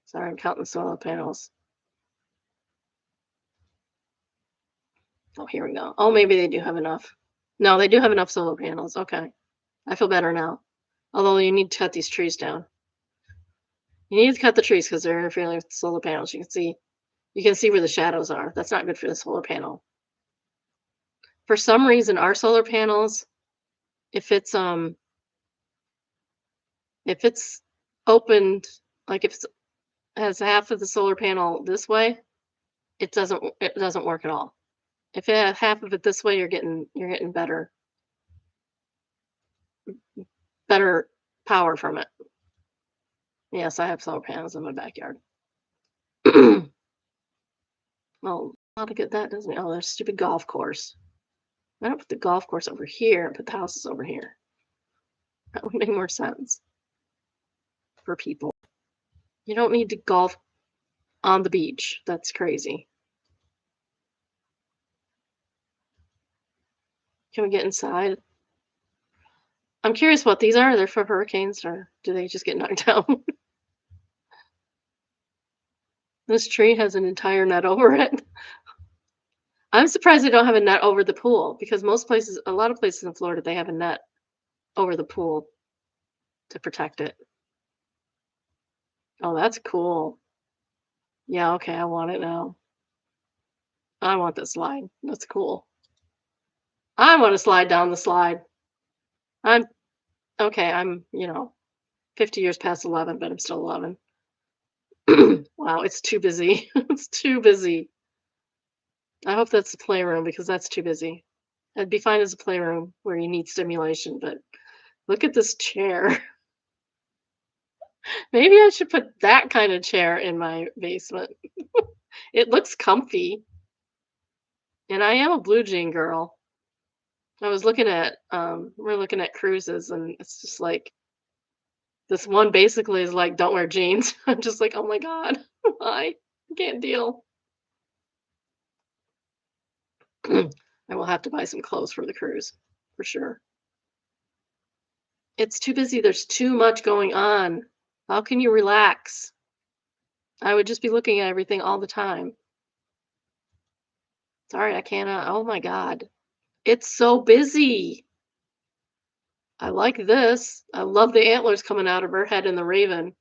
Sorry, I'm counting solar panels. Oh, here we go. Oh, maybe they do have enough. No, they do have enough solar panels. Okay. I feel better now. Although you need to cut these trees down. You need to cut the trees because they're interfering with the solar panels. You can see where the shadows are. That's not good for the solar panel. For some reason, our solar panels, if it's if it's opened, like if it's has half of the solar panel this way, it doesn't work at all. If it has half of it this way, you're getting better power from it. Yes, I have solar panels in my backyard. Well, how to get that doesn't. Oh, there's a stupid golf course. Why don't put the golf course over here and put the houses over here? That would make more sense for people. You don't need to golf on the beach. That's crazy. Can we get inside? I'm curious what these are. They're for hurricanes or do they just get knocked down? This tree has an entire net over it. I'm surprised they don't have a net over the pool because a lot of places in Florida, they have a net over the pool to protect it. Oh, that's cool. Yeah, okay, I want it now. I want this slide. That's cool. I want to slide down the slide. I'm okay. I'm 50 years past 11, but I'm still 11. Wow, it's too busy. It's too busy. I hope that's the playroom because that's too busy. It'd be fine as a playroom where you need stimulation, but look at this chair. Maybe I should put that kind of chair in my basement. It looks comfy, and I am a blue jean girl. We're looking at cruises, and it's just like this one basically is like, don't wear jeans. I'm just like, oh my God, why? I can't deal. I will have to buy some clothes for the cruise for sure. It's too busy. There's too much going on. How can you relax? I would just be looking at everything all the time. Sorry, I cannot. Oh my God. It's so busy. I like this. I love the antlers coming out of her head in the raven.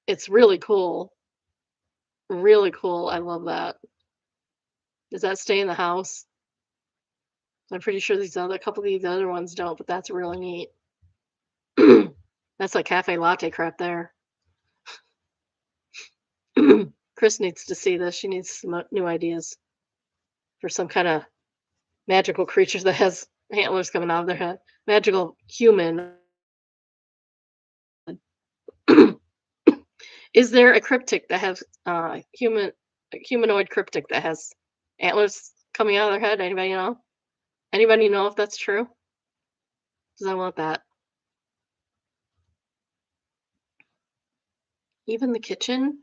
It's really cool. Really cool. I love that. Does that stay in the house? I'm pretty sure a couple of these other ones don't, but that's really neat. That's like cafe latte crap there. Chris needs to see this. She needs some new ideas for some kind of magical creature that has antlers coming out of their head. Magical human. Is there a cryptic that has a humanoid cryptic that has antlers coming out of their head? Anybody know? Anybody know if that's true? Because I want that. Even the kitchen?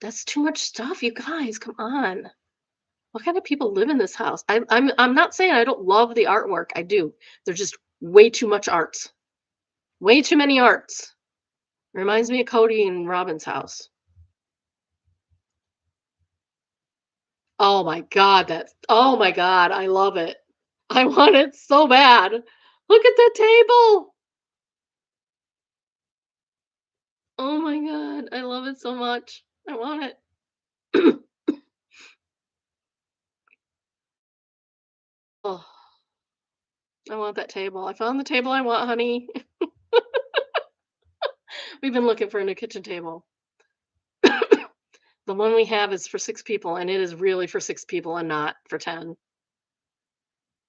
That's too much stuff, you guys. Come on. What kind of people live in this house? I'm not saying I don't love the artwork. I do. There's just way too much art. Way too many arts. Reminds me of Cody and Robin's house. Oh my god, I love it. I want it so bad. Look at the table. Oh my god, I love it so much. I want it. I want that table. I found the table I want, honey. We've been looking for a new kitchen table. The one we have is for 6 people, and it is really for 6 people and not for 10.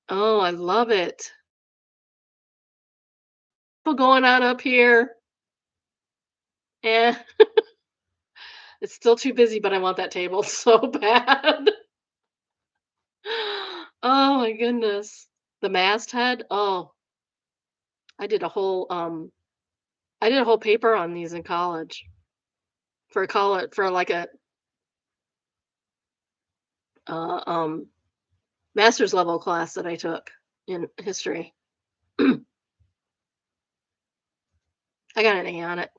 Oh, I love it. People going on up here. Eh, it's still too busy, but I want that table so bad. Oh my goodness. The masthead? Oh, I did a whole I did a whole paper on these in college for a college for like a uh, um master's level class that I took in history. I got an A on it.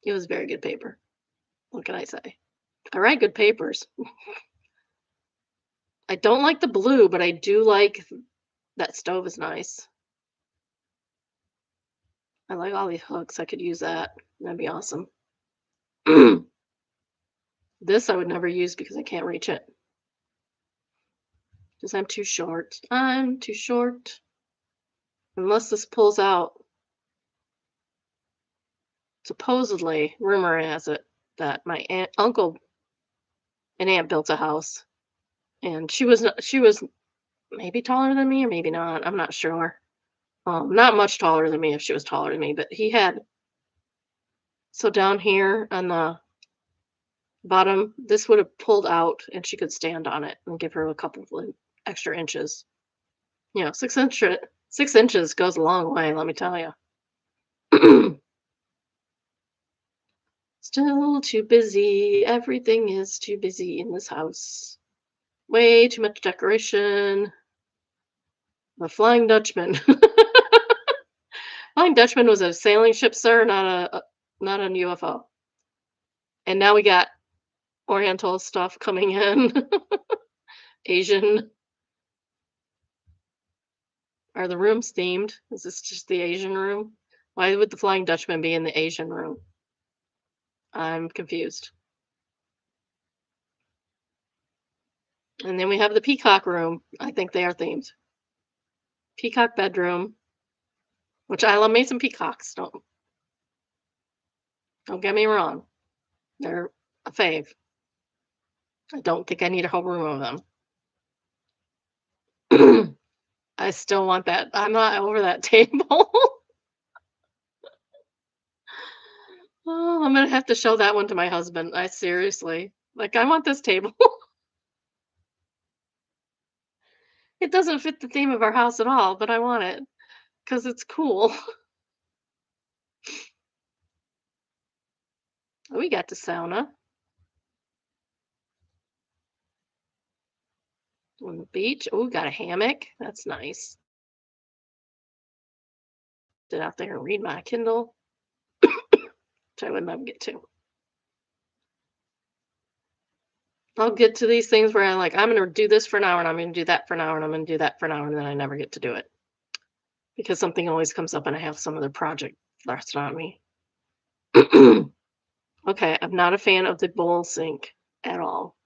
It was very good paper. What can I say? I write good papers. I don't like the blue, but I do like that stove is nice. I like all these hooks. I could use that. That'd be awesome. This I would never use because I can't reach it. Because I'm too short. I'm too short. Unless this pulls out. Supposedly, rumor has it that my uncle and aunt built a house, and she was maybe taller than me or maybe not. I'm not sure. Not much taller than me if she was taller than me, but he had so down here on the bottom, this would have pulled out and she could stand on it and give her a couple of extra inches. You know, 6 inches goes a long way, let me tell you. Still too busy. Everything is too busy in this house. Way too much decoration. The Flying Dutchman. Flying Dutchman was a sailing ship, sir, not a UFO. And now we got Oriental stuff coming in. Asian. Are the rooms themed? Is this just the Asian room? Why would the Flying Dutchman be in the Asian room? I'm confused. And then we have the peacock room. I think they are themed. Peacock bedroom, which I love me some peacocks. Don't get me wrong. They're a fave. I don't think I need a whole room of them. I still want that. I'm not over that table. Oh, I'm gonna have to show that one to my husband. I seriously. Like, I want this table. It doesn't fit the theme of our house at all, but I want it because it's cool. We got the sauna on the beach. Oh, we got a hammock. That's nice. Sit out there and read my Kindle, which I would never get to. I'll get to these things where I'm like, I'm going to do this for an hour and I'm going to do that for an hour and I'm going to do that for an hour and then I never get to do it because something always comes up and I have some other project thrust on me. Okay, I'm not a fan of the bowl sink at all.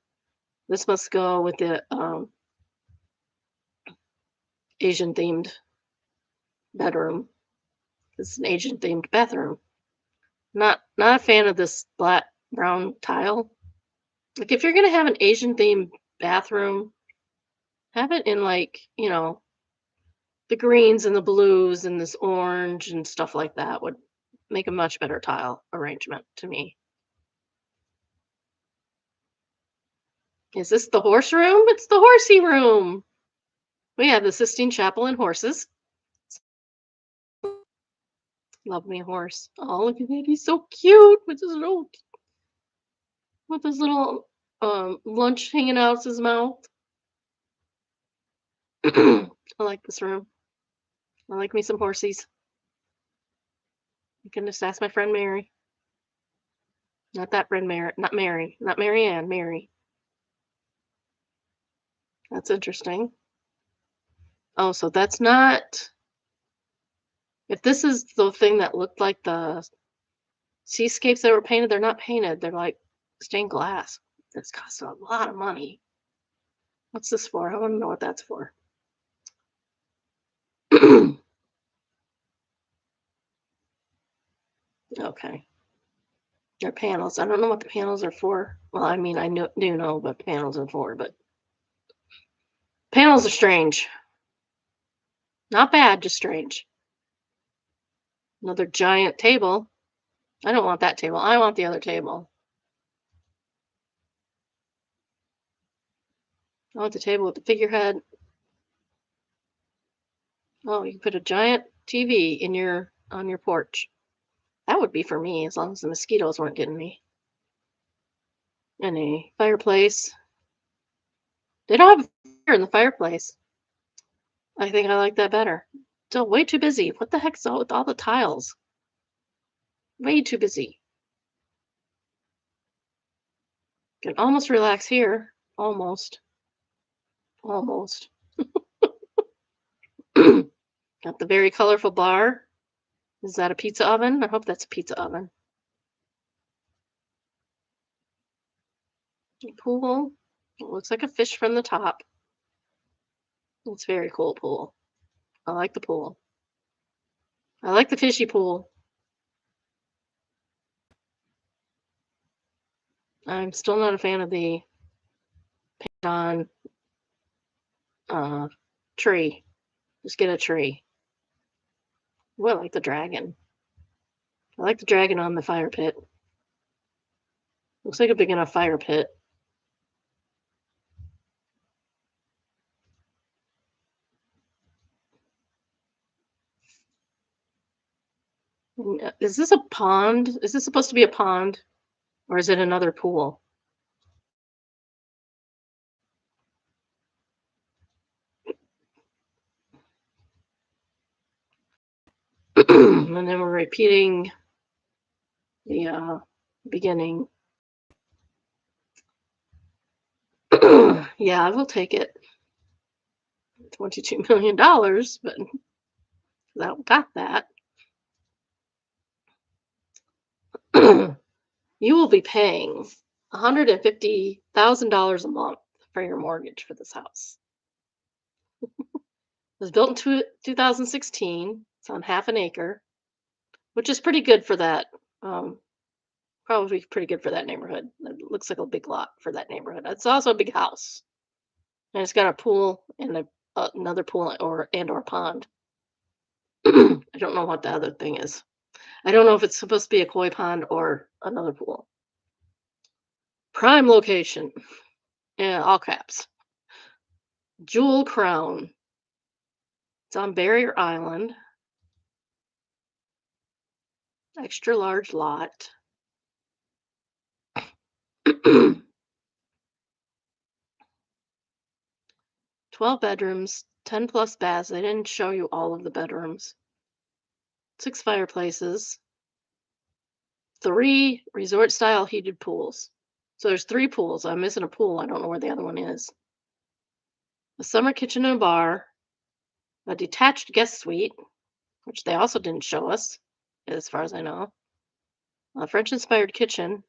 This must go with the Asian themed bedroom. It's an Asian themed bathroom. Not a fan of this black brown tile. Like if you're gonna have an Asian themed bathroom, have it in like, the greens and the blues and this orange and stuff like that would make a much better tile arrangement to me. Is this the horse room? It's the horsey room. We have the Sistine Chapel and horses. Love me a horse. Oh, look at that. He's so cute with his little lunch hanging out of his mouth. I like this room. I like me some horsies. You can just ask my friend Mary. Not that friend Mary. Not Mary. Not Mary Ann. Mary. That's interesting. Oh, so that's not. If this is the thing that looked like the seascapes that were painted, they're not painted. They're like stained glass. This costs a lot of money. What's this for? I want to know what that's for. Okay. They're panels. I don't know what the panels are for. Well, I mean, do know what panels are for, but panels are strange. Not bad, just strange. Another giant table. I don't want that table. I want the other table. I want the table with the figurehead. Oh, you can put a giant TV in on your porch. That would be for me as long as the mosquitoes weren't getting me. And a fireplace. They don't have a fire in the fireplace. I think I like that better. Still way too busy. What the heck's all with all the tiles? Way too busy. Can almost relax here. Almost. Almost. Got the very colorful bar. Is that a pizza oven? I hope that's a pizza oven. A pool. It looks like a fish from the top. It's a very cool pool. I like the pool. I like the fishy pool. I'm still not a fan of the paint on tree. Just get a tree. Well, I like the dragon. I like the dragon on the fire pit. Looks like a big enough fire pit. Is this a pond? Is this supposed to be a pond? Or is it another pool? And then we're repeating the beginning. Yeah, I will take it. $22 million, but that got that. You will be paying $150,000 a month for your mortgage for this house. It was built in 2016. It's on half an acre, which is pretty good for that. Probably pretty good for that neighborhood. It looks like a big lot for that neighborhood. It's also a big house, and it's got a pool and another pool or pond. I don't know what the other thing is. I don't know if it's supposed to be a koi pond or another pool. Prime location. Yeah, all caps. Jewel Crown. It's on Barrier Island. Extra large lot. 12 bedrooms, 10 plus baths. They didn't show you all of the bedrooms. 6 fireplaces. 3 resort style heated pools. So there's 3 pools. I'm missing a pool. I don't know where the other one is. A summer kitchen and a bar. A detached guest suite, which they also didn't show us, as far as I know. A French inspired kitchen.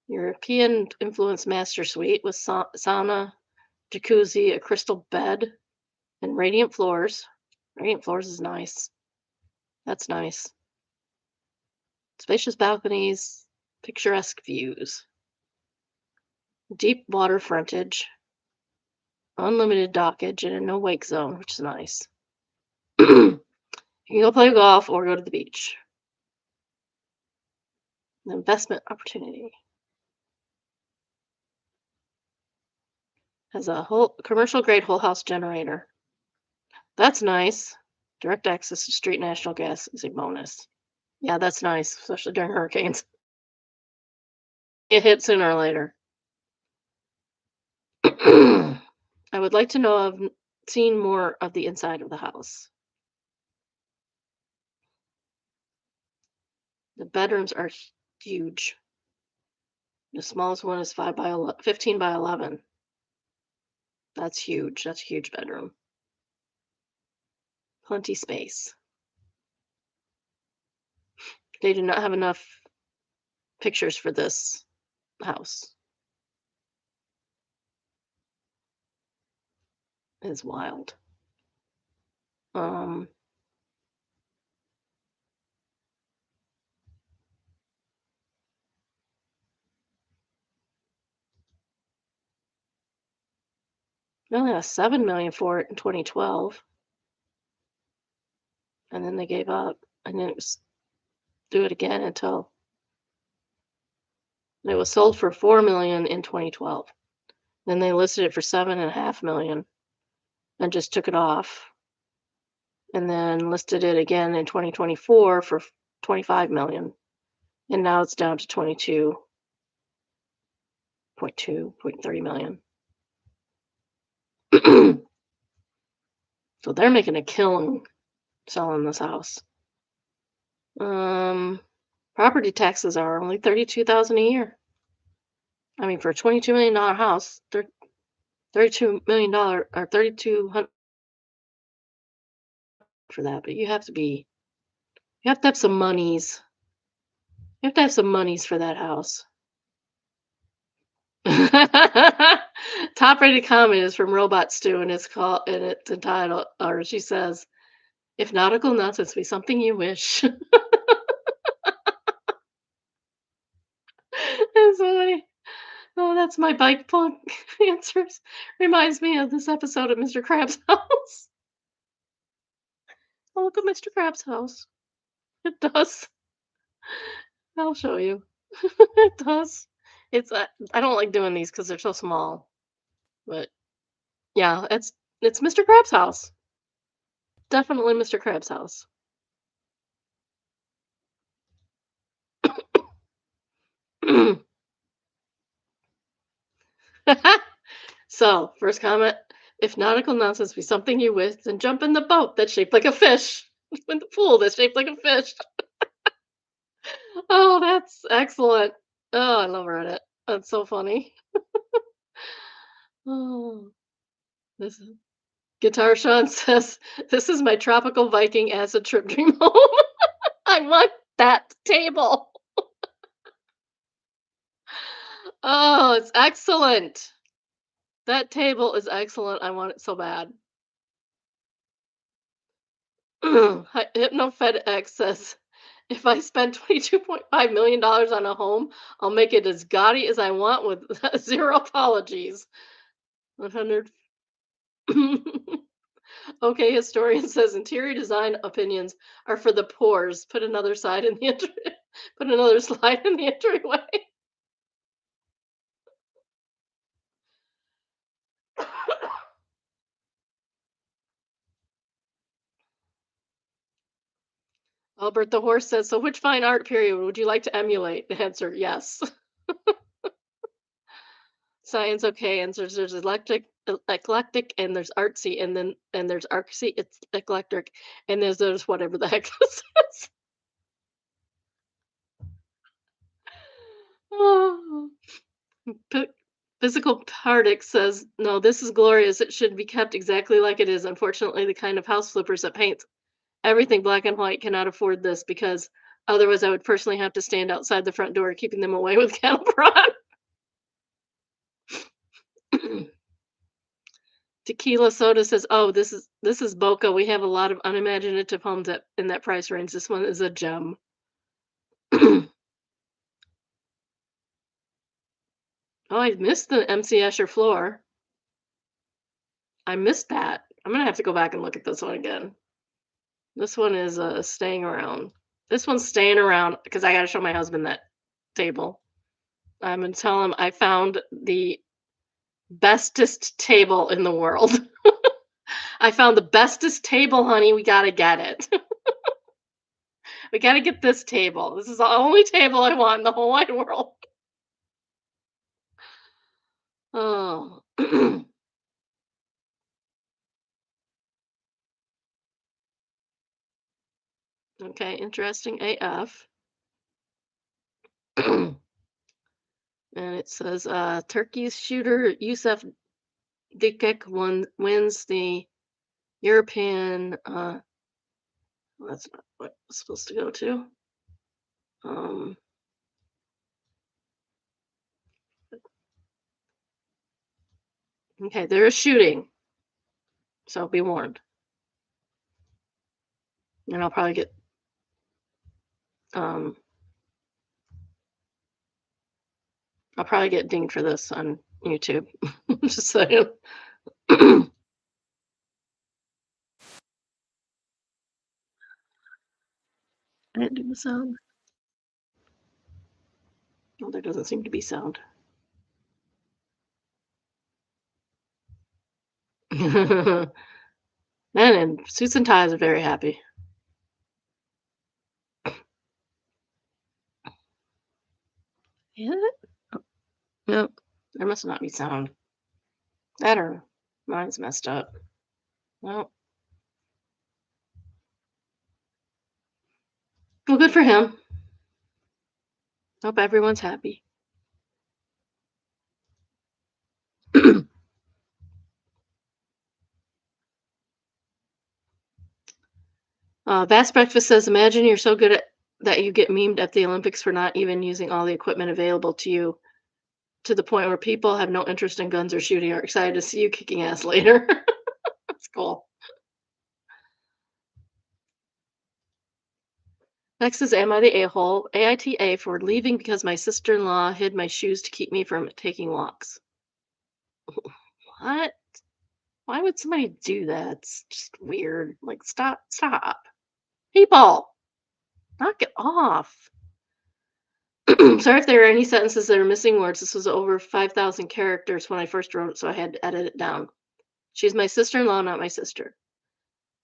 European influenced master suite with sauna, jacuzzi, a crystal bed, and radiant floors. Radiant floors is nice. That's nice. Spacious balconies, picturesque views. Deep water frontage. Unlimited dockage and a no wake zone, which is nice. You can go play golf or go to the beach. An investment opportunity. Has a whole commercial grade whole house generator. That's nice. Direct access to street national gas is a bonus. Yeah, that's nice, especially during hurricanes. Get hit sooner or later. I would like to know of seen more of the inside of the house. The bedrooms are huge. The smallest one is 15 by 11. That's huge. That's a huge bedroom. Plenty space. They do not have enough pictures for this house. It's wild. Um, They only got 7 million for it in 2012, and then they gave up and didn't do it again until it was sold for 4 million in 2012. Then they listed it for 7.5 million and just took it off, and then listed it again in 2024 for 25 million, and now it's down to 22.3 million. So they're making a killing selling this house. Property taxes are only 32,000 a year. I mean, for a $22 million house, they're $32 million or 3,200 for that. But you have to have some monies. You have to have some monies for that house. Top rated comment is from Robot Stew, and it's entitled, or she says, "If nautical nonsense be something you wish." That's funny. Oh, that's my bike plug answers. Reminds me of this episode of Mr. Krabs' house. Oh, look at Mr. Krabs' house. It does. I'll show you. It does. I don't like doing these because they're so small. But yeah, it's Mr. Krabs' house. Definitely Mr. Krabs' house. So, first comment, if nautical nonsense be something you wish, then jump in the boat that's shaped like a fish. In the pool that's shaped like a fish. Oh, that's excellent. Oh, I love Reddit. That's so funny. Oh, this is Guitar Sean says, "This is my tropical Viking acid trip dream home." I want that table. Oh, it's excellent. That table is excellent. I want it so bad. HypnoFedX says, "If I spend $22.5 million on a home, I'll make it as gaudy as I want with zero apologies." 100. Okay, historian says interior design opinions are for the pores. Put another side in the put another slide in the entryway. Albert the horse says, "So which fine art period would you like to emulate?" The answer, yes. Science, okay. Answers, there's eclectic, and there's artsy, and there's artsy, it's eclectic, and there's whatever the heck this is. Oh. P- Physical Partick says, "No, this is glorious. It should be kept exactly like it is. Unfortunately, the kind of house flippers that paint everything black and white cannot afford this because otherwise I would personally have to stand outside the front door keeping them away with cattle prod." Tequila Soda says, "Oh, this is Boca. We have a lot of unimaginative homes in that price range. This one is a gem." Oh, I missed the MC Escher floor. I missed that. I'm gonna have to go back and look at this one again. This one is staying around. This one's staying around because I got to show my husband that table. I'm gonna tell him I found the bestest table in the world. I found the bestest table, honey. We gotta get it. We gotta get this table. This is the only table I want in the whole wide world. Oh. Okay, interesting AF. And it says Turkey's shooter Yusuf Dikek wins the European. Well, that's not what it's supposed to go to. Um, okay, there is shooting, so be warned. And um, I'll probably get dinged for this on YouTube. Just saying. I didn't do the sound. Well, there doesn't seem to be sound. Men in suits and ties are very happy. Is it? Oh, nope. There must not be sound. That or mine's messed up. Well, well, good for him. Hope everyone's happy. Vast Breakfast says, imagine you're so good at that you get memed at the Olympics for not even using all the equipment available to you to the point where people have no interest in guns or shooting are excited to see you kicking ass later. That's cool. Next is Am I the A-hole? AITA for leaving because my sister-in-law hid my shoes to keep me from taking walks. What? Why would somebody do that? It's just weird. Like, stop. People, knock it off. Sorry if there are any sentences that are missing words. This was over 5,000 characters when I first wrote it, so I had to edit it down. She's my sister-in-law, not my sister.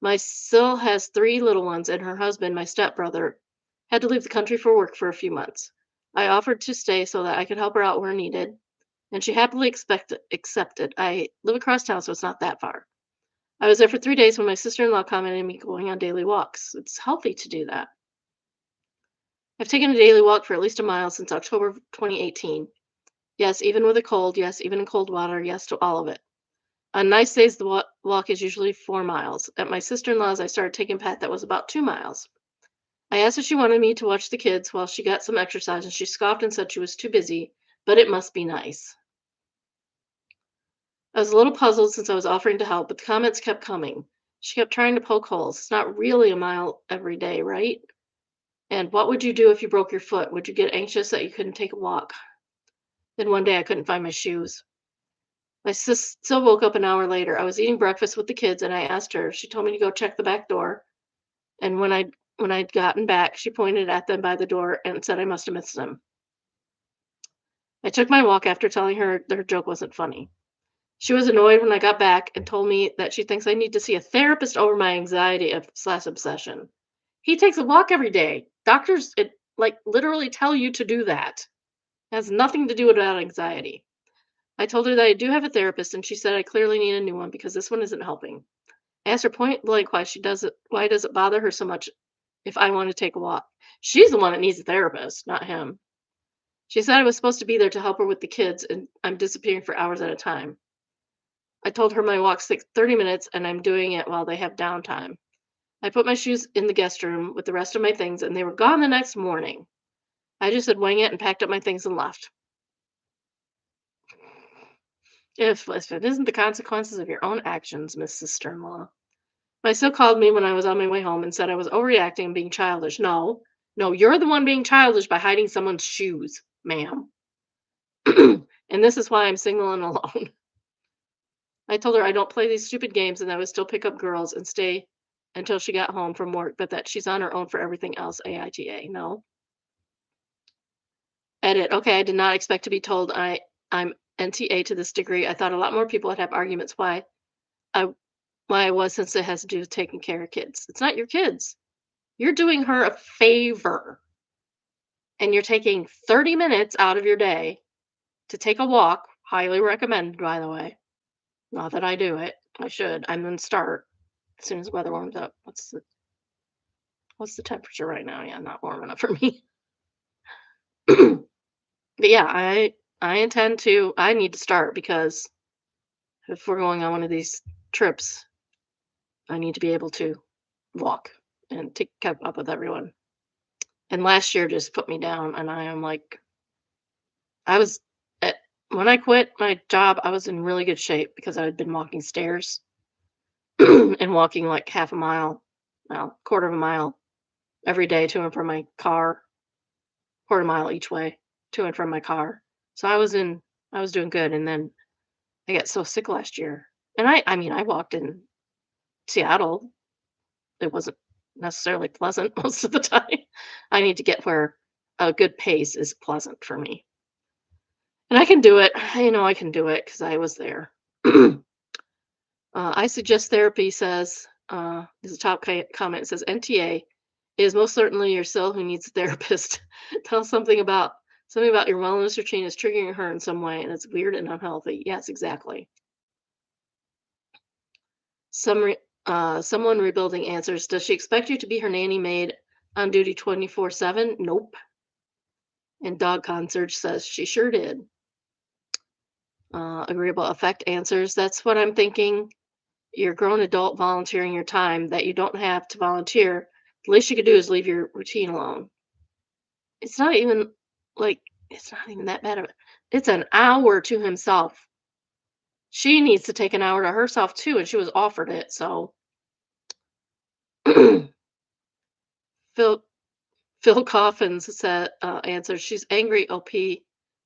My Sil has 3 little ones, and her husband, my stepbrother, had to leave the country for work for a few months. I offered to stay so that I could help her out where needed, and she happily accepted. I live across town, so it's not that far. I was there for 3 days when my sister-in-law commented on me going on daily walks. It's healthy to do that. I've taken a daily walk for at least a mile since October of 2018. Yes, even with a cold. Yes, even in cold water. Yes to all of it. On nice days, the walk is usually 4 miles. At my sister-in-law's, I started taking a path that was about 2 miles. I asked if she wanted me to watch the kids while she got some exercise, and she scoffed and said she was too busy, but it must be nice. I was a little puzzled since I was offering to help, but the comments kept coming. She kept trying to poke holes. It's not really a mile every day, right? And what would you do if you broke your foot? Would you get anxious that you couldn't take a walk? Then one day I couldn't find my shoes. My sis still woke up an hour later. I was eating breakfast with the kids and I asked her. She told me to go check the back door. And when I'd gotten back, she pointed at them by the door and said I must have missed them. I took my walk after telling her that her joke wasn't funny. She was annoyed when I got back and told me that she thinks I need to see a therapist over my anxiety slash obsession. He takes a walk every day. Doctors like literally tell you to do that. It has nothing to do with anxiety. I told her that I do have a therapist and she said I clearly need a new one because this one isn't helping. I asked her point blank why does it bother her so much if I want to take a walk. She's the one that needs a therapist, not him. She said I was supposed to be there to help her with the kids and I'm disappearing for hours at a time. I told her my walk's takes 30 minutes and I'm doing it while they have downtime. I put my shoes in the guest room with the rest of my things and they were gone the next morning. I just said wing it and packed up my things and left. If it isn't the consequences of your own actions, Miss Sister-in-law. My still called me when I was on my way home and said I was overreacting and being childish. No, no, you're the one being childish by hiding someone's shoes, ma'am. And this is why I'm single and alone. I told her I don't play these stupid games and I would still pick up girls and stay until she got home from work, but that she's on her own for everything else. AITA. No. Edit. Okay, I did not expect to be told I'm NTA to this degree. I thought a lot more people would have arguments I why I was since it has to do with taking care of kids. It's not your kids. You're doing her a favor and you're taking 30 minutes out of your day to take a walk. Highly recommended, by the way. Not that I do it. I should. I'm gonna start as soon as the weather warms up. What's the temperature right now? Yeah, not warm enough for me. But yeah, I need to start because if we're going on one of these trips, I need to be able to walk and to keep up with everyone. And last year just put me down, and I am like, I was at, when I quit my job, I was in really good shape because I had been walking stairs and walking like half a mile, well, quarter of a mile every day to and from my car, quarter mile each way to and from my car. So I was doing good, and then I got so sick last year, And I mean, I walked in Seattle. It wasn't necessarily pleasant most of the time. I need to get where a good pace is pleasant for me. And I can do it. I know I can do it because I was there. I suggest therapy says, there's a top comment. It says, NTA is most certainly your cell who needs a therapist. Tell something about your wellness routine is triggering her in some way, and it's weird and unhealthy. Yes, exactly. Some someone rebuilding answers. Does she expect you to be her nanny maid on duty 24/7? Nope. And dog concierge says she sure did. Agreeable effect answers. That's what I'm thinking. You're a grown adult volunteering your time that you don't have to volunteer. The least you could do is leave your routine alone. It's not even like it's not even that bad of it. It's an hour to himself. She needs to take an hour to herself too, and she was offered it. So Phil Phil Coffins said answered, she's angry OP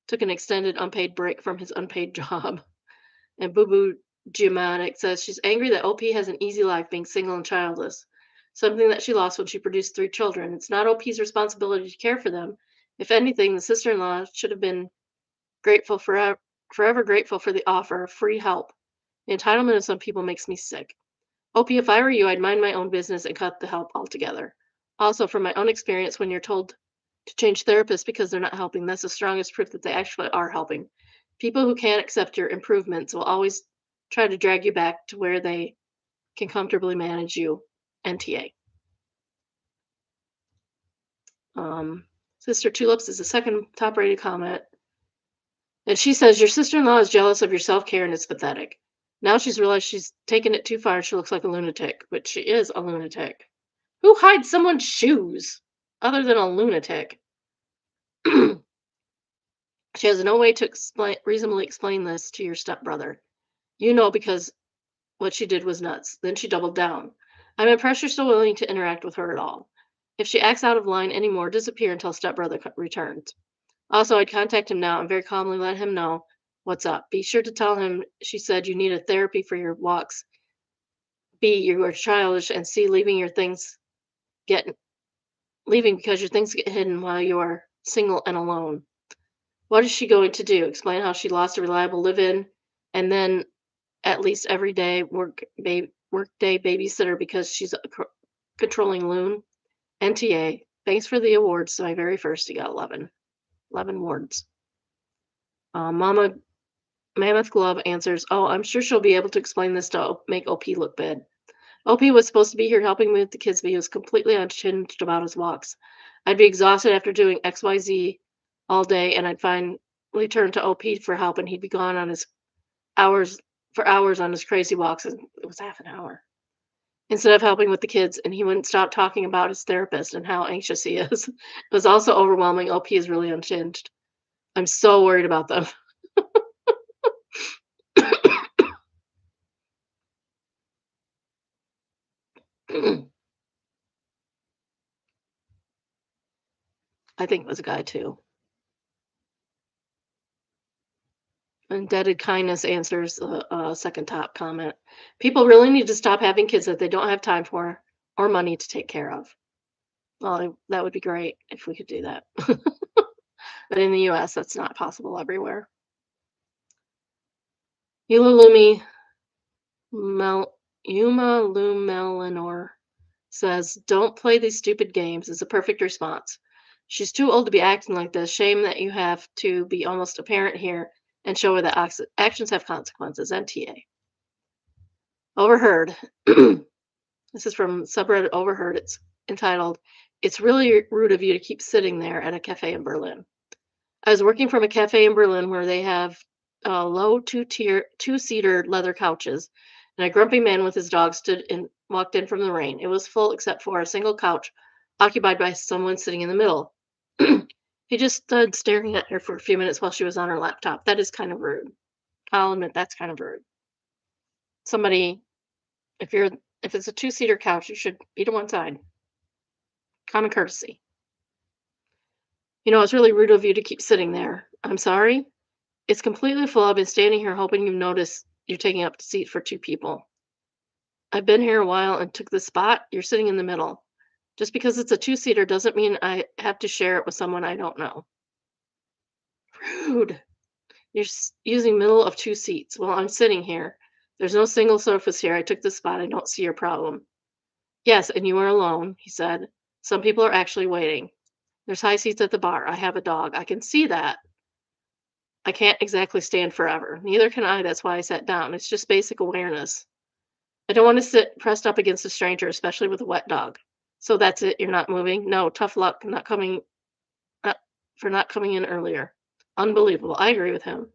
took an extended unpaid break from his unpaid job. And Boo Boo Geomatic says she's angry that OP has an easy life being single and childless, something that she lost when she produced 3 children. It's not OP's responsibility to care for them. If anything, the sister in law should have been grateful forever grateful for the offer of free help. The entitlement of some people makes me sick. OP, if I were you, I'd mind my own business and cut the help altogether. Also, from my own experience, when you're told to change therapists because they're not helping, that's the strongest proof that they actually are helping. People who can't accept your improvements will always try to drag you back to where they can comfortably manage you. NTA. Sister Tulips is the second top rated comment. And she says, your sister in law is jealous of your self care and it's pathetic. Now she's realized she's taken it too far and she looks like a lunatic, but she is a lunatic. Who hides someone's shoes other than a lunatic? She has no way to reasonably explain this to your stepbrother. You know because what she did was nuts. Then she doubled down. I'm impressed you're still willing to interact with her at all. If she acts out of line anymore, disappear until stepbrother returns. Also, I'd contact him now and very calmly let him know what's up. Be sure to tell him she said you need a therapy for your walks. B, you are childish, and C, get leaving because your things get hidden while you are single and alone. What is she going to do? Explain how she lost a reliable live-in and then at least every day workday babysitter because she's a controlling loon. NTA. Thanks for the awards. My very first, you got 11 awards. Mama Mammoth Glove answers, oh, I'm sure she'll be able to explain this to make OP look bad. OP was supposed to be here helping me with the kids, but he was completely unhinged about his walks. I'd be exhausted after doing XYZ all day, and I'd finally turn to OP for help, and he'd be gone on his hours hours on his crazy walks. And it was half an hour instead of helping with the kids, and he wouldn't stop talking about his therapist and how anxious he is. It was also overwhelming. OP is really unhinged. I'm so worried about them. I think it was a guy too. Indebted kindness answers the second top comment. People really need to stop having kids that they don't have time for or money to take care of. Well, that would be great if we could do that. But in the US, that's not possible everywhere. Yulalumi Mel Yuma Lumelinor says, don't play these stupid games is a perfect response. She's too old to be acting like this. Shame that you have to be almost a parent here and show her that actions have consequences. NTA. Overheard. This is from subreddit Overheard. It's entitled, It's Really Rude of You to Keep Sitting There at a Cafe in Berlin. I was working from a cafe in Berlin where they have low two-seater leather couches, and a grumpy man with his dog walked in from the rain. It was full except for a single couch occupied by someone sitting in the middle. He just stood staring at her for a few minutes while she was on her laptop. That is kind of rude. I'll admit that's kind of rude. Somebody, if you're if it's a two-seater couch, you should be to one side. Common courtesy. You know, it's really rude of you to keep sitting there. I'm sorry. It's completely full. I've been standing here hoping you notice You're taking up a seat for two people. I've been here a while and took this spot. You're sitting in the middle. Just because it's a two-seater doesn't mean I have to share it with someone I don't know. Rude. You're using middle of two seats. Well, I'm sitting here. There's no single sofa here. I took this spot. I don't see your problem. Yes, and you are alone, he said. Some people are actually waiting. There's high seats at the bar. I have a dog. I can see that. I can't exactly stand forever. Neither can I. That's why I sat down. It's just basic awareness. I don't want to sit pressed up against a stranger, especially with a wet dog. So that's it. You're not moving. No, tough luck. Not coming. Not, for not coming in earlier. Unbelievable. I agree with him.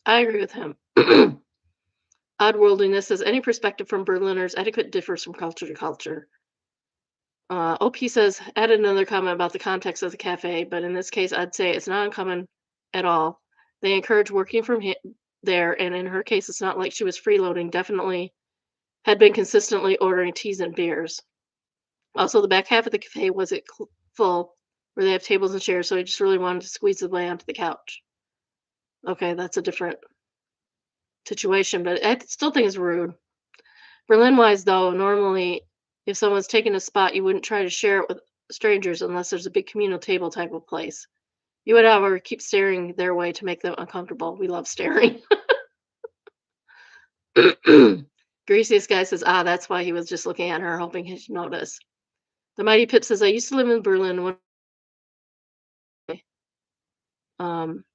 I agree with him. Oddworldliness says any perspective from Berliners, etiquette differs from culture to culture. OP says, added another comment about the context of the cafe, but in this case, I'd say it's not uncommon at all. They encourage working from there, and in her case, it's not like she was freeloading. Definitely had been consistently ordering teas and beers. Also, the back half of the cafe wasn't full, where they have tables and chairs, so he just really wanted to squeeze his way onto the couch. Okay, that's a different situation, but I still think it's rude. Berlin wise, though, normally if someone's taking a spot, you wouldn't try to share it with strangers unless there's a big communal table type of place. You would, however, keep staring their way to make them uncomfortable. We love staring. Greasiest guy says, ah, that's why he was just looking at her, hoping he'd notice. The Mighty Pip says, I used to live in Berlin. Um,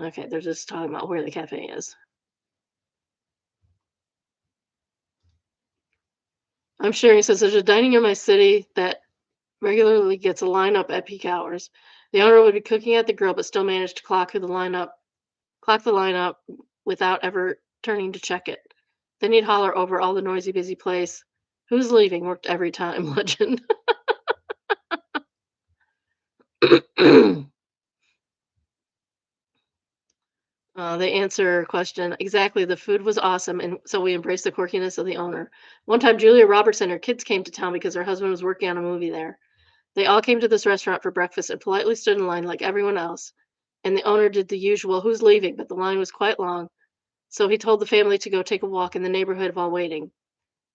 okay, they're just talking about where the cafe is. I'm sharing says, there's a dining in my city that regularly gets a lineup at peak hours. The owner would be cooking at the grill, but still managed to clock the lineup without ever turning to check it. Then he'd holler over all the noisy, busy place. Who's leaving? Worked every time. Legend. They answer question exactly. The food was awesome, and so we embraced the quirkiness of the owner. One time, Julia Roberts and her kids came to town because her husband was working on a movie there. They all came to this restaurant for breakfast and politely stood in line like everyone else. And the owner did the usual, who's leaving? But the line was quite long. So he told the family to go take a walk in the neighborhood while waiting.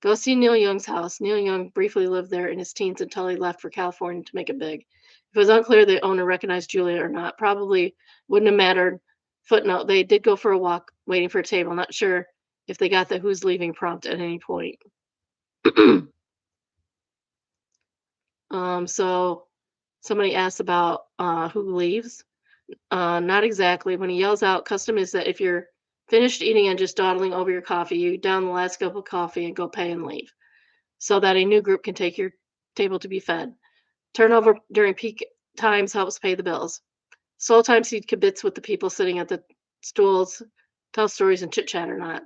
Go see Neil Young's house. Neil Young briefly lived there in his teens until he left for California to make it big. It was unclear the owner recognized Julia or not. Probably wouldn't have mattered. Footnote, they did go for a walk waiting for a table. Not sure if they got the who's leaving prompt at any point. So somebody asked about who leaves. Not exactly. When he yells out, custom is that if you're finished eating and just dawdling over your coffee, you down the last cup of coffee and go pay and leave, so that a new group can take your table to be fed. Turnover during peak times helps pay the bills. Slow times he kibitz with the people sitting at the stools, tell stories and chit chat or not.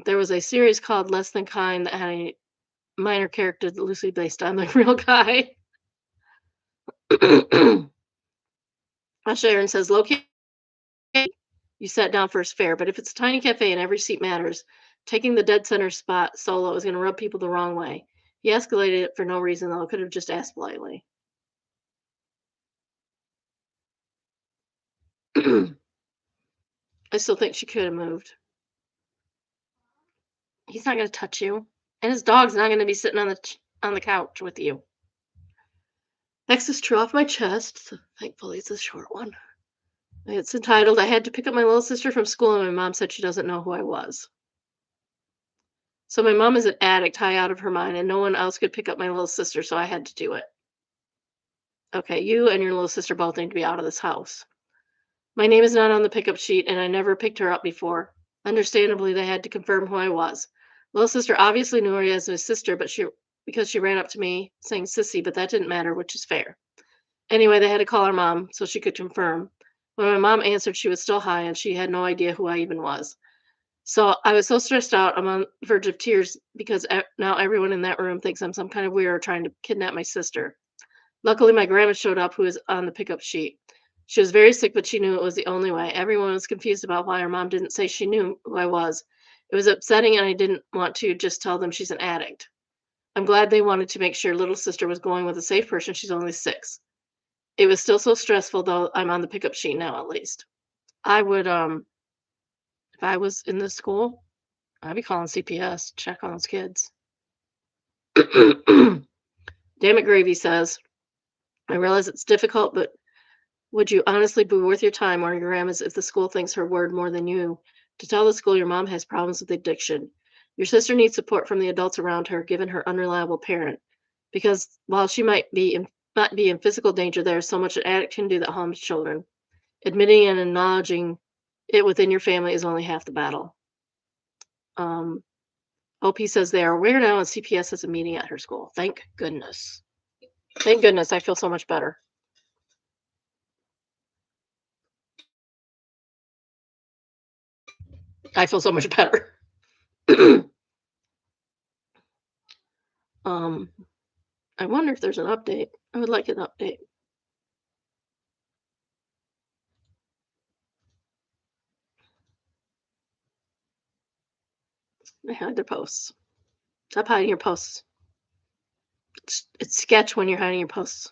There was a series called Less Than Kind that had a minor character loosely based on the real guy. Sharon says, locate you sat down first fair, but if it's a tiny cafe and every seat matters, taking the dead center spot solo is going to rub people the wrong way. He escalated it for no reason, though. Could have just asked politely. I still think she could have moved. He's not going to touch you, and his dog's not going to be sitting on the couch with you. Next is True Off My Chest. So thankfully, it's a short one. It's entitled, I had to pick up my little sister from school, and my mom said she doesn't know who I was. So my mom is an addict, high out of her mind, and no one else could pick up my little sister, so I had to do it. Okay, you and your little sister both need to be out of this house. My name is not on the pickup sheet, and I never picked her up before. Understandably, they had to confirm who I was. Little sister obviously knew her as my sister, but because she ran up to me saying sissy, but that didn't matter, which is fair. Anyway, they had to call her mom so she could confirm. When my mom answered, she was still high, and she had no idea who I even was. So I was so stressed out, I'm on the verge of tears because now everyone in that room thinks I'm some kind of weirdo trying to kidnap my sister. Luckily, my grandma showed up, who was on the pickup sheet. She was very sick, but she knew it was the only way. Everyone was confused about why her mom didn't say she knew who I was. It was upsetting, and I didn't want to just tell them she's an addict. I'm glad they wanted to make sure little sister was going with a safe person. She's only 6. It was still so stressful, though I'm on the pickup sheet now, at least. I would If I was in this school, I'd be calling CPS, check on those kids. Damn it, Gravy says, I realize it's difficult, but would you honestly be worth your time or your grandma's if the school thinks her word more than you? To tell the school your mom has problems with addiction. Your sister needs support from the adults around her, given her unreliable parent. Because while she might be in physical danger, there is so much an addict can do that harms children. Admitting and acknowledging it within your family is only half the battle. Um, OP says they are aware now, and CPS has a meeting at her school. Thank goodness. Thank goodness. I feel so much better. I feel so much better. um, I wonder if there's an update. I would like an update. They hide their posts. Stop hiding your posts. It's sketch when you're hiding your posts.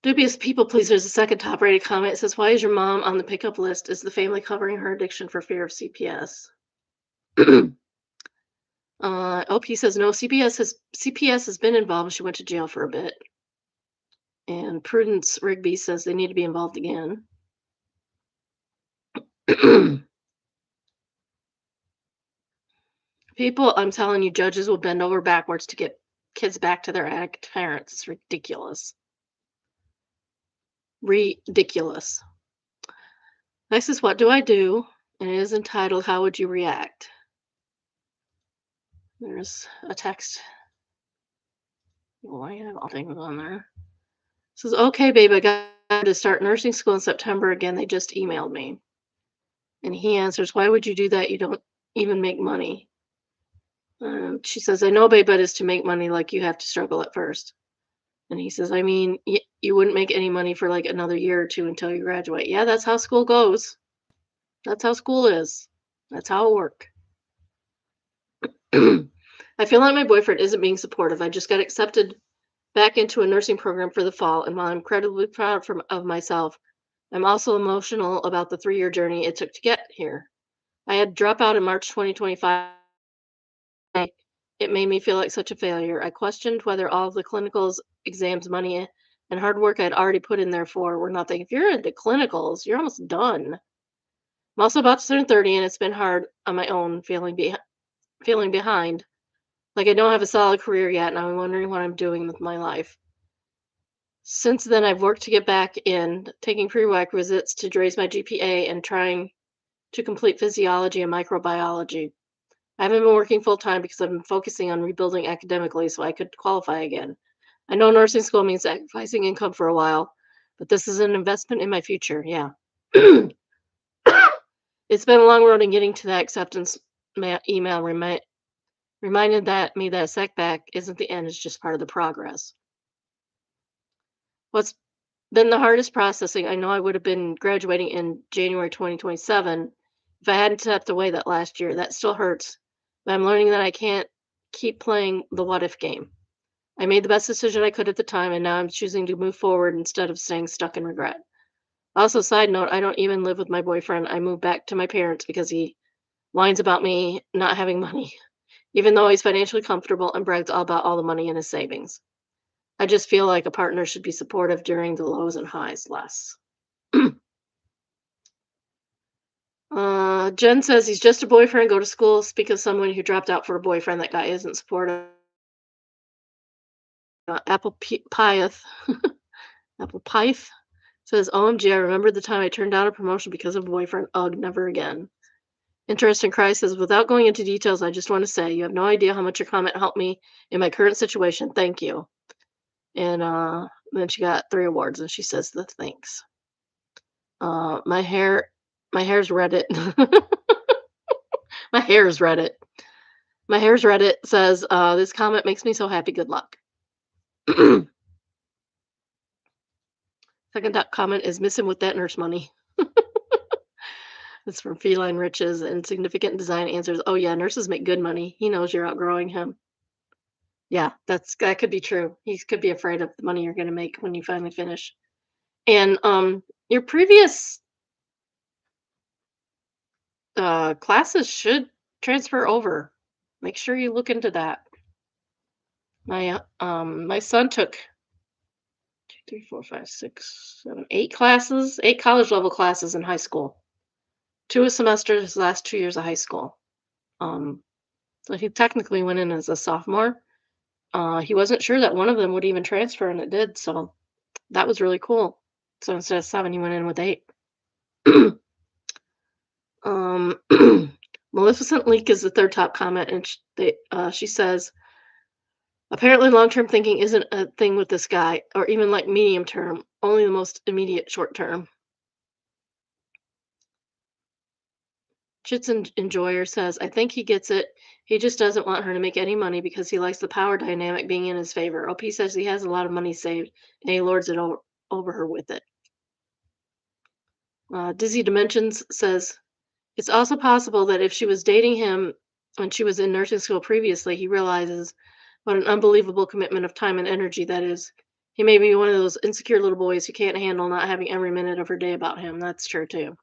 Dubious people pleasers, the second top rated comment. It says, why is your mom on the pickup list? Is the family covering her addiction for fear of CPS? OP says no, CPS has been involved. She went to jail for a bit. And Prudence Rigby says they need to be involved again. People, I'm telling you, judges will bend over backwards to get kids back to their addict parents. It's ridiculous. Ridiculous. Next is what do I do? And it is entitled, How Would You React? There's a text. Oh, I have all things on there. It says, okay, babe, I got to start nursing school in September again. They just emailed me. And he answers, why would you do that? You don't even make money. She says, I know, babe, but it's to make money like you have to struggle at first. And he says, I mean, you wouldn't make any money for like another year or two until you graduate. Yeah, that's how school goes. That's how school is. That's how it works. I feel like my boyfriend isn't being supportive. I just got accepted back into a nursing program for the fall, and while I'm incredibly proud of myself, I'm also emotional about the 3-year journey it took to get here. I had to drop out in March 2025. It made me feel like such a failure. I questioned whether all of the clinicals, exams, money, and hard work I'd already put in there for were nothing. If you're into clinicals, you're almost done. I'm also about to turn 30, and it's been hard on my own, feeling behind. Like I don't have a solid career yet, and I'm wondering what I'm doing with my life. Since then, I've worked to get back in, taking prerequisites to raise my GPA and trying to complete physiology and microbiology. I haven't been working full time because I've been focusing on rebuilding academically so I could qualify again. I know nursing school means sacrificing income for a while, but this is an investment in my future. Yeah. It's been a long road in getting to that acceptance email reminded me that a setback isn't the end, it's just part of the progress. What's been the hardest processing, I know I would have been graduating in January 2027 if I hadn't stepped away that last year. That still hurts, but I'm learning that I can't keep playing the what if game. I made the best decision I could at the time, and now I'm choosing to move forward instead of staying stuck in regret. Also, side note, I don't even live with my boyfriend. I moved back to my parents because he whines about me not having money, even though he's financially comfortable and brags all about all the money in his savings. I just feel like a partner should be supportive during the lows and highs less. Jen says he's just a boyfriend, go to school, speak of someone who dropped out for a boyfriend. That guy isn't supportive. Apple Pyeth. Apple Pyth says, OMG, I remember the time I turned down a promotion because of a boyfriend. Ugh, never again. Interesting Cry says, without going into details, I just want to say you have no idea how much your comment helped me in my current situation. Thank you. And then she got 3 awards, and she says the thanks. My hair's Reddit. My hair's Reddit. My hair's Reddit says, this comment makes me so happy. Good luck. Second comment is missing with that nurse money. It's from Feline Riches and Significant Design answers. Oh yeah, nurses make good money. He knows you're outgrowing him. Yeah, that could be true. He could be afraid of the money you're going to make when you finally finish. And your previous classes should transfer over. Make sure you look into that. My son took 8 classes, 8 college level classes in high school. 2 a semester his last 2 years of high school. Um, so he technically went in as a sophomore. He wasn't sure that one of them would even transfer, and it did. So that was really cool. So instead of 7, he went in with 8. um, Maleficent Leak is the third top comment, and she says, apparently long term thinking isn't a thing with this guy, or even like medium term, only the most immediate short term. Chits Enjoyer says, I think he gets it. He just doesn't want her to make any money because he likes the power dynamic being in his favor. OP says he has a lot of money saved and he lords it over her with it. Dizzy Dimensions says, it's also possible that if she was dating him when she was in nursing school previously, he realizes what an unbelievable commitment of time and energy that is. He may be one of those insecure little boys who can't handle not having every minute of her day about him. That's true too.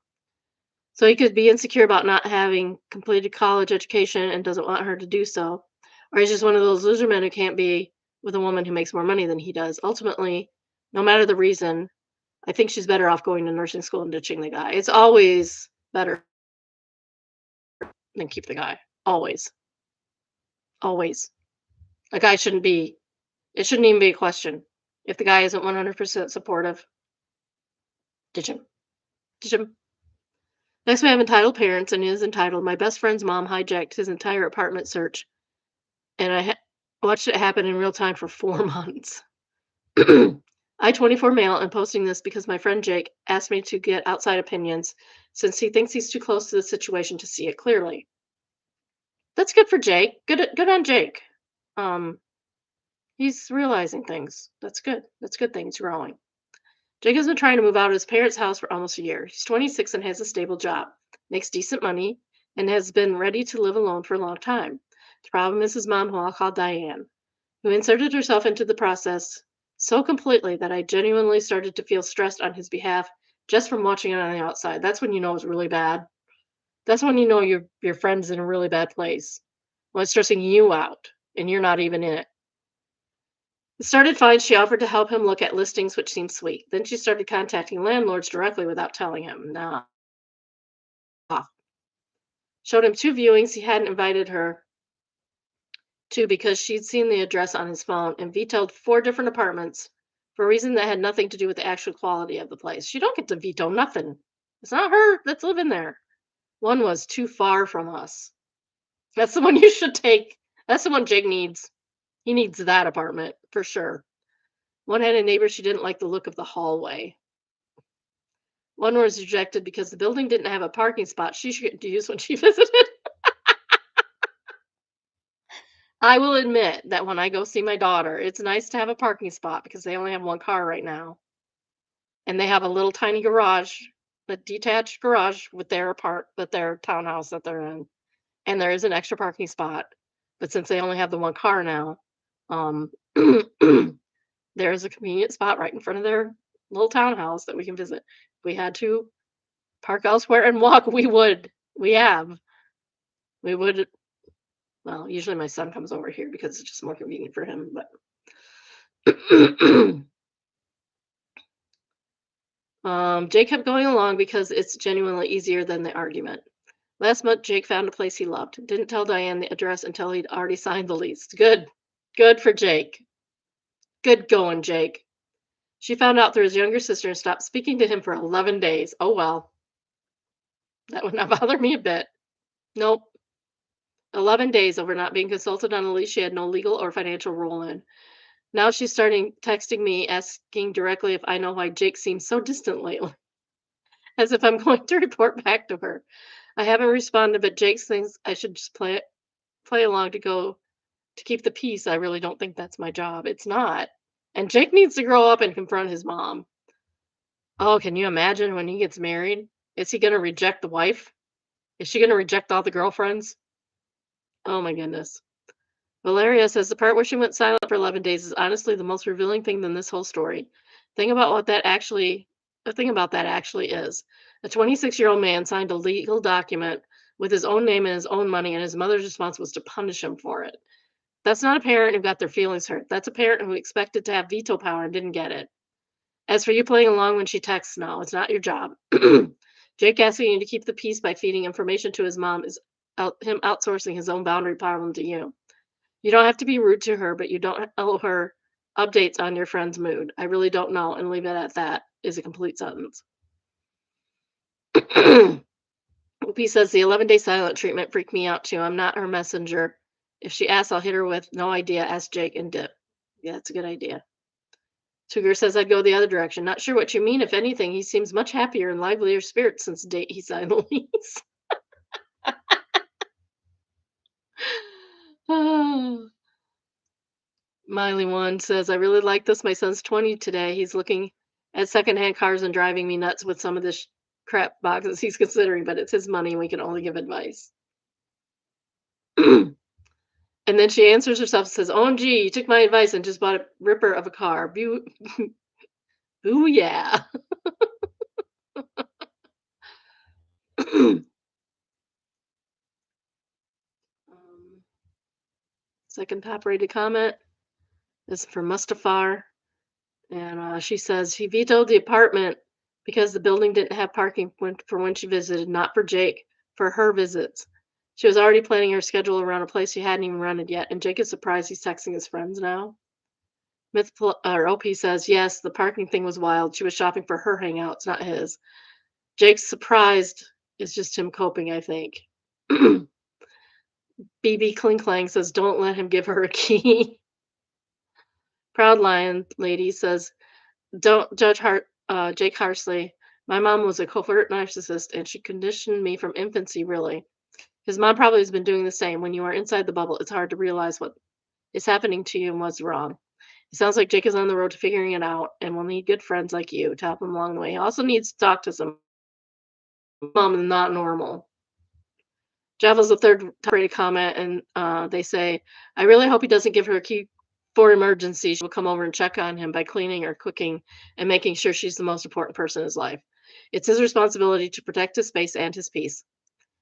So he could be insecure about not having completed college education and doesn't want her to do so. Or he's just one of those loser men who can't be with a woman who makes more money than he does. Ultimately, no matter the reason, I think she's better off going to nursing school and ditching the guy. It's always better than keep the guy. Always. Always. A guy shouldn't be, it shouldn't even be a question. If the guy isn't 100% supportive, ditch him. Ditch him. Next, we have entitled parents, and he is entitled, my best friend's mom hijacked his entire apartment search, and watched it happen in real time for 4 months. I, 24 male, am posting this because my friend Jake asked me to get outside opinions since he thinks he's too close to the situation to see it clearly. That's good for Jake. Good on Jake. Um, he's realizing things. That's good. That's good things growing. Jake has been trying to move out of his parents' house for almost a year. He's 26 and has a stable job, makes decent money, and has been ready to live alone for a long time. The problem is his mom, who I'll call Diane, who inserted herself into the process so completely that I genuinely started to feel stressed on his behalf just from watching it on the outside. That's when you know it's really bad. That's when you know your friend's in a really bad place. When it's stressing you out and you're not even in it. It started fine. She offered to help him look at listings, which seemed sweet. Then she started contacting landlords directly without telling him. Nah. Showed him 2 viewings he hadn't invited her to because she'd seen the address on his phone, and vetoed 4 different apartments for a reason that had nothing to do with the actual quality of the place. She don't get to veto nothing. It's not her that's living there. One was too far from us. That's the one you should take. That's the one Jake needs. He needs that apartment for sure. One had a neighbor she didn't like the look of the hallway. One was rejected because the building didn't have a parking spot she should use when she visited. I will admit that when I go see my daughter, it's nice to have a parking spot because they only have 1 car right now. And they have a little tiny garage, a detached garage with their townhouse that they're in. And there is an extra parking spot. But since they only have the 1 car now, um, there is a convenient spot right in front of their little townhouse that we can visit. If we had to park elsewhere and walk, we would. We have. We would. Well, usually my son comes over here because it's just more convenient for him. But Jake kept going along because it's genuinely easier than the argument. Last month, Jake found a place he loved. Didn't tell Diane the address until he'd already signed the lease. Good. Good for Jake. Good going, Jake. She found out through his younger sister and stopped speaking to him for 11 days. Oh, well. That would not bother me a bit. Nope. 11 days over not being consulted on a lease she had no legal or financial role in. Now she's starting texting me, asking directly if I know why Jake seems so distant lately, as if I'm going to report back to her. I haven't responded, but Jake thinks I should just play along to keep the peace. I really don't think that's my job. It's not. And Jake needs to grow up and confront his mom. Oh, can you imagine when he gets married? Is he going to reject the wife? Is she going to reject all the girlfriends? Oh my goodness. Valeria says the part where she went silent for 11 days is honestly the most revealing thing in this whole story. Think about what that actually The thing about that actually is a 26-year-old man signed a legal document with his own name and his own money, and his mother's response was to punish him for it. That's not a parent who got their feelings hurt. That's a parent who expected to have veto power and didn't get it. As for you playing along when she texts, no, it's not your job. Jake asking you to keep the peace by feeding information to his mom is him outsourcing his own boundary problem to you. You don't have to be rude to her, but you don't owe her updates on your friend's mood. I really don't know, and leave it at that is a complete sentence. Whoopi says the 11-day silent treatment freaked me out too. I'm not her messenger. If she asks, I'll hit her with no idea, ask Jake and dip. Yeah, that's a good idea. Duggar says I'd go the other direction. Not sure what you mean. If anything, he seems much happier and livelier spirit since the date he signed the lease. Oh. Miley one says, I really like this. My son's 20 today. He's looking at secondhand cars and driving me nuts with some of the crap boxes he's considering, but it's his money and we can only give advice. And then she answers herself and says, OMG, you took my advice and just bought a ripper of a car. Ooh, yeah. um, second top rated comment is from Mustafar. And she says he vetoed the apartment because the building didn't have parking for when she visited, not for Jake, for her visits. She was already planning her schedule around a place she hadn't even rented yet, and Jake is surprised he's texting his friends now. Or OP says, yes, the parking thing was wild. She was shopping for her hangouts, not his. Jake's surprised is just him coping, I think. BB Klinklang says, don't let him give her a key. Proud Lion Lady says, don't judge Jake harshly. My mom was a covert narcissist, and she conditioned me from infancy, really. His mom probably has been doing the same. When you are inside the bubble, it's hard to realize what is happening to you and what's wrong. It sounds like Jake is on the road to figuring it out and will need good friends like you to help him along the way. He also needs to talk to some mom and not normal. Java's the third top-rated comment, and they say, I really hope he doesn't give her a key for emergencies. She will come over and check on him by cleaning or cooking and making sure she's the most important person in his life. It's his responsibility to protect his space and his peace.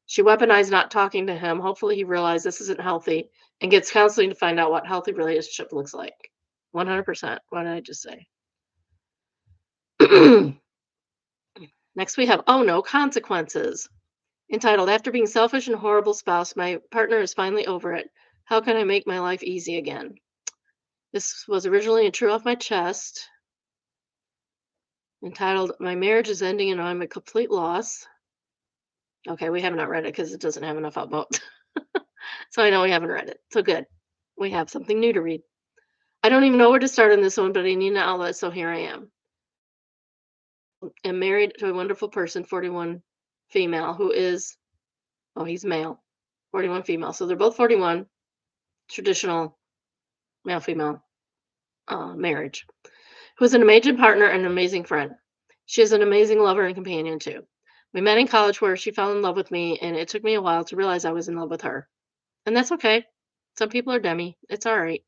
She weaponized not talking to him. Hopefully he realizes this isn't healthy and gets counseling to find out what healthy relationship looks like. 100%. What did I just say? Next we have Oh No Consequences. Entitled, After Being Selfish and Horrible Spouse, My Partner is Finally Over It. How Can I Make My Life Easy Again? This was originally a True Off My Chest. Entitled, My Marriage is Ending and I'm a Complete Loss. Okay, we have not read it because it doesn't have enough about. So I know we haven't read it. So good. We have something new to read. I don't even know where to start on this one, but I need an outlet, so here I am. I'm married to a wonderful person, 41 female, who is, oh, he's male, 41 female. So they're both 41, traditional male female marriage, who is an amazing partner and an amazing friend. She is an amazing lover and companion, too. We met in college where she fell in love with me, and it took me a while to realize I was in love with her. And that's okay. Some people are demi. It's all right.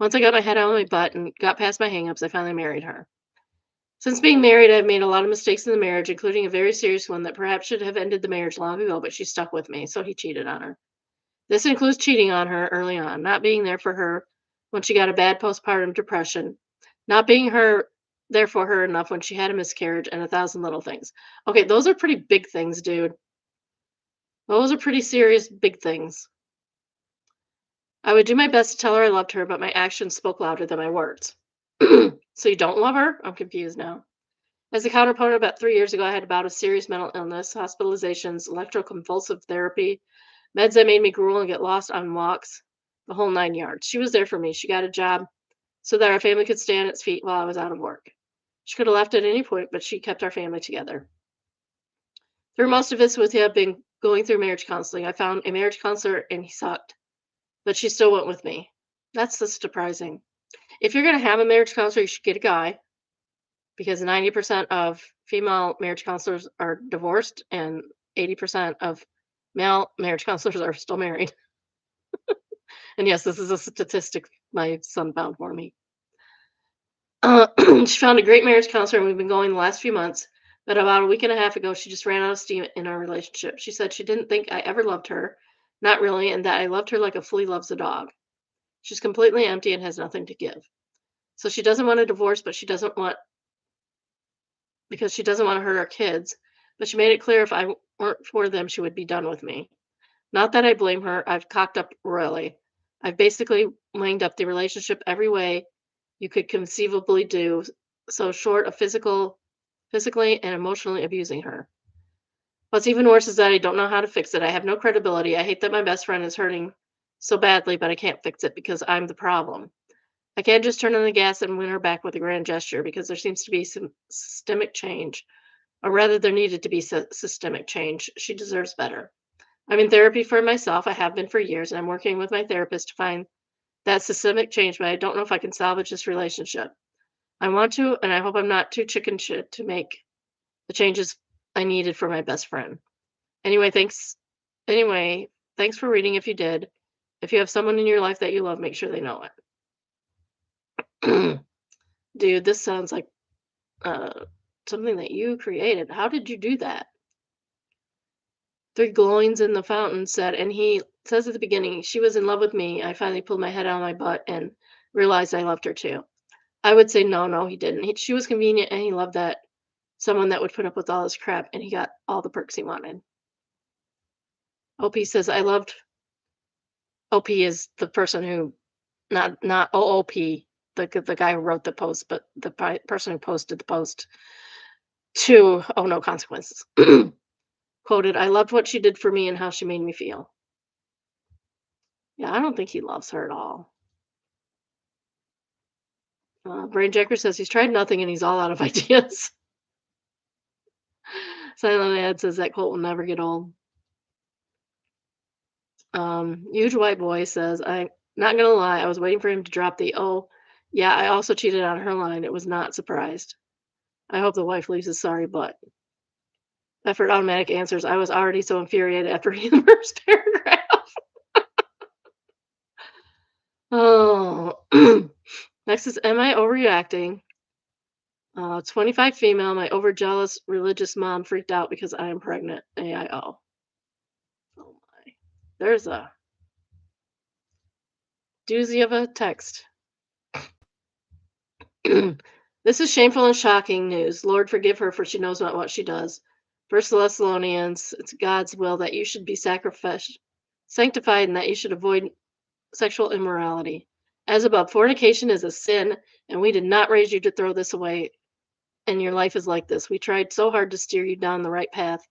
Once I got my head out of my butt and got past my hangups, I finally married her. Since being married, I've made a lot of mistakes in the marriage, including a very serious one that perhaps should have ended the marriage long ago, but she stuck with me, so he cheated on her. This includes cheating on her early on, not being there for her when she got a bad postpartum depression, not being there for her enough when she had a miscarriage, and 1,000 little things. Okay, those are pretty big things, dude. Those are pretty serious big things. I would do my best to tell her I loved her, but my actions spoke louder than my words. So you don't love her? I'm confused now. As a counterpoint, about 3 years ago, I had about a serious mental illness, hospitalizations, electroconvulsive therapy, meds that made me drool and get lost on walks, the whole 9 yards. She was there for me. She got a job so that our family could stay on its feet while I was out of work. She could have left at any point, but she kept our family together. Through most of this, with have been going through marriage counseling. I found a marriage counselor and he sucked, but she still went with me. That's surprising. If you're going to have a marriage counselor, you should get a guy because 90% of female marriage counselors are divorced and 80% of male marriage counselors are still married. And yes, this is a statistic my son found for me. She found a great marriage counselor, and we've been going the last few months. But about a week and a half ago, she just ran out of steam in our relationship. She said she didn't think I ever loved her, not really, and that I loved her like a flea loves a dog. She's completely empty and has nothing to give. So she doesn't want a divorce, but she doesn't want because she doesn't want to hurt our kids. But she made it clear if I weren't for them, she would be done with me. Not that I blame her. I've cocked up royally. I've basically winged up the relationship every way you could conceivably do, so short of physically and emotionally abusing her. What's even worse is that I don't know how to fix it. I have no credibility. I hate that my best friend is hurting so badly, but I can't fix it because I'm the problem. I can't just turn on the gas and win her back with a grand gesture because there seems to be some systemic change, or rather, there needed to be systemic change. She deserves better. I'm in therapy for myself. I have been for years, and I'm working with my therapist to find that systemic change, but I don't know if I can salvage this relationship. I want to, and I hope I'm not too chicken shit to make the changes I needed for my best friend. Anyway, thanks. Anyway, thanks for reading if you did. If you have someone in your life that you love, make sure they know it. Dude, this sounds like uh, something that you created. How did you do that? Three glowings in the fountain said, and he says at the beginning, she was in love with me. I finally pulled my head out of my butt and realized I loved her too. I would say no, no, he didn't. She was convenient and he loved that someone that would put up with all this crap and he got all the perks he wanted. OP says, I loved OP is the person who, not OOP, the guy who wrote the post, but the person who posted the post to Oh No Consequences. Quoted, I loved what she did for me and how she made me feel. Yeah, I don't think he loves her at all. Brainjacker says he's tried nothing and he's all out of ideas. Silent Ad says that quote will never get old. Huge White Boy says, I'm not gonna lie, I was waiting for him to drop the oh, yeah, I also cheated on her line. It was not surprised. I hope the wife leaves a sorry butt. Effort Automatic answers, I was already so infuriated after reading the first paragraph. Oh, next is, am I overreacting? 25 female, my overjealous religious mom freaked out because I am pregnant. AIO. Oh my. There's a doozy of a text. This is shameful and shocking news. Lord, forgive her, for she knows not what she does. First Thessalonians, it's God's will that you should be sanctified, and that you should avoid sexual immorality. As above, fornication is a sin, and we did not raise you to throw this away, and your life is like this. We tried so hard to steer you down the right path,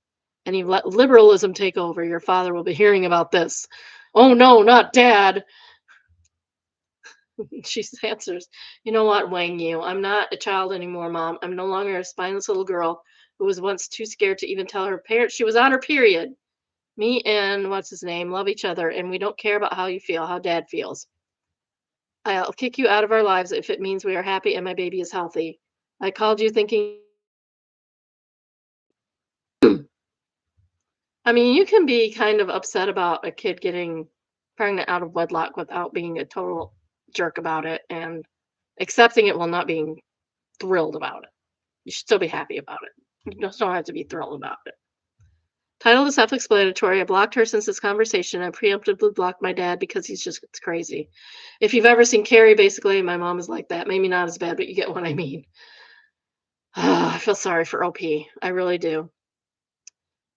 and you've let liberalism take over. Your father will be hearing about this. Oh no, not dad. She answers, you know what, Wang Yu, I'm not a child anymore, Mom. I'm no longer a spineless little girl who was once too scared to even tell her parents she was on her period. Me and what's his name love each other, and we don't care about how you feel, how Dad feels. I'll kick you out of our lives if it means we are happy and my baby is healthy. I called you thinking, I mean, you can be kind of upset about a kid getting pregnant out of wedlock without being a total jerk about it and accepting it while not being thrilled about it. You should still be happy about it. You just don't have to be thrilled about it. Title is self-explanatory. I blocked her since this conversation. I preemptively blocked my dad because he's just it's crazy. If you've ever seen Carrie, basically, my mom is like that. Maybe not as bad, but you get what I mean. I feel sorry for OP. I really do.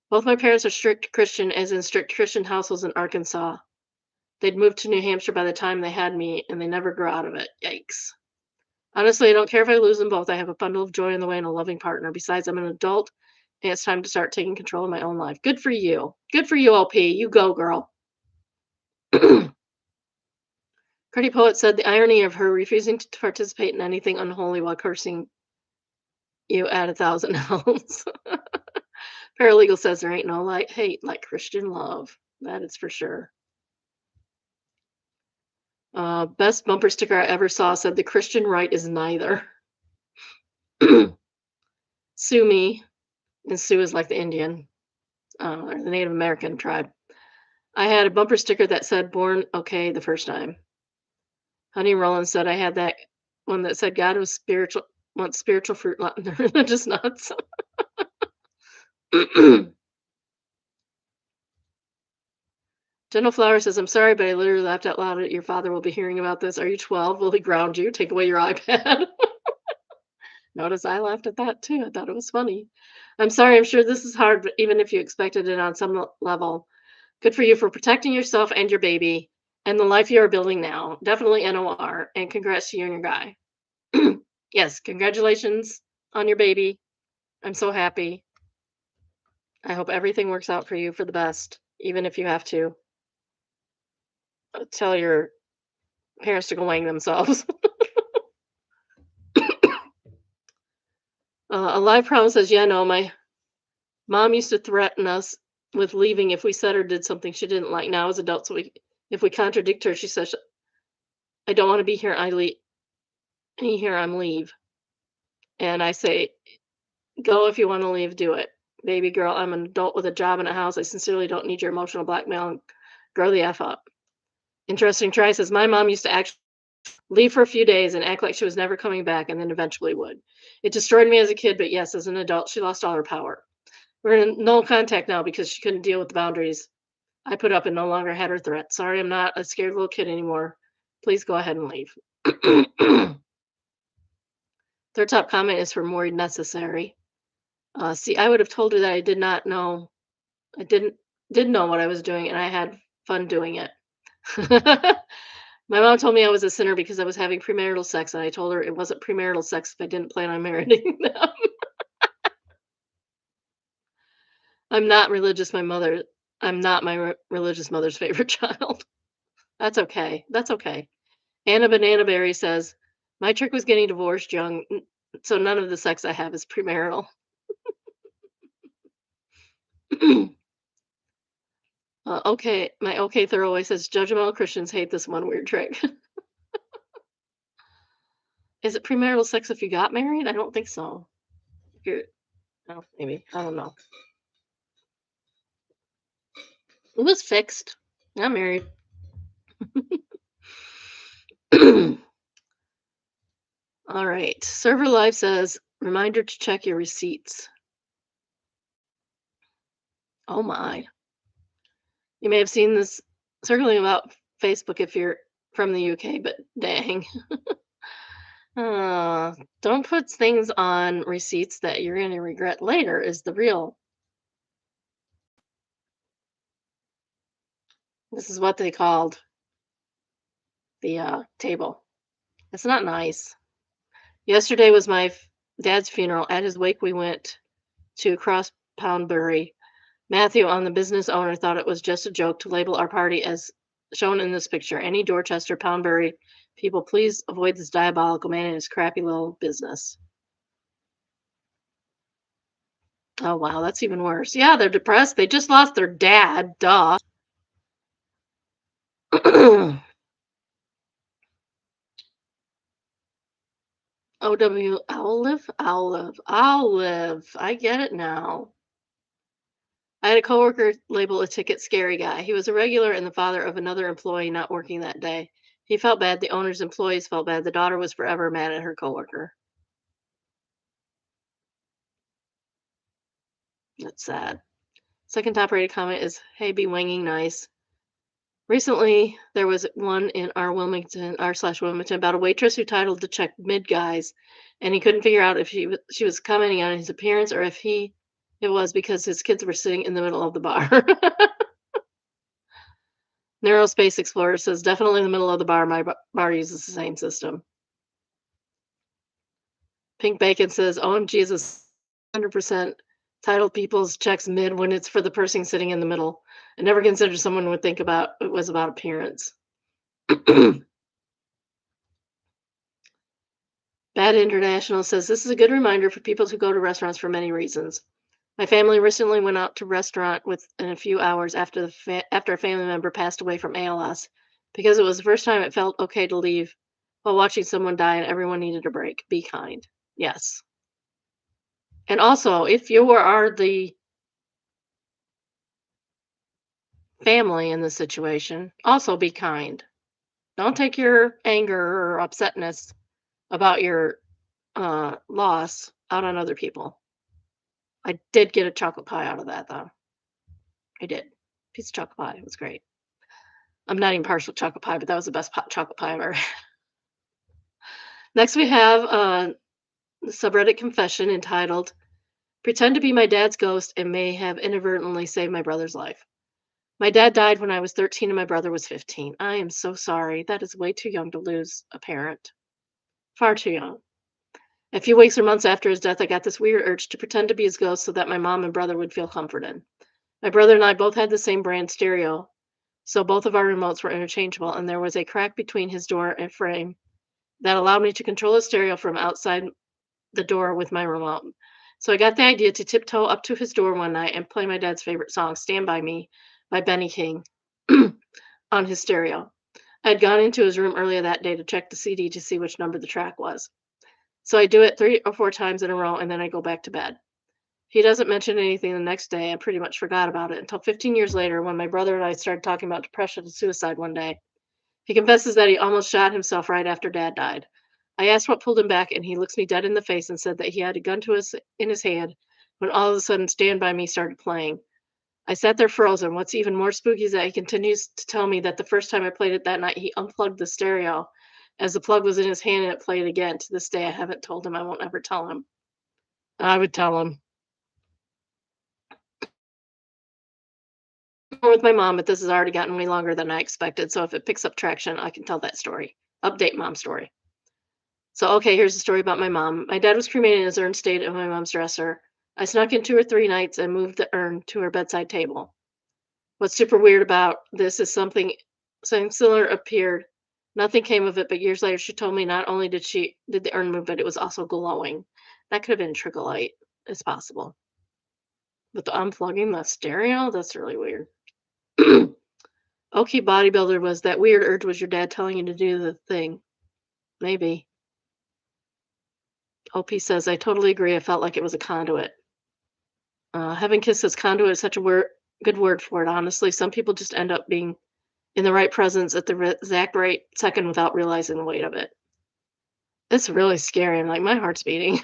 Both my parents are strict Christian, as in strict Christian households in Arkansas. They'd moved to New Hampshire by the time they had me, and they never grew out of it. Yikes. Honestly, I don't care if I lose them both. I have a bundle of joy on the way and a loving partner. Besides, I'm an adult, and it's time to start taking control of my own life. Good for you. Good for you, LP. You go, girl. Pretty Poet said the irony of her refusing to participate in anything unholy while cursing you at 1,000 hells. Paralegal says there ain't no like hate like Christian love. That is for sure. Best bumper sticker I ever saw said the Christian right is neither. Sue me, and Sioux is like the Indian or the Native American tribe. I had a bumper sticker that said "Born okay" the first time. Honey Rollins said I had that one that said God was spiritual, wants spiritual fruit, not religious nuts. Gentle Flower says, I'm sorry, but I literally laughed out loud at your father will be hearing about this. Are you 12? Will he ground you? Take away your iPad? Notice I laughed at that too. I thought it was funny. I'm sorry. I'm sure this is hard, but even if you expected it on some level, good for you for protecting yourself and your baby and the life you are building now. Definitely NOR. And congrats to you and your guy. Yes, congratulations on your baby. I'm so happy. I hope everything works out for you for the best, even if you have to tell your parents to go wang themselves. A live promise says, yeah, no, my mom used to threaten us with leaving if we said or did something she didn't like. Now, as adults, if we contradict her, she says, I don't want to be here. I'm leave. And I say, go if you want to leave, do it. Baby girl, I'm an adult with a job and a house. I sincerely don't need your emotional blackmail and grow the F up. Interesting try says, my mom used to actually leave for a few days and act like she was never coming back and then eventually would. It destroyed me as a kid, but yes, as an adult, she lost all her power. We're in no contact now because she couldn't deal with the boundaries I put up and no longer had her threat. Sorry, I'm not a scared little kid anymore. Please go ahead and leave. Their top comment is for more necessary. See, I would have told her that I did not know. I didn't know what I was doing, and I had fun doing it. My mom told me I was a sinner because I was having premarital sex, and I told her it wasn't premarital sex if I didn't plan on marrying them. I'm not religious. I'm not my religious mother's favorite child. That's okay. That's okay. Anna Banana Berry says, my trick was getting divorced young, so none of the sex I have is premarital. Okay, my okay throwaway says, judgmental Christians hate this one weird trick. Is it premarital sex if you got married? I don't think so. If you're, oh, maybe. I don't know. It was fixed. I'm married. All right. Server Live says, reminder to check your receipts. Oh my. You may have seen this circling about Facebook if you're from the UK, but dang. Don't put things on receipts that you're going to regret later is the real. This is what they called the table. It's not nice. Yesterday was my dad's funeral. At his wake, we went to Cross Poundbury. Matthew, on the business owner, thought it was just a joke to label our party as shown in this picture. Any Dorchester Poundbury people, please avoid this diabolical man and his crappy little business. Oh, wow, that's even worse. Yeah, they're depressed. They just lost their dad. Duh. OW, Olive. I get it now. I had a coworker label a ticket scary guy. He was a regular and the father of another employee not working that day. He felt bad. The owner's employees felt bad. The daughter was forever mad at her coworker. That's sad. Second top rated comment is, hey, be wanging nice. Recently, there was one in r/Wilmington, about a waitress who titled to check mid guys, and he couldn't figure out if she was commenting on his appearance or if it was because his kids were sitting in the middle of the bar. Neurospace Explorer says definitely in the middle of the bar. My bar uses the same system. Pink Bacon says OMG is 100% titled people's checks mid when it's for the person sitting in the middle. I never considered someone would think about it was about appearance. Bad International says this is a good reminder for people who go to restaurants for many reasons. My family recently went out to restaurant within a few hours after after a family member passed away from ALS because it was the first time it felt okay to leave while watching someone die and everyone needed a break. Be kind. Yes. And also, if you are the family in this situation, also be kind. Don't take your anger or upsetness about your loss out on other people. I did get a chocolate pie out of that, though. I did. Piece of chocolate pie. It was great. I'm not even partial to chocolate pie, but that was the best chocolate pie I've ever had. Next, we have the subreddit confession entitled Pretend to be my dad's ghost and may have inadvertently saved my brother's life. My dad died when I was 13 and my brother was 15. I am so sorry. That is way too young to lose a parent. Far too young. A few weeks or months after his death, I got this weird urge to pretend to be his ghost so that my mom and brother would feel comforted. My brother and I both had the same brand stereo, so both of our remotes were interchangeable, and there was a crack between his door and frame that allowed me to control the stereo from outside the door with my remote. So I got the idea to tiptoe up to his door one night and play my dad's favorite song, Stand By Me by Benny King, on his stereo. I had gone into his room earlier that day to check the CD to see which number the track was. So I do it 3 or 4 times in a row and then I go back to bed. He doesn't mention anything the next day. I pretty much forgot about it until 15 years later when my brother and I started talking about depression and suicide one day. He confesses that he almost shot himself right after dad died. I asked what pulled him back, and he looks me dead in the face and said that he had a gun in his hand when all of a sudden Stand By Me started playing. I sat there frozen. What's even more spooky is that he continues to tell me that the first time I played it that night, he unplugged the stereo as the plug was in his hand and it played again. To this day, I haven't told him. I won't ever tell him. I would tell him. With my mom, but this has already gotten way longer than I expected. So if it picks up traction, I can tell that story. Update mom story. So, okay, here's the story about my mom. My dad was cremated and his urn stayed in my mom's dresser. I snuck in 2 or 3 nights and moved the urn to her bedside table. What's super weird about this is something similar appeared. Nothing came of it, but years later she told me not only did the urn move, but it was also glowing. That could have been triglycite. It's possible. But the unplugging the stereo, that's really weird. Okay, bodybuilder was that weird urge was your dad telling you to do the thing. Maybe. OP says, I totally agree. I felt like it was a conduit. Having kids as conduit is such a good word for it, honestly. Some people just end up being in the right presence at the exact right second without realizing the weight of it. It's really scary. I'm like, my heart's beating.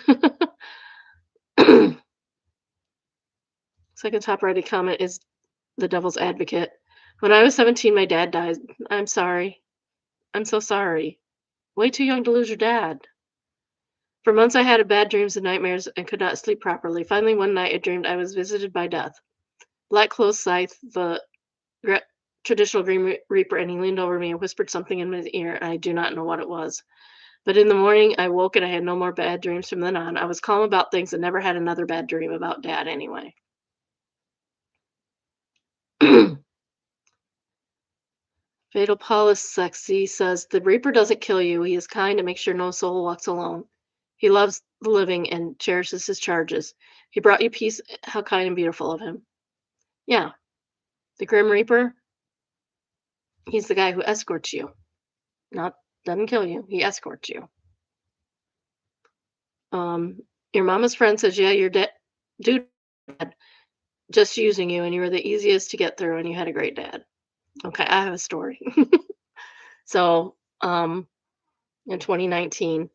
Second top rated comment is the devil's advocate. When I was 17, my dad died. I'm sorry. I'm so sorry. Way too young to lose your dad. For months, I had bad dreams and nightmares and could not sleep properly. Finally, one night, I dreamed I was visited by death. Black clothes scythe, the gra- traditional reaper, and he leaned over me and whispered something in my ear, and I do not know what it was. But in the morning, I woke and I had no more bad dreams from then on. I was calm about things and never had another bad dream about dad anyway. Fatal Paulus Sexy says the Reaper doesn't kill you. He is kind and makes sure no soul walks alone. He loves the living and cherishes his charges. He brought you peace. How kind and beautiful of him. Yeah, the Grim Reaper, he's the guy who escorts you. Not doesn't kill you. He escorts you. Um, your mama's friend says, yeah, your dude just using you, and you were the easiest to get through, and you had a great dad. Okay, I have a story. So, in 2019,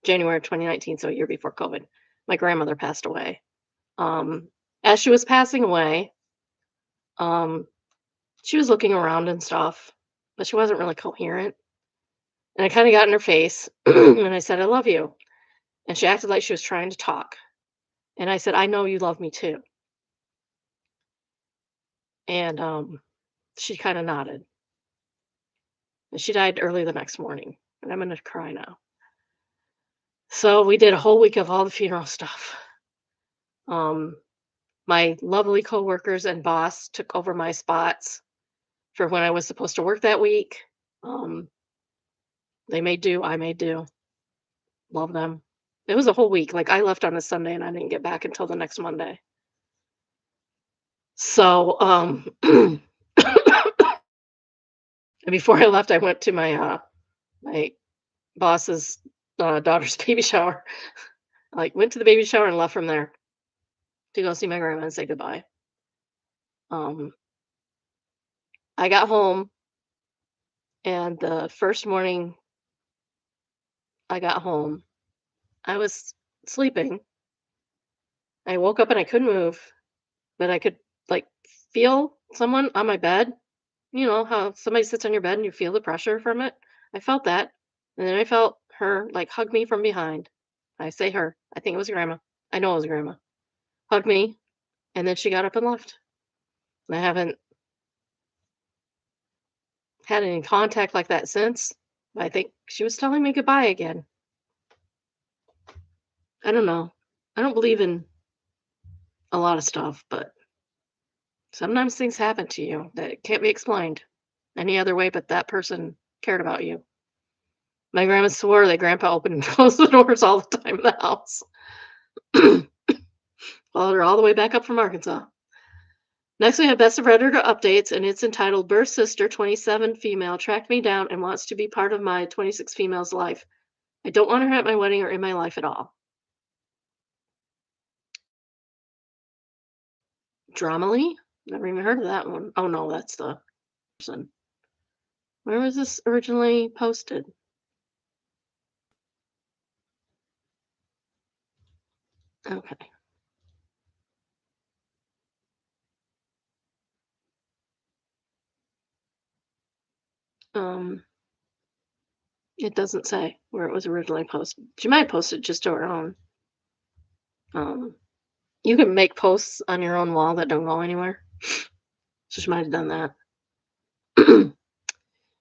January of 2019, so a year before COVID, my grandmother passed away. Um, as she was passing away, um, she was looking around and stuff, but she wasn't really coherent. And I kind of got in her face, and I said, "I love you." And she acted like she was trying to talk. And I said, "I know you love me too." And she kind of nodded. And she died early the next morning. And I'm gonna cry now. So we did a whole week of all the funeral stuff. Um, my lovely coworkers and boss took over my spots for when I was supposed to work that week. Um, they made do, I made do. Love them. It was a whole week. Like I left on a Sunday and I didn't get back until the next Monday. So and before I left, I went to my boss's daughter's baby shower. Like went to the baby shower and left from there to go see my grandma and say goodbye. Um, I got home and the first morning I got home. I was sleeping. I woke up and I couldn't move, but I could like feel someone on my bed. You know how somebody sits on your bed and you feel the pressure from it? I felt that. And then I felt her like hug me from behind. I say her. I think it was grandma. I know it was grandma. Hug me. And then she got up and left. And I haven't had any contact like that since. I think she was telling me goodbye again. I don't know. I don't believe in a lot of stuff, but sometimes things happen to you that can't be explained any other way but that person cared about you. My grandma swore that grandpa opened and closed the doors all the time in the house. Followed her all the way back up from Arkansas. Next, we have Best of Redditor updates, and it's entitled Birth Sister 27 Female Tracked Me Down and Wants to Be Part of My 26 Female's Life. I don't want her at my wedding or in my life at all. Dramally? Never even heard of that one. Oh no, that's the person. Where was this originally posted? Okay. Um, it doesn't say where it was originally posted. She might post it just to her own. Um, you can make posts on your own wall that don't go anywhere. So she might have done that.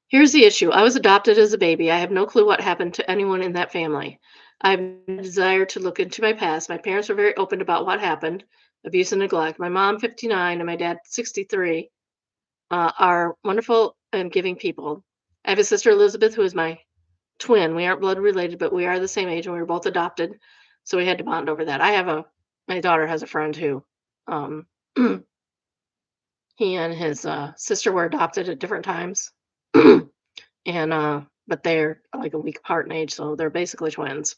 Here's the issue. I was adopted as a baby. I have no clue what happened to anyone in that family. I have no desire to look into my past. My parents were very open about what happened, abuse and neglect. My mom, 59, and my dad, 63, are wonderful and giving people. I have a sister, Elizabeth, who is my twin. We aren't blood related, but we are the same age and we were both adopted. So we had to bond over that. My daughter has a friend who, um, he and his sister were adopted at different times. And but they're like a week apart in age, so they're basically twins.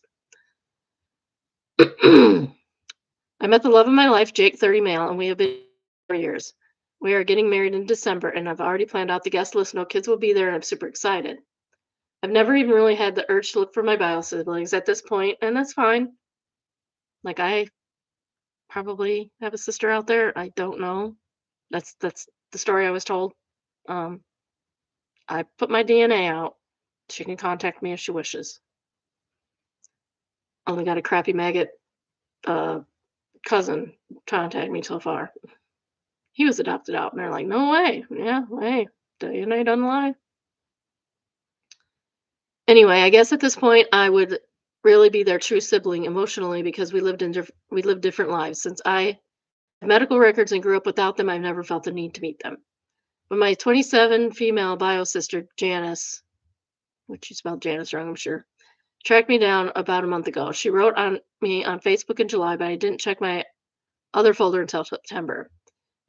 I met the love of my life, Jake, 30 male, and we have been for years. We are getting married in December, and I've already planned out the guest list. No kids will be there, and I'm super excited. I've never even really had the urge to look for my bio siblings at this point, and that's fine. Like I probably have a sister out there. I don't know. That's the story I was told. Um, I put my DNA out. She can contact me if she wishes. Only got a crappy maggot uh, cousin contact me so far. He was adopted out, and they're like, "No way, yeah, way, DNA doesn't lie." Anyway, I guess at this point, I would really be their true sibling emotionally because we lived different lives. Since I have medical records and grew up without them, I've never felt the need to meet them. But my 27 female bio sister Janice, which you spelled Janice wrong, I'm sure, tracked me down about a month ago. She wrote on me on Facebook in July, but I didn't check my other folder until September.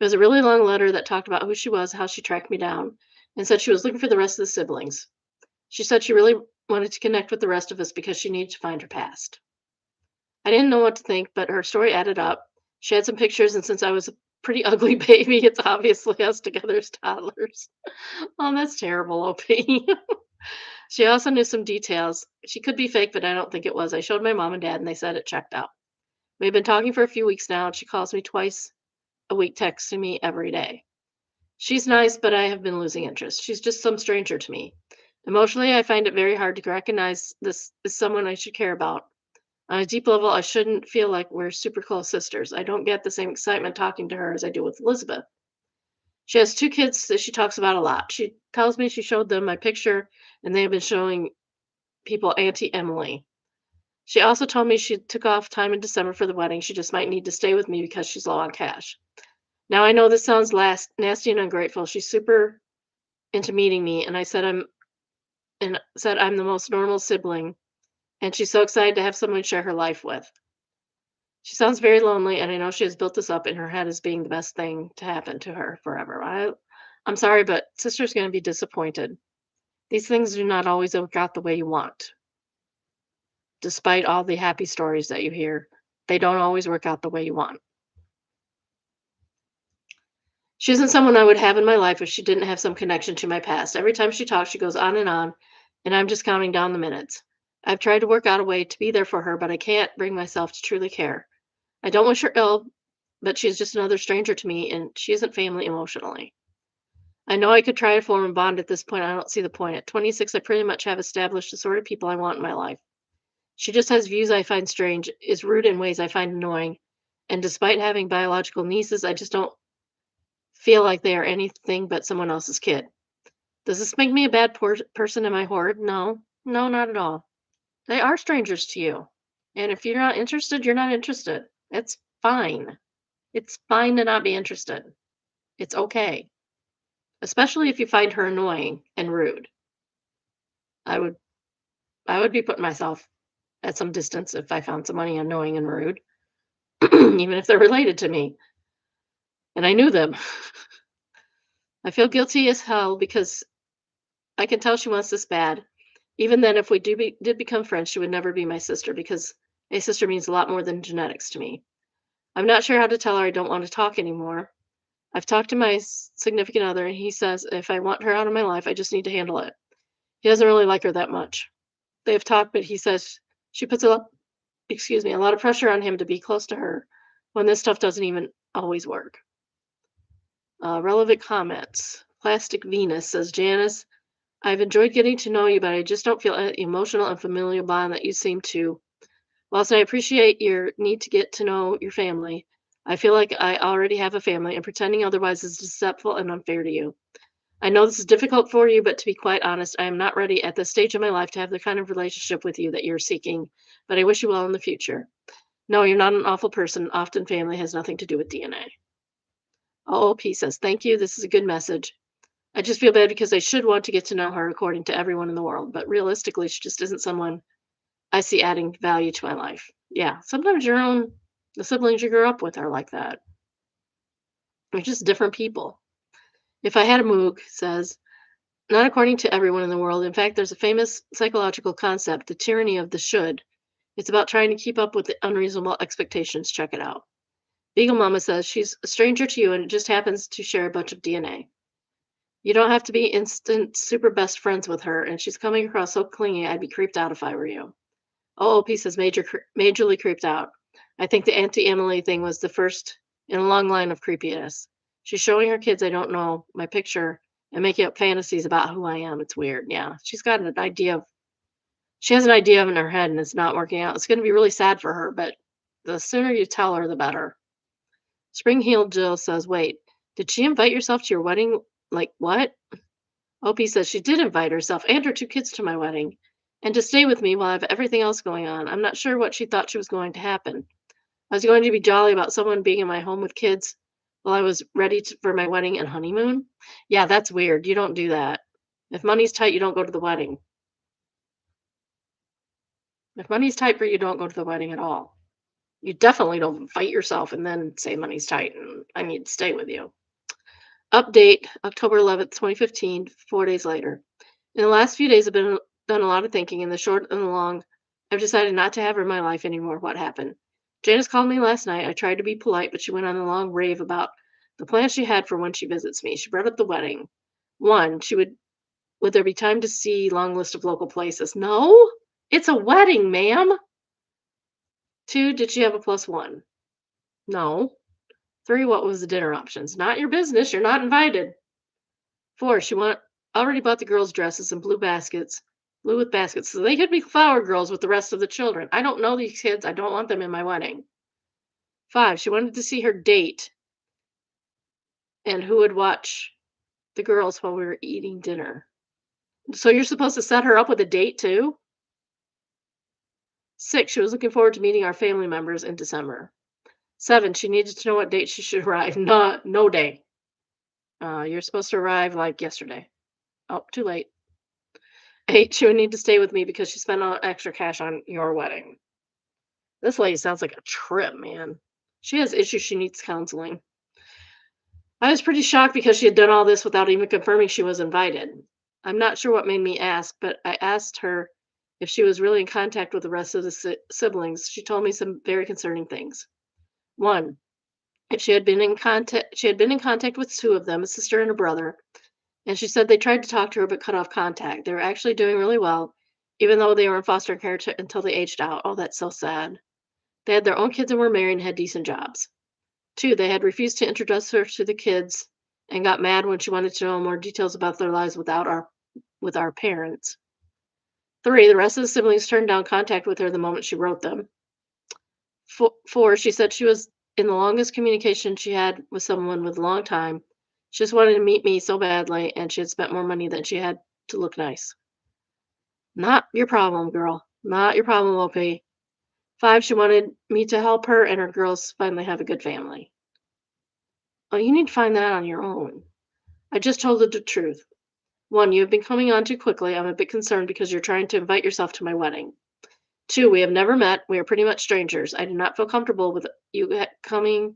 It was a really long letter that talked about who she was, how she tracked me down, and said she was looking for the rest of the siblings. She said she really wanted to connect with the rest of us because she needed to find her past. I didn't know what to think, but her story added up. She had some pictures, and since I was a pretty ugly baby, it's obviously us together as toddlers. Oh, that's terrible, OP. She also knew some details. She could be fake, but I don't think it was. I showed my mom and dad, and they said it checked out. We've been talking for a few weeks now, and she calls me twice a week, texting me every day. She's nice, but I have been losing interest. She's just some stranger to me. Emotionally, I find it very hard to recognize this as someone I should care about. On a deep level, I shouldn't feel like we're super close sisters. I don't get the same excitement talking to her as I do with Elizabeth. She has two kids that she talks about a lot. She tells me she showed them my picture and they have been showing people Auntie Emily. She also told me she took off time in December for the wedding. She just might need to stay with me because she's low on cash. Now I know this sounds nasty and ungrateful. She's super into meeting me, and said I'm the most normal sibling, and she's so excited to have someone to share her life with. She sounds very lonely, and I know she has built this up in her head as being the best thing to happen to her forever. I'm sorry, but sister's going to be disappointed. These things do not always work out the way you want. Despite all the happy stories that you hear, they don't always work out the way you want. She isn't someone I would have in my life if she didn't have some connection to my past. Every time she talks, she goes on, and I'm just counting down the minutes. I've tried to work out a way to be there for her, but I can't bring myself to truly care. I don't wish her ill, but she's just another stranger to me, and she isn't family emotionally. I know I could try to form a bond at this point. I don't see the point. At 26, I pretty much have established the sort of people I want in my life. She just has views I find strange, is rude in ways I find annoying, and despite having biological nieces, I just don't feel like they are anything but someone else's kid. Does this make me a bad person? Am I horrid? No, no, not at all. They are strangers to you. And if you're not interested, you're not interested. It's fine. It's fine to not be interested. It's okay. Especially if you find her annoying and rude. I would I would be putting myself at some distance if I found somebody annoying and rude, even if they're related to me and I knew them. I feel guilty as hell because I can tell she wants this bad. Even then, if we did become friends, she would never be my sister because a sister means a lot more than genetics to me. I'm not sure how to tell her I don't want to talk anymore. I've talked to my significant other, and he says if I want her out of my life, I just need to handle it. He doesn't really like her that much. They have talked, but he says she puts a lot of pressure on him to be close to her when this stuff doesn't even always work. Relevant comments. Plastic Venus says, Janice, I've enjoyed getting to know you, but I just don't feel an emotional and familial bond that you seem to. Whilst I appreciate your need to get to know your family, I feel like I already have a family, and pretending otherwise is deceitful and unfair to you. I know this is difficult for you, but to be quite honest, I am not ready at this stage of my life to have the kind of relationship with you that you're seeking, but I wish you well in the future. No, you're not an awful person. Often family has nothing to do with DNA. OOP says, thank you. This is a good message. I just feel bad because I should want to get to know her according to everyone in the world, but realistically, she just isn't someone I see adding value to my life. Yeah, sometimes the siblings you grew up with are like that. They're just different people. If I had a Moog, says, not according to everyone in the world. In fact, there's a famous psychological concept, the tyranny of the should. It's about trying to keep up with the unreasonable expectations. Check it out. Beagle Mama says she's a stranger to you and it just happens to share a bunch of DNA. You don't have to be instant super best friends with her, and she's coming across so clingy, I'd be creeped out if I were you. OOP says majorly creeped out. I think the Auntie Emily thing was the first in a long line of creepiness. She's showing her kids I don't know my picture and making up fantasies about who I am. It's weird. Yeah, she has an idea in her head and it's not working out. It's going to be really sad for her, but the sooner you tell her, the better. Spring Heel Jill says, wait, did she invite herself to your wedding? Like what? Opie says she did invite herself and her two kids to my wedding and to stay with me while I have everything else going on. I'm not sure what she thought she was going to happen. I was going to be jolly about someone being in my home with kids while I was for my wedding and honeymoon. Yeah, that's weird. You don't do that. If money's tight, you don't go to the wedding. If money's tight for you, don't go to the wedding at all. You definitely don't invite yourself and then say money's tight and I need to stay with you. Update October 11th, 2015, 4 days later. In the last few days, I've done a lot of thinking. In the short and the long, I've decided not to have her in my life anymore. What happened? Janice called me last night. I tried to be polite, but she went on a long rave about the plans she had for when she visits me. She brought up the wedding. One, would there be time to see long list of local places? No, it's a wedding, ma'am. Two, did she have a plus one? No. Three, what was the dinner options? Not your business. You're not invited. Four, already bought the girls' dresses and blue with baskets, so they could be flower girls with the rest of the children. I don't know these kids. I don't want them in my wedding. Five, she wanted to see her date and who would watch the girls while we were eating dinner. So you're supposed to set her up with a date too? Six, she was looking forward to meeting our family members in December. Seven, she needed to know what date she should arrive. No day. You're supposed to arrive like yesterday. Oh, too late. Eight, she would need to stay with me because she spent all extra cash on your wedding. This lady sounds like a trip, man. She has issues. She needs counseling. I was pretty shocked because she had done all this without even confirming she was invited. I'm not sure what made me ask, but I asked her if she was really in contact with the rest of the siblings. She told me some very concerning things. One, if she had been in contact with two of them, a sister and a brother, and she said they tried to talk to her but cut off contact. They were actually doing really well, even though they were in foster care until they aged out. Oh, that's so sad. They had their own kids and were married and had decent jobs. 2, they had refused to introduce her to the kids and got mad when she wanted to know more details about their lives with our parents. 3, the rest of the siblings turned down contact with her the moment she wrote them. 4, she said she was in the longest communication she had with someone with a long time. She just wanted to meet me so badly, and she had spent more money than she had to look nice. Not your problem, girl. Not your problem, OP. 5, she wanted me to help her and her girls finally have a good family. Oh, you need to find that on your own. I just told her the truth. 1, you have been coming on too quickly. I'm a bit concerned because you're trying to invite yourself to my wedding. 2, we have never met. We are pretty much strangers. I do not feel comfortable with you coming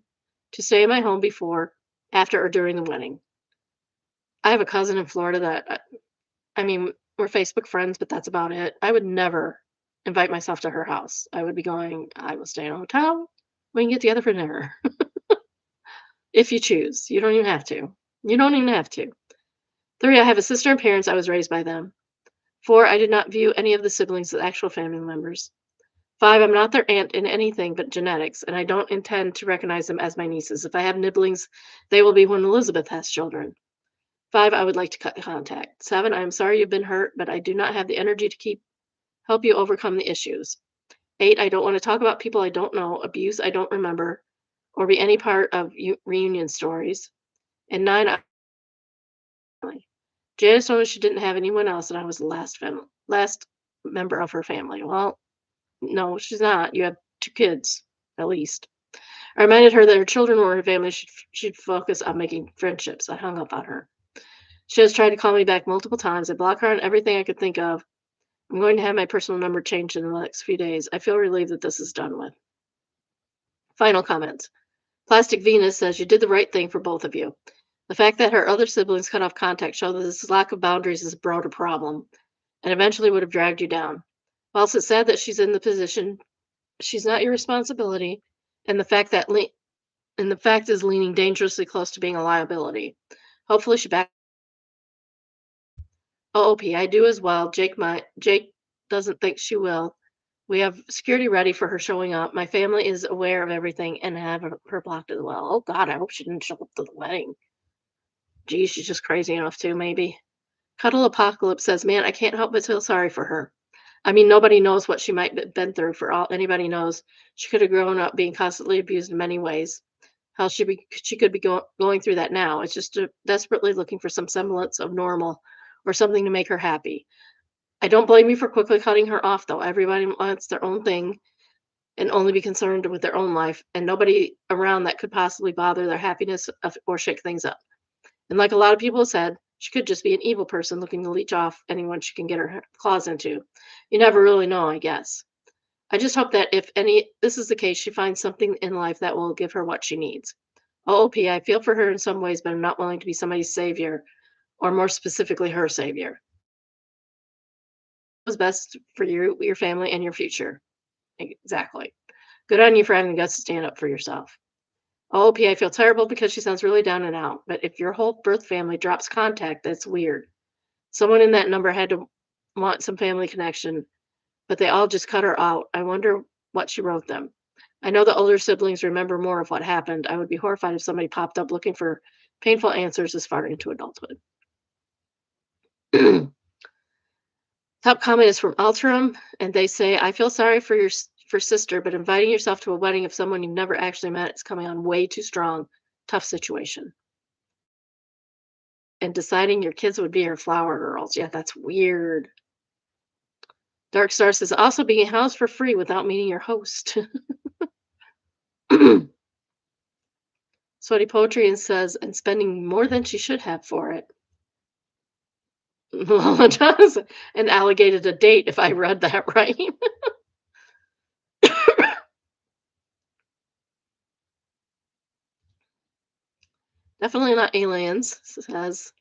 to stay in my home before, after, or during the wedding. I have a cousin in Florida that, I mean, we're Facebook friends, but that's about it. I would never invite myself to her house. I would be going, I will stay in a hotel. We can get together for dinner if you choose. You don't even have to. You don't even have to. 3, I have a sister and parents. I was raised by them. 4, I did not view any of the siblings as actual family members. 5, I'm not their aunt in anything but genetics, and I don't intend to recognize them as my nieces. If I have nibblings, they will be when Elizabeth has children. 5, I would like to cut contact. 7, I am sorry you've been hurt, but I do not have the energy to help you overcome the issues. 8, I don't want to talk about people I don't know, abuse I don't remember, or be any part of reunion stories. And 9, Janice told me she didn't have anyone else, and I was the last member of her family. Well, no, she's not. You have 2 kids, at least. I reminded her that her children were her family. She'd focus on making friendships. I hung up on her. She has tried to call me back multiple times. I block her on everything I could think of. I'm going to have my personal number changed in the next few days. I feel relieved that this is done with. Final comments. Plastic Venus says you did the right thing for both of you. The fact that her other siblings cut off contact shows that this lack of boundaries is a broader problem and eventually would have dragged you down. Whilst it's sad that she's in the position, she's not your responsibility, and the fact is leaning dangerously close to being a liability. Hopefully she back. OOP, I do as well. Jake doesn't think she will. We have security ready for her showing up. My family is aware of everything and have her blocked as well. Oh God, I hope she didn't show up to the wedding. Geez, she's just crazy enough to, maybe. Cuddle Apocalypse says, man, I can't help but feel sorry for her. I mean, nobody knows what she might have been through. For all anybody knows, she could have grown up being constantly abused in many ways. How she could be going through that now. It's just desperately looking for some semblance of normal or something to make her happy. I don't blame you for quickly cutting her off, though. Everybody wants their own thing and only be concerned with their own life, and nobody around that could possibly bother their happiness or shake things up. And like a lot of people have said, she could just be an evil person looking to leech off anyone she can get her claws into. You never really know, I guess. I just hope that if this is the case, she finds something in life that will give her what she needs. OOP, I feel for her in some ways, but I'm not willing to be somebody's savior, or more specifically, her savior. What's best for you, your family, and your future. Exactly. Good on you for having the guts to stand up for yourself. OOP, I feel terrible because she sounds really down and out, but if your whole birth family drops contact, that's weird. Someone in that number had to want some family connection, but they all just cut her out. I wonder what she wrote them. I know the older siblings remember more of what happened. I would be horrified if somebody popped up looking for painful answers this far into adulthood. Top comment is from Alterum, and they say, I feel sorry for for sister, but inviting yourself to a wedding of someone you've never actually met is coming on way too strong. Tough situation. And deciding your kids would be her flower girls. Yeah, that's weird. Dark Star says also being housed for free without meeting your host. Sweaty Poetry and says, and spending more than she should have for it. Lola does, and allocated a date if I read that right. Definitely not aliens, says.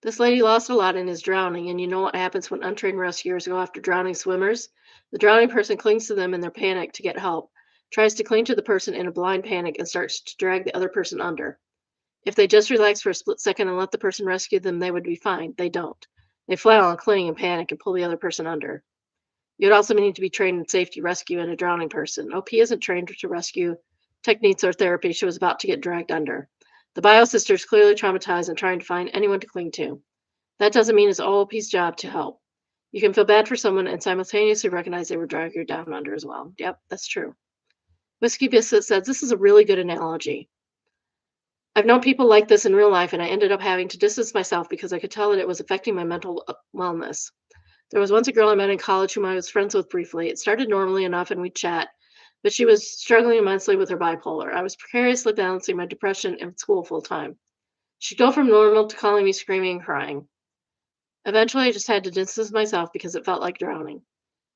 This lady lost a lot and is drowning, and you know what happens when untrained rescuers go after drowning swimmers? The drowning person clings to them in their panic to get help, tries to cling to the person in a blind panic, and starts to drag the other person under. If they just relax for a split second and let the person rescue them, they would be fine. They don't. They flail and cling and panic and pull the other person under. You'd also need to be trained in safety rescue and a drowning person. OP isn't trained to rescue techniques or therapy. She was about to get dragged under. The bio sister is clearly traumatized and trying to find anyone to cling to. That doesn't mean it's OP's job to help. You can feel bad for someone and simultaneously recognize they were dragging you down under as well. Yep, that's true. Whiskey Biscuit says this is a really good analogy. I've known people like this in real life, and I ended up having to distance myself because I could tell that it was affecting my mental wellness. There was once a girl I met in college whom I was friends with briefly. It started normally enough and we'd chat, but she was struggling immensely with her bipolar. I was precariously balancing my depression and school full time. She'd go from normal to calling me screaming and crying. Eventually, I just had to distance myself because it felt like drowning.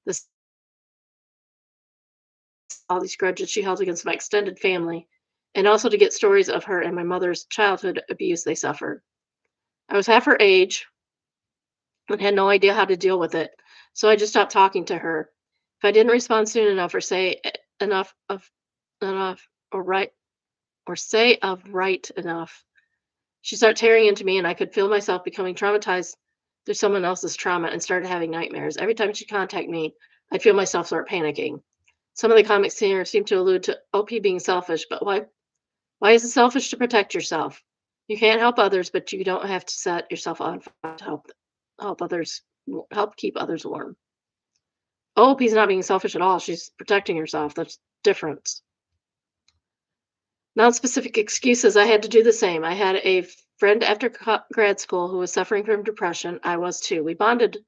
This all these grudges she held against my extended family, and also to get stories of her and my mother's childhood abuse they suffered. I was half her age and had no idea how to deal with it, so I just stopped talking to her. If I didn't respond soon enough or say enough of enough or right or say of right enough, she started tearing into me and I could feel myself becoming traumatized through someone else's trauma and started having nightmares. Every time she'd contact me, I'd feel myself start panicking. Some of the comics here seem to allude to OP being selfish, but why is it selfish to protect yourself? You can't help others, but you don't have to set yourself on fire to help others help keep others warm. OP's not being selfish at all. She's protecting herself. That's different. Non-specific excuses. I had to do the same. I had a friend after grad school who was suffering from depression. I was too. We bonded,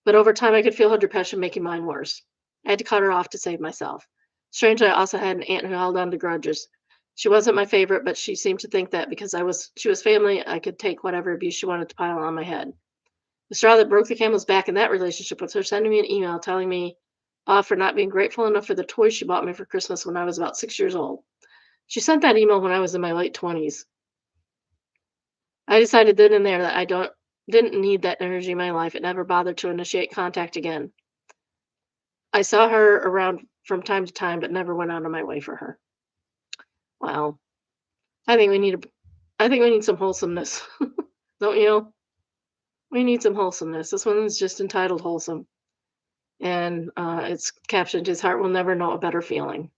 but over time I could feel her depression making mine worse. I had to cut her off to save myself. Strangely, I also had an aunt who held on to grudges. She wasn't my favorite, but she seemed to think that because she was family, I could take whatever abuse she wanted to pile on my head. The straw that broke the camel's back in that relationship was her sending me an email telling me off for not being grateful enough for the toys she bought me for Christmas when I was about 6 years old. She sent that email when I was in my late 20s. I decided then and there that didn't need that energy in my life and never bothered to initiate contact again. I saw her around from time to time, but never went out of my way for her. Wow. I think we need some wholesomeness. Don't you? We need some wholesomeness. This one is just entitled Wholesome. And it's captioned, His heart will never know a better feeling.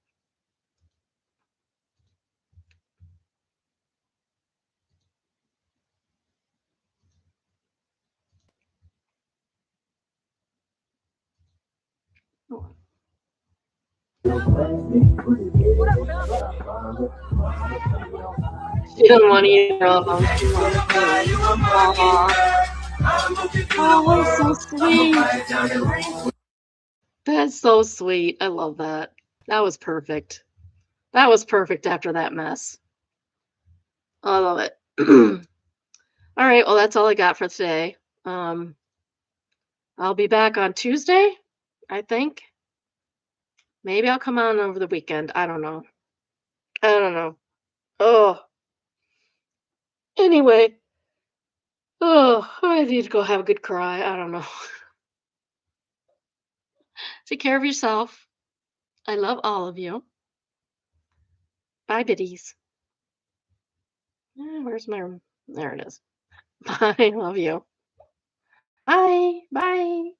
She doesn't want either of them. She wants me. Oh, so sweet. That's so sweet. I love that. That was perfect. That was perfect after that mess. I love it. All right. Well, that's all I got for today. Um, I'll be back on Tuesday, I think. Maybe I'll come on over the weekend. I don't know. I don't know. Oh, anyway. Oh, I need to go have a good cry. I don't know. Take care of yourself. I love all of you. Bye, biddies. Where's my room? There it is. Bye. Love you. Bye. Bye.